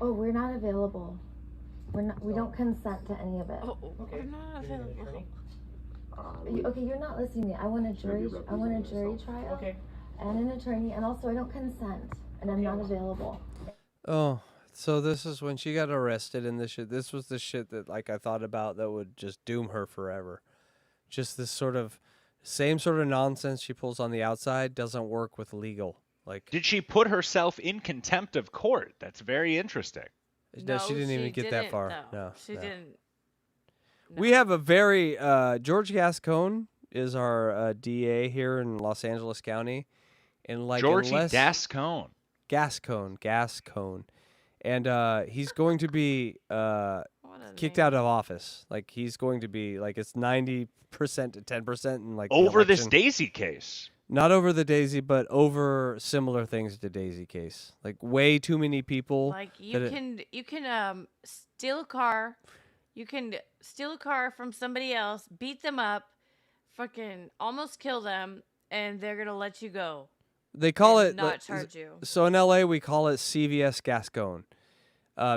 Oh, we're not available. We don't consent to any of it. Oh, we're not available. Okay, you're not listening to me. I want a jury trial and an attorney, and also I don't consent, and I'm not available. Oh, so this is when she got arrested, and this was the shit that like I thought about that would just doom her forever. Just this same sort of nonsense she pulls on the outside doesn't work with legal. Like, Did she put herself in contempt of court? That's very interesting. No, she didn't even get that far. Though. No, she didn't. No. We have a very George Gascon is our DA here in Los Angeles County, and like Georgie Gascon. Gascon, and he's going to be kicked out of office. Like he's going to be like it's 90% to 10%, and like over this Daisy case. Not over the Daisy, but over similar things to Daisy case. Like way too many people. Like you can steal a car. You can steal a car from somebody else, beat them up, fucking almost kill them, and they're gonna let you go. They call it not charge you. So in LA we call it CVS Gascon.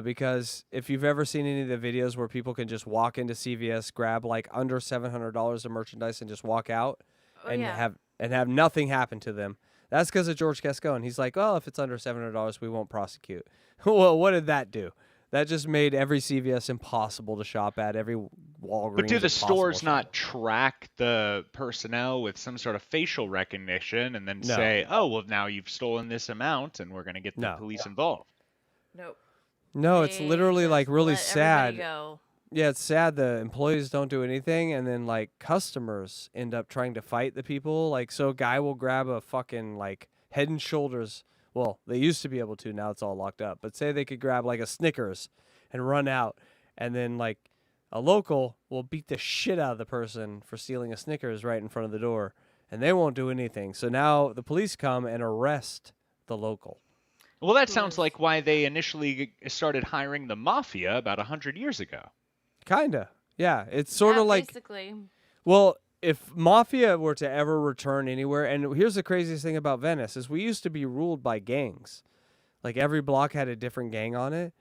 Because if you've ever seen any of the videos where people can just walk into CVS, grab like under $700 of merchandise and just walk out have nothing happen to them. That's because of George Gascon. He's like, well, if it's under $700, we won't prosecute. Well, what did that do? That just made every CVS impossible to shop at, every Walgreens. But do the stores not track the personnel with some sort of facial recognition and then say, oh, well, now you've stolen this amount and we're going to get the police involved? Nope. No, it's literally like really sad. Go. Yeah, it's sad the employees don't do anything, and then like customers end up trying to fight the people. Like, so a guy will grab a fucking like Head and Shoulders. Well, they used to be able to, now it's all locked up. But say they could grab like a Snickers and run out, and then like a local will beat the shit out of the person for stealing a Snickers right in front of the door, and they won't do anything. So now the police come and arrest the local. Well, that sounds like why they initially started hiring the mafia about 100 years ago. Kinda. Yeah, it's sort of like... Basically. Well, if mafia were to ever return anywhere, and here's the craziest thing about Venice, is we used to be ruled by gangs. Like every block had a different gang on it.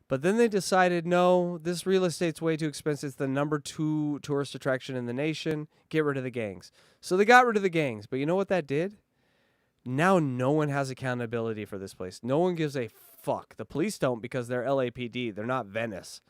But then they decided, no, this real estate's way too expensive. It's the #2 tourist attraction in the nation. Get rid of the gangs. So they got rid of the gangs. But you know what that did? Now no one has accountability for this place. No one gives a fuck. The police don't because they're LAPD. They're not Venice.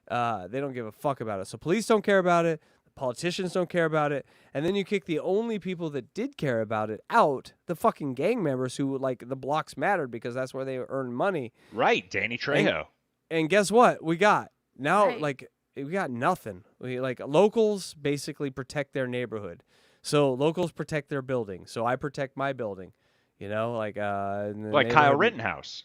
They don't give a fuck about it. So police don't care about it. The politicians don't care about it. And then you kick the only people that did care about it out, the fucking gang members who, like, the blocks mattered because that's where they earn money. Right, Danny Trejo. And guess what? We got now, like, we got nothing. We like locals basically protect their neighborhood. So locals protect their building. So I protect my building. You know, like Kyle Rittenhouse.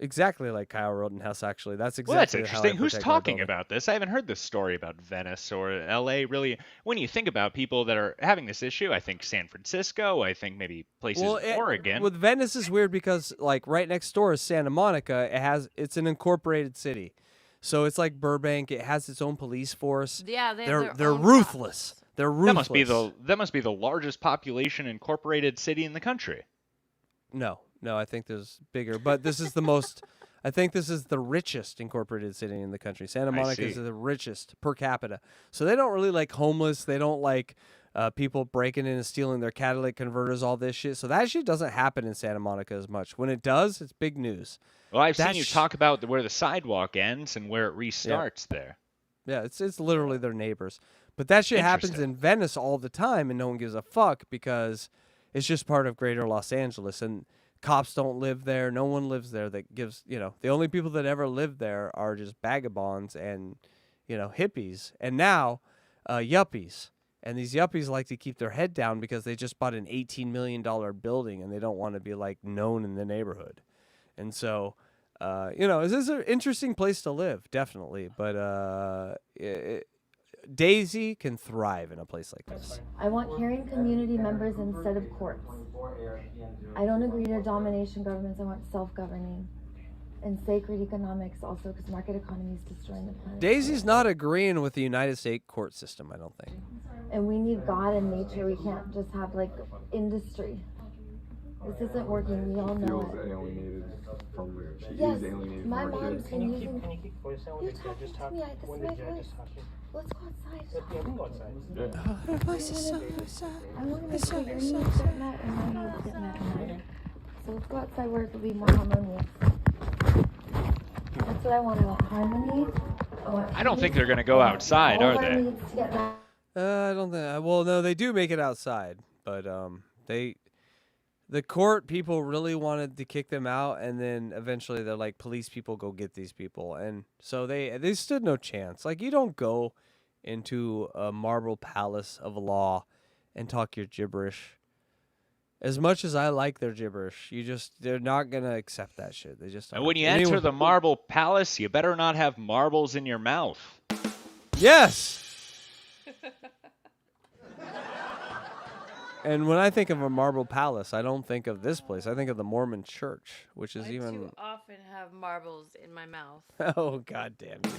Exactly like Kyle Rittenhouse, actually. That's exactly Well, that's how I interesting. Who's protect my talking building. about this? I haven't heard this story about Venice or LA, really. When you think about people that are having this issue, I think San Francisco, I think maybe places in Oregon. With Venice is weird because, like, right next door is Santa Monica. It's an incorporated city. So it's like Burbank. It has its own police force. Yeah, they're ruthless. They're ruthless. That must be the largest population incorporated city in the country. No, I think there's bigger. But this is the most... I think this is the richest incorporated city in the country. Santa Monica is the richest per capita. So they don't really like homeless. They don't like people breaking in and stealing their catalytic converters, all this shit. So that shit doesn't happen in Santa Monica as much. When it does, it's big news. Well, I've seen you talk about where the sidewalk ends and where it restarts there. Yeah, it's literally their neighbors. But that shit happens in Venice all the time, and no one gives a fuck because it's just part of greater Los Angeles. And cops don't live there. No one lives there that gives, the only people that ever live there are just vagabonds and, hippies. And now, yuppies. And these yuppies like to keep their head down because they just bought an $18 million building and they don't want to be, known in the neighborhood. And so, this is an interesting place to live, definitely. But Daisy can thrive in a place like this. I want caring community members instead of courts. I don't agree to domination governments. I want self-governing. And sacred economics also, because market economy is destroying the planet. Daisy's not agreeing with the United States court system, I don't think. And we need God and nature. We can't just have, industry. This isn't working. We all know it. Alienated from, Yes, alienated my from her mom's kids. been using... Can you keep voice down when You're the talking judge is to me. talking? This When is the my judge voice. is talking. Let's go outside. Yeah, we can go outside. I want to make sure your needs get met and my needs get met. So let's go outside where it'll be more harmonious. That's what I want. I want harmony. I don't think they're going to go outside, are they? I don't think. Well, no, they do make it outside, but the court people really wanted to kick them out, and then eventually they're like, police people go get these people, and so they stood no chance. You don't go into a marble palace of law and talk your gibberish. As much as I like their gibberish, they're not gonna accept that shit. They just don't. And when you enter the marble palace, you better not have marbles in your mouth. Yes. And when I think of a marble palace, I don't think of this place. I think of the Mormon church, which is I too often have marbles in my mouth. Oh, God damn you.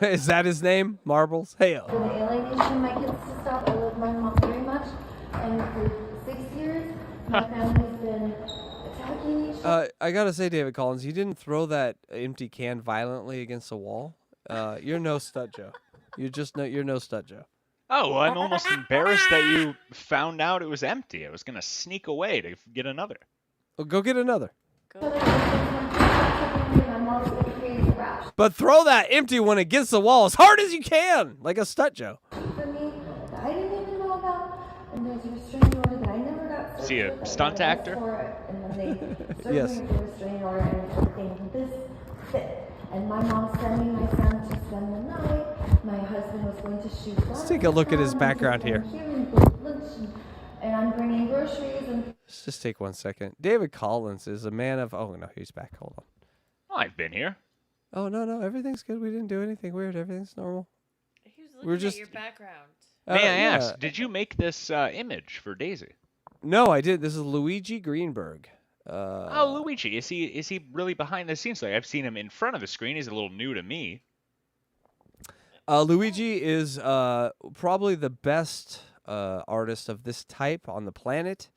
Is that his name? Marbles? Hey. For the alienation, my kids to stop. I love my mom very much. And for 6 years, my family's been attacking each other. I gotta say, David Collins, you didn't throw that empty can violently against the wall. You're no stud Joe. You're no stud Joe. Oh, well, I'm almost embarrassed that you found out it was empty. I was going to sneak away to get another. Well, go get another. But throw that empty one against the wall as hard as you can, like a stud Joe. For me, that I didn't even know about, and there's a restraining order that I never got. Is he a stunt actor? And then they served Yes. me with a restraining order and everything this thick. And my mom's sending my son to spend the night. My husband was going to shoot. Let's take a look at his background here. And I'm bringing groceries and. Let's just take 1 second. David Collins is a man of. Oh no, he's back. Hold on. Oh, I've been here. Oh no, everything's good. We didn't do anything weird. Everything's normal. He was looking just at your background. May I yeah. ask, did you make this image for Daisy? No, I did. This is Luigi Greenberg. Oh, Luigi, is he really behind the scenes? I've seen him in front of the screen. He's a little new to me. Luigi is probably the best artist of this type on the planet,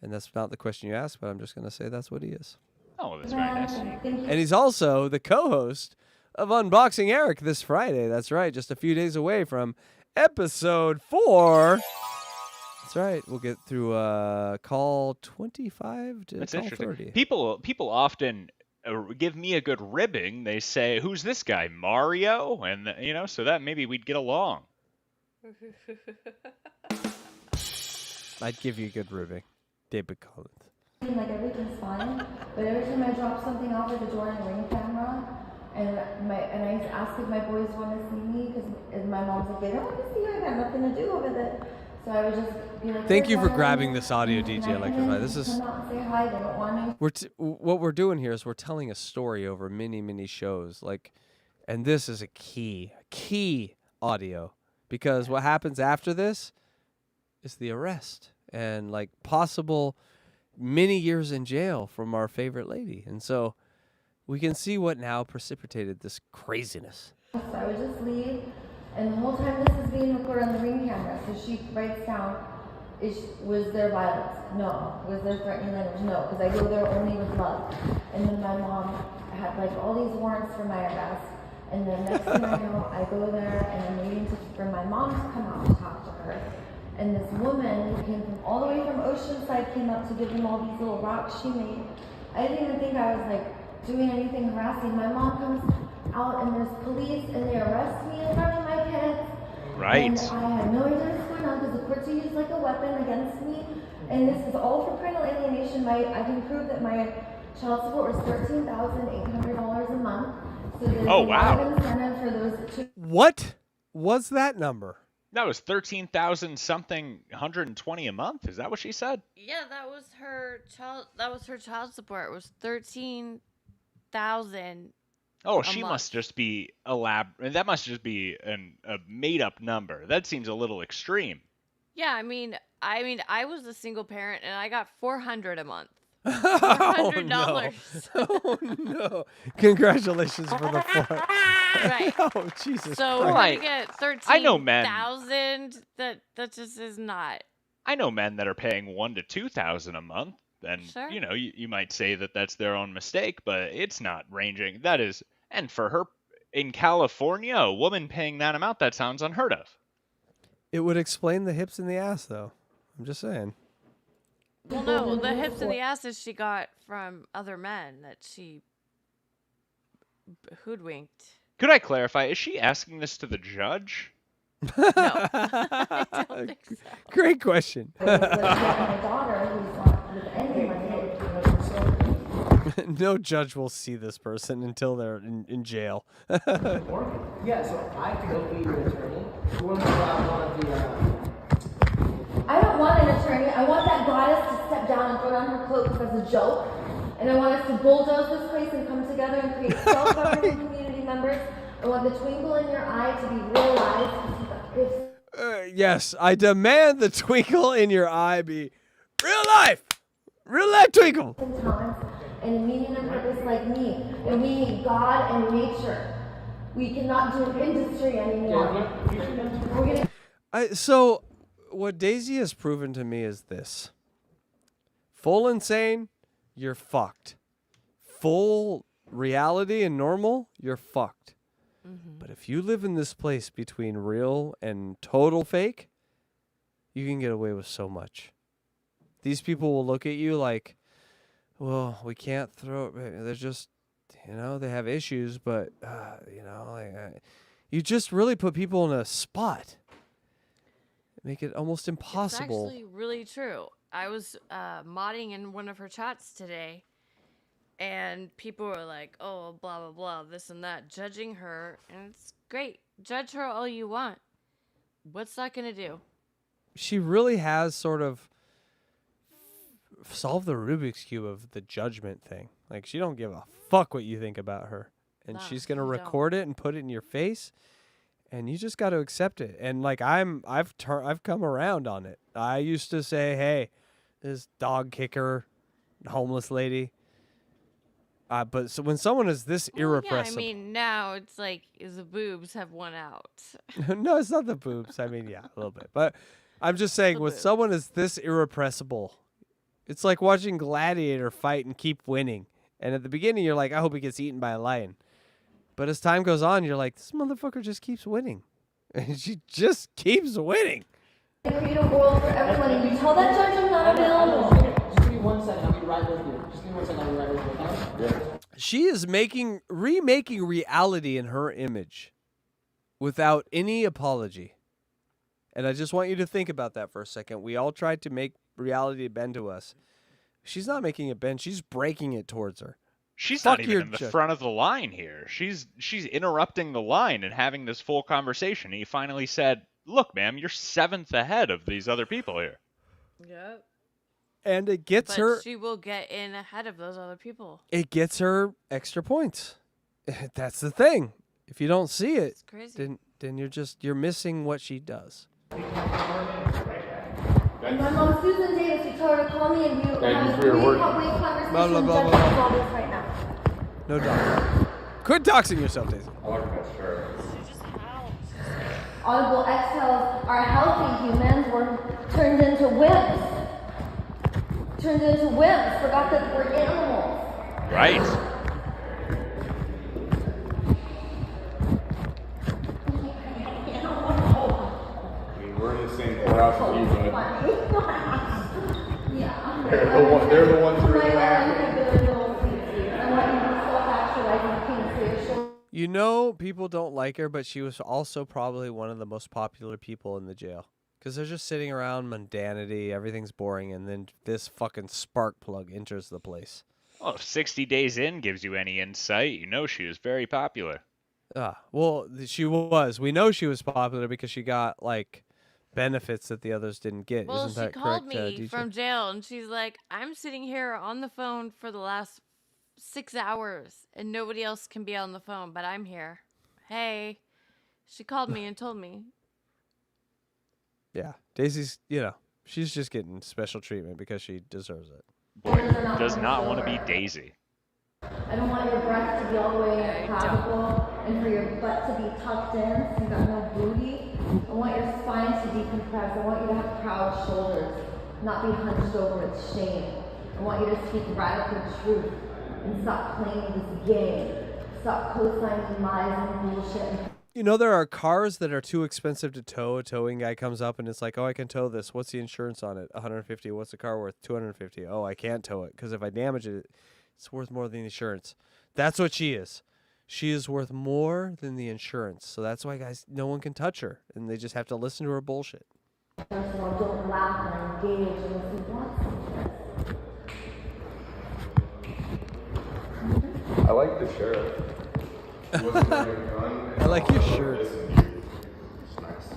and that's not the question you asked, but I'm just going to say that's what he is. Oh, that's very nice. And he's also the co-host of Unboxing Eric this Friday. That's right, just a few days away from episode 4. That's right. We'll get through call 25 to That's call interesting. 30. People often give me a good ribbing. They say, "Who's this guy, Mario?" And so that maybe we'd get along. I'd give you a good ribbing, David Collins. Like everything's fine, but every time I drop something off at the door on a Ring camera, and I ask if my boys want to see me, because my mom's like, they don't want to see you. I got nothing to do with it. So I would just be like, Thank you for grabbing this audio, DJElectraFry. This is come out and say hi. They don't want to. what we're doing here is we're telling a story over many shows, and this is a key audio, because what happens after this is the arrest and possible many years in jail from our favorite lady, and so we can see what now precipitated this craziness. So I would just leave, and the whole time this is being recorded on the Ring camera, so she writes down, was there violence? No. Was there threatening language? No, because I go there only with love. And then my mom had all these warrants for my arrest, And then next thing I know, I go there and I'm waiting for my mom to come out to talk to her. And this woman who came from all the way from Oceanside came up to give them all these little rocks she made. I didn't even think I was like doing anything harassing. My mom comes out and there's police and they arrest me in front of my kids. Right. And I had no idea what was going on because the courts used like a weapon against me. And this is all for parental alienation. I can prove that my child support was $13,800 a month. So there's a lot of incentive for those two. What was that number? That was 13,000 something, 120 a month. Is that what she said? Yeah, that was her child support. It was 13,000. Oh, she must just be that must just be a made up number. That seems a little extreme. Yeah, I mean, I was a single parent and I got $400 a month. $400. Oh no! Congratulations for the flight. Right. Oh Jesus! So Christ. we're gonna get 13,000. I know men. That just is not. I know men that are paying $1,000 to $2,000 a month, and Sure. you know, you might say that that's their own mistake, but it's not ranging. That is, and for her in California, a woman paying that amount, that sounds unheard of. It would explain the hips and the ass, though. I'm just saying. Well, no, the hips and the asses she got from other men that she hoodwinked. Could I clarify? Is she asking this to the judge? No, I don't think so. Great question. No judge will see this person until they're in jail. Yeah, so I have to go be your attorney. Who wants to grab one of the I don't want an attorney. I want that goddess to step down and put on her cloak as a joke. And I want us to bulldoze this place and come together and create self-governing community members. I want the twinkle in your eye to be realized. Yes, I demand the twinkle in your eye be real life twinkle. And a meaning and purpose like me. And we need God and nature. We cannot do industry anymore. So, what Daisy has proven to me is this. Full insane, you're fucked. Full reality and normal, you're fucked. Mm-hmm. But if you live in this place between real and total fake, you can get away with so much. These people will look at you like, well, we can't throw. They're just, they have issues, but you just really put people in a spot. Make it almost impossible. It's actually really true. I was modding in one of her chats today, and people were like, "Oh, blah blah blah, this and that," judging her, and it's great. Judge her all you want. What's that gonna do? She really has sort of solved the Rubik's Cube of the judgment thing. Like, she don't give a fuck what you think about her, and she's gonna record it and put it in your face. And you just got to accept it. And like I've come around on it. I used to say, "Hey, this dog kicker, homeless lady." But so when someone is this irrepressible, Yeah, I mean, now it's like the boobs have won out. No, it's not the boobs. I mean, yeah, a little bit. But I'm just saying, when someone is this irrepressible, it's like watching Gladiator fight and keep winning. And at the beginning, you're like, I hope he gets eaten by a lion. But as time goes on, you're like, this motherfucker just keeps winning. And she just keeps winning. Create a world for everyone, and you tell that judge I'm not available. Just give me 1 second, I'll be right with you. Just give me 1 second, I'll be right with you, okay? Yeah. She is remaking reality in her image without any apology. And I just want you to think about that for a second. We all tried to make reality bend to us. She's not making it bend. She's breaking it towards her. She's not even in the front of the line here. She's interrupting the line and having this full conversation. He finally said, "Look, ma'am, you're 7th ahead of these other people here." Yep. And it gets her. She will get in ahead of those other people. It gets her extra points. That's the thing. If you don't see it, then you're missing what she does. And my mom, Susan Davis, you told her to call me and you have a brief conversation. Blah, blah, blah, Judge blah. all this right now. No doxing. Quit doxing yourself, Daisy. I like that shirt. Audible exhales are healthy humans were turned into wimps. Forgot that we're animals. Right. You know, people don't like her, but she was also probably one of the most popular people in the jail. Because they're just sitting around mundanity, everything's boring, and then this fucking spark plug enters the place. Well, if 60 days in gives you any insight, you know she was very popular. Well, she was. We know she was popular because she got, like, benefits that the others didn't get. Well, Isn't she that called correct, me DJ? from jail, and she's like, I'm sitting here on the phone for the last 6 hours, and nobody else can be on the phone, but I'm here. Hey. She called me and told me. Yeah. Daisy's, you know, she's just getting special treatment because she deserves it. Boy, who does not want to be Daisy? I don't want your breath to be all the way in your clavicle and for your butt to be tucked in so you got no booty. I want your spine to decompress. I want you to have proud shoulders, not be hunched over with shame. I want you to speak radical truth and stop playing this game. Stop co-signing lies and bullshit. You know, there are cars that are too expensive to tow. A towing guy comes up and it's like, oh, I can tow this. What's the insurance on it? 150. What's the car worth? 250. Oh, I can't tow it because if I damage it, it's worth more than the insurance. That's what she is. She is worth more than the insurance. So that's why, guys, no one can touch her. And they just have to listen to her bullshit. First of all, don't laugh and engage unless you want something. I like the sheriff. He wasn't wearing a gun. I like your shirt. It's nice.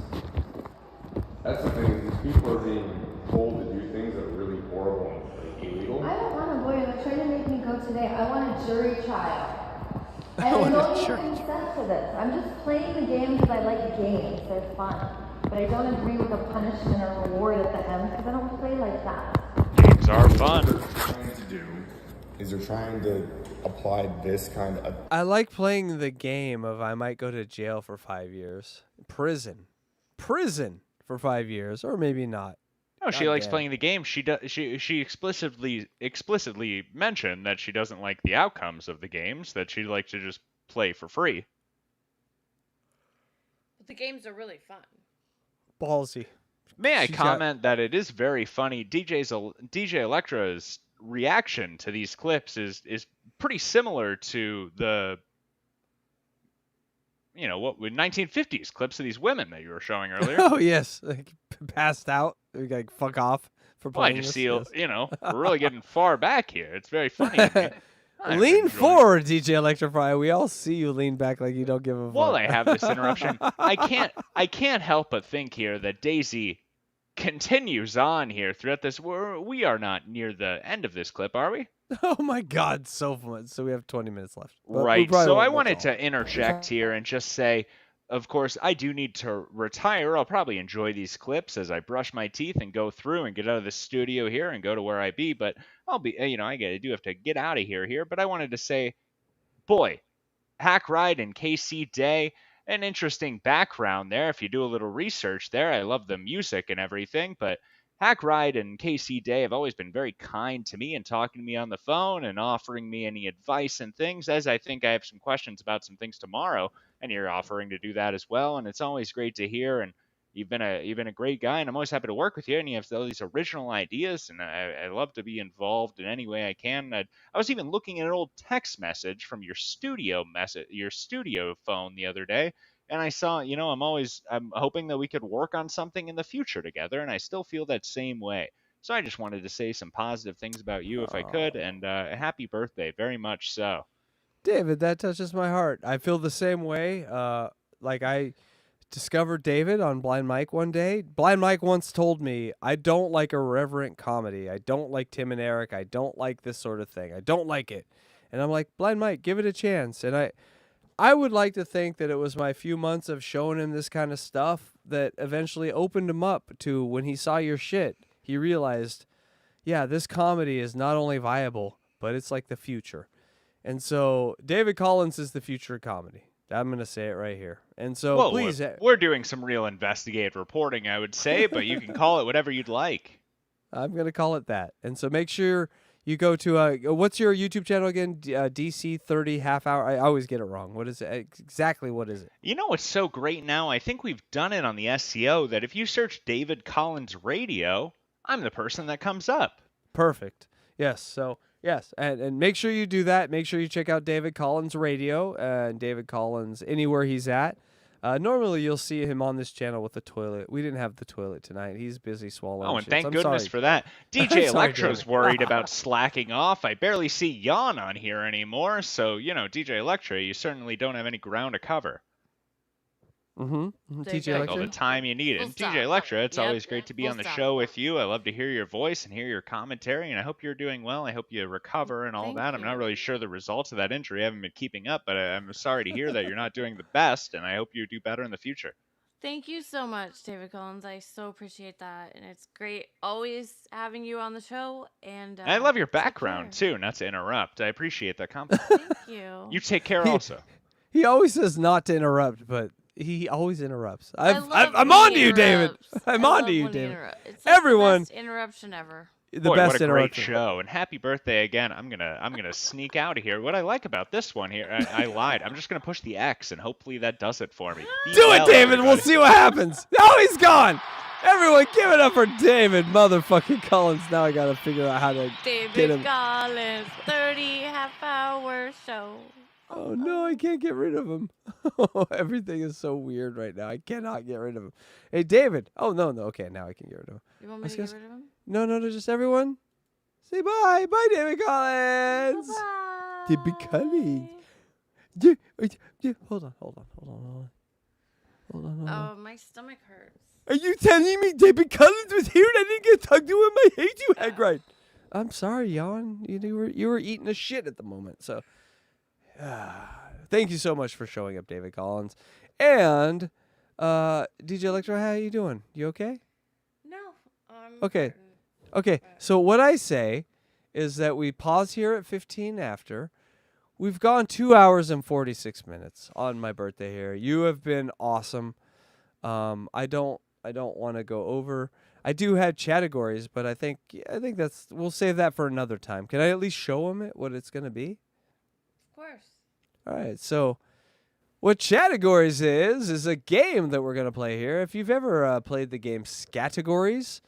That's the thing, is these people are being told to do things that are really horrible and like, illegal. I don't want a lawyer. They're trying to make me go today. I want a jury trial. I I want don't a need jury consent for this. I'm just playing the game because I like games. They're fun. But I don't agree with a punishment or reward at the end because I don't play like that. Games are fun. What they're trying to do is they're trying to apply this kind of... I like playing the game of I might go to jail for 5 years. Prison for 5 years, or maybe not. No, she God likes damn. playing the game. She explicitly mentioned that she doesn't like the outcomes of the games, that she'd like to just play for free. But the games are really fun. Ballsy. May I She's comment that it is very funny. DJ Electra's reaction to these clips is pretty similar to the, you know, what 1950s clips of these women that you were showing earlier. Oh yes, like, passed out. Like fuck off for Well, I playing just this. feel, Yes. you know, we're really getting far back here. It's very funny to me. I'm Lean enjoying- forward, DJ ElectraFry. We all see you lean back like you don't give a fuck. While I have this interruption, I can't help but think here that Daisy continues on here throughout this. We are not near the end of this clip, are we? Oh my God, so fun. So we have 20 minutes left. But we Right. probably So won't I go wanted all. to interject here and just say, of course, I do need to retire. I'll probably enjoy these clips as I brush my teeth and go through and get out of the studio here and go to where I be. But I'll be, you know, I do have to get out of here. But I wanted to say, boy, Hackride and KC Day, an interesting background there. If you do a little research there, I love the music and everything. But Hackride and KC Day have always been very kind to me and talking to me on the phone and offering me any advice and things, as I think I have some questions about some things tomorrow, and you're offering to do that as well. And it's always great to hear, and you've been a great guy, and I'm always happy to work with you, and you have all these original ideas, and I love to be involved in any way I can. I was even looking at an old text message from your studio phone the other day, and I saw, you know, I'm hoping that we could work on something in the future together, and I still feel that same way. So I just wanted to say some positive things about you if I could, and happy birthday, very much so. David, that touches my heart. I feel the same way. Like I discovered David on Blind Mike one day. Blind Mike once told me, I don't like irreverent comedy. I don't like Tim and Eric. I don't like this sort of thing. I don't like it. And I'm like, Blind Mike, give it a chance. And I would like to think that it was my few months of showing him this kind of stuff that eventually opened him up to when he saw your shit. He realized, yeah, this comedy is not only viable, but it's like the future. And so David Collins is the future of comedy. I'm going to say it right here. And so Well, please. we're doing some real investigative reporting, I would say, but you can call it whatever you'd like. I'm going to call it that. And so make sure you go to, what's your YouTube channel again? DC 30 half hour. I always get it wrong. What is it? Exactly what is it? You know what's so great now? I think we've done it on the SEO that if you search David Collins Radio, I'm the person that comes up. Perfect. Yes. So Yes, and make sure you do that. Make sure you check out David Collins Radio and David Collins anywhere he's at. Normally, you'll see him on this channel with the toilet. We didn't have the toilet tonight. He's busy swallowing. Oh, and shits. thank I'm goodness sorry. for that. I'm DJ sorry, Electra's David. worried about slacking off. I barely see Yawn on here anymore, so, DJ Electra, you certainly don't have any ground to cover. Mm-hmm. Take DJ All Electra. the time you need it. Full And stop. DJ Electra, it's Yep, always great to be full on the stop. show with you. I love to hear your voice and hear your commentary, and I hope you're doing well. I hope you recover and all Thank that. I'm you. not really sure the results of that injury. I haven't been keeping up, but I'm sorry to hear that you're not doing the best, and I hope you do better in the future. Thank you so much, David Collins. I so appreciate that, and it's great always having you on the show. And And I love your take background, care. too, not to interrupt. I appreciate that compliment. Thank you. You take care also. He always says not to interrupt, but he always interrupts. love I'm when on he to you, David. interrupts. I'm I on love to you, when he David. interrupts. It's like Everyone, the best interruption ever. the Boy, best what a great interruption. show, and happy birthday again. I'm gonna sneak out of here. What I like about this one here, I lied. I'm just gonna push the X, and hopefully that does it for me. Be Do well, it, David. We'll everybody. see what happens. Oh, he's gone. Everyone, give it up for David motherfucking Collins. Now I gotta figure out how to get David him. Collins, 30 half-hour show. Oh no, I can't get rid of him. Everything is so weird right now. I cannot get rid of him. Hey, David. Oh no. Okay, now I can get rid of him. You want me to get rid of him? No, just everyone. Say bye. Bye, David Collins. Bye. David Collins. Hold on. Oh, my stomach hurts. Are you telling me David Collins was here and I didn't get to talk to him? I hate you, Hackride. I'm sorry, Jan. You were eating a shit at the moment. So, thank you so much for showing up, David Collins. And DJ Electra, how you doing? You okay? No. Okay. Okay. So what I say is that we pause here at 15 after. We've gone 2 hours and 46 minutes on my birthday here. You have been awesome. I don't want to go over. I do have categories, but I think we'll save that for another time. Can I at least show them what it's going to be? Of course. All right. So what categories is a game that we're going to play here. If you've ever played the game Categories,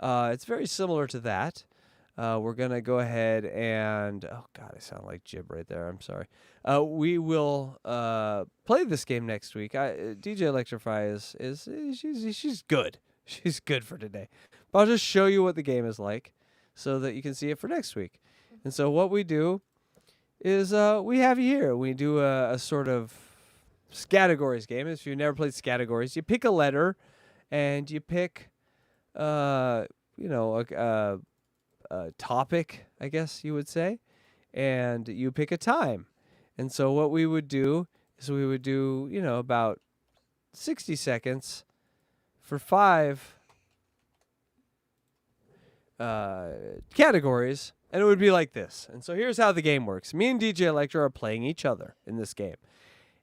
it's very similar to that. We're going to go ahead and, oh God, I sound like Jib right there. I'm sorry. We will play this game next week. DJ ElectraFry she's good. She's good for today. But I'll just show you what the game is like so that you can see it for next week. And so what we do is we have you here. We do a sort of categories game. If you've never played categories, you pick a letter and you pick, a topic, I guess you would say, and you pick a time. And so what we would do is we would do, about 60 seconds for 5 categories, and it would be like this. And so here's how the game works. Me and DJ Electra are playing each other in this game.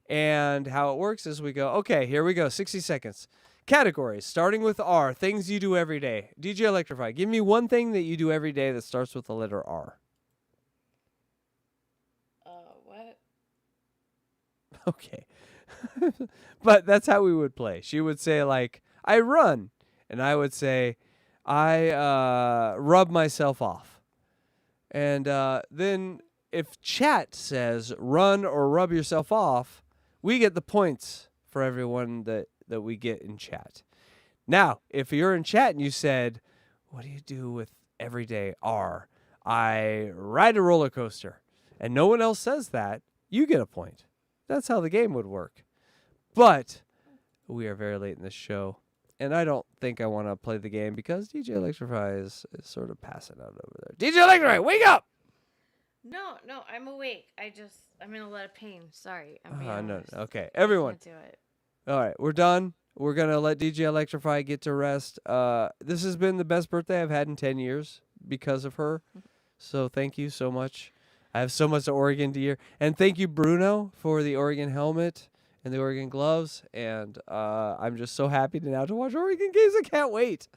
And how it works is we go, okay, here we go, 60 seconds. Categories, starting with R, things you do every day. DJ ElectraFry, give me one thing that you do every day that starts with the letter R. What? Okay. But that's how we would play. She would say, like, I run. And I would say, I rub myself off. And then if chat says run or rub yourself off, we get the points for everyone that we get in chat. Now, if you're in chat and you said, what do you do with everyday R? I ride a roller coaster. And no one else says that, you get a point. That's how the game would work. But we are very late in this show. And I don't think I want to play the game because DJ ElectraFry is sort of passing out over there. DJ ElectraFry, wake up! No, I'm awake. I'm in a lot of pain. Sorry. I'm being No. honest. Okay, I everyone. can't do it. All right, we're done. We're going to let DJ ElectraFry get to rest. This has been the best birthday I've had in 10 years because of her. So thank you so much. I have so much Oregon gear. And thank you, Bruno, for the Oregon helmet and the Oregon gloves. And I'm just so happy to watch Oregon games. I can't wait.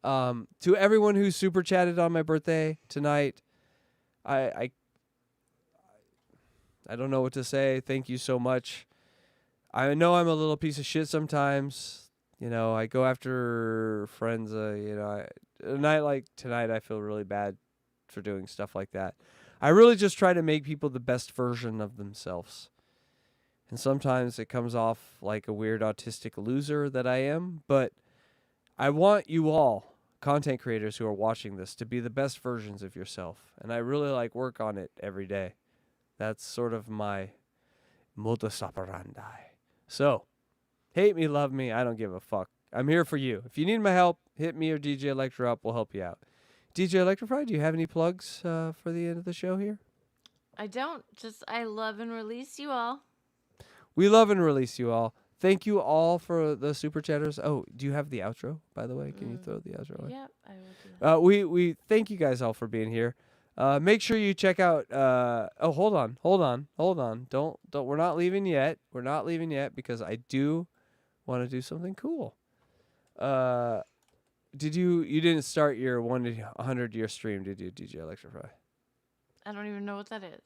To everyone who super chatted on my birthday tonight, I don't know what to say. Thank you so much. I know I'm a little piece of shit sometimes. I go after friends. A night like tonight, I feel really bad for doing stuff like that. I really just try to make people the best version of themselves. And sometimes it comes off like a weird autistic loser that I am, but I want you all, content creators who are watching this, to be the best versions of yourself. And I really work on it every day. That's sort of my modus operandi. So, hate me, love me, I don't give a fuck. I'm here for you. If you need my help, hit me or DJ Electra up. We'll help you out. DJ ElectraFry, do you have any plugs for the end of the show here? I don't. Just I love and release you all. We love and release you all. Thank you all for the super chatters. Oh, do you have the outro, by the way? Can you throw the outro away? Yep, I will do that. We thank you guys all for being here. Make sure you check out. Oh, hold on. Don't. We're not leaving yet. We're not leaving yet because I do want to do something cool. You didn't start your 1 to 100 year stream, did you, DJ ElectraFry? I don't even know what that is.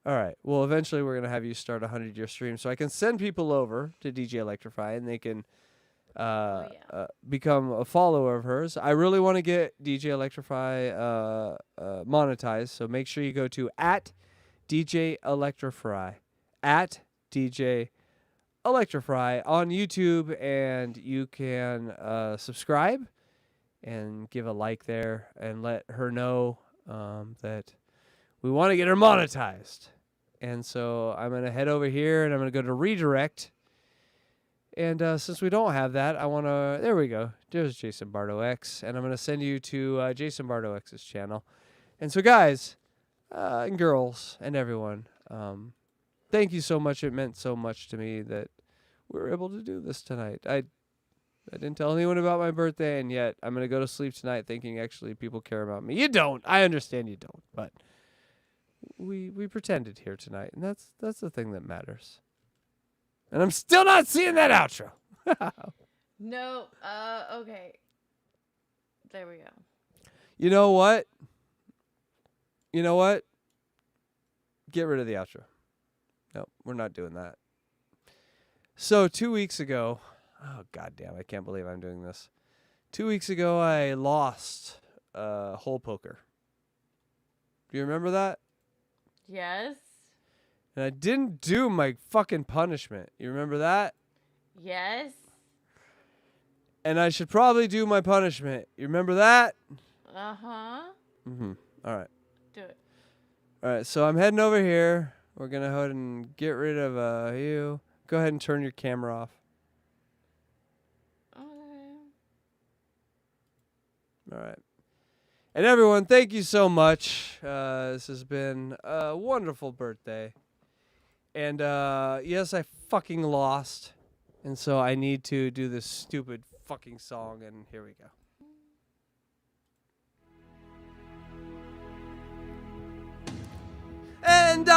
All right. Well, eventually we're going to have you start a 100 year stream so I can send people over to DJ ElectraFry and they can become a follower of hers. I really want to get DJ ElectraFry monetized, so make sure you go to @DJElectraFry, @DJElectraFry on YouTube, and you can subscribe and give a like there and let her know that we want to get her monetized. And so I'm going to head over here and I'm going to go to redirect. And since we don't have that, I want to... There we go. There's Jason Bardo X. And I'm going to send you to Jason Bardo X's channel. And so, guys and girls and everyone, thank you so much. It meant so much to me that we were able to do this tonight. I didn't tell anyone about my birthday, and yet I'm going to go to sleep tonight thinking actually people care about me. You don't. I understand you don't. But we pretended here tonight, and that's the thing that matters. And I'm still not seeing that outro. No. Okay. There we go. You know what? Get rid of the outro. No, we're not doing that. So 2 weeks ago, oh goddamn, I can't believe I'm doing this. 2 weeks ago, I lost hole poker. Do you remember that? Yes. And I didn't do my fucking punishment. You remember that? Yes. And I should probably do my punishment. You remember that? Uh-huh. Mm-hmm. All right. Do it. All right, so I'm heading over here. We're going to go ahead and get rid of you. Go ahead and turn your camera off. Okay. All right. And everyone, thank you so much. This has been a wonderful birthday. And yes, I fucking lost. And so I need to do this stupid fucking song, and here we go. And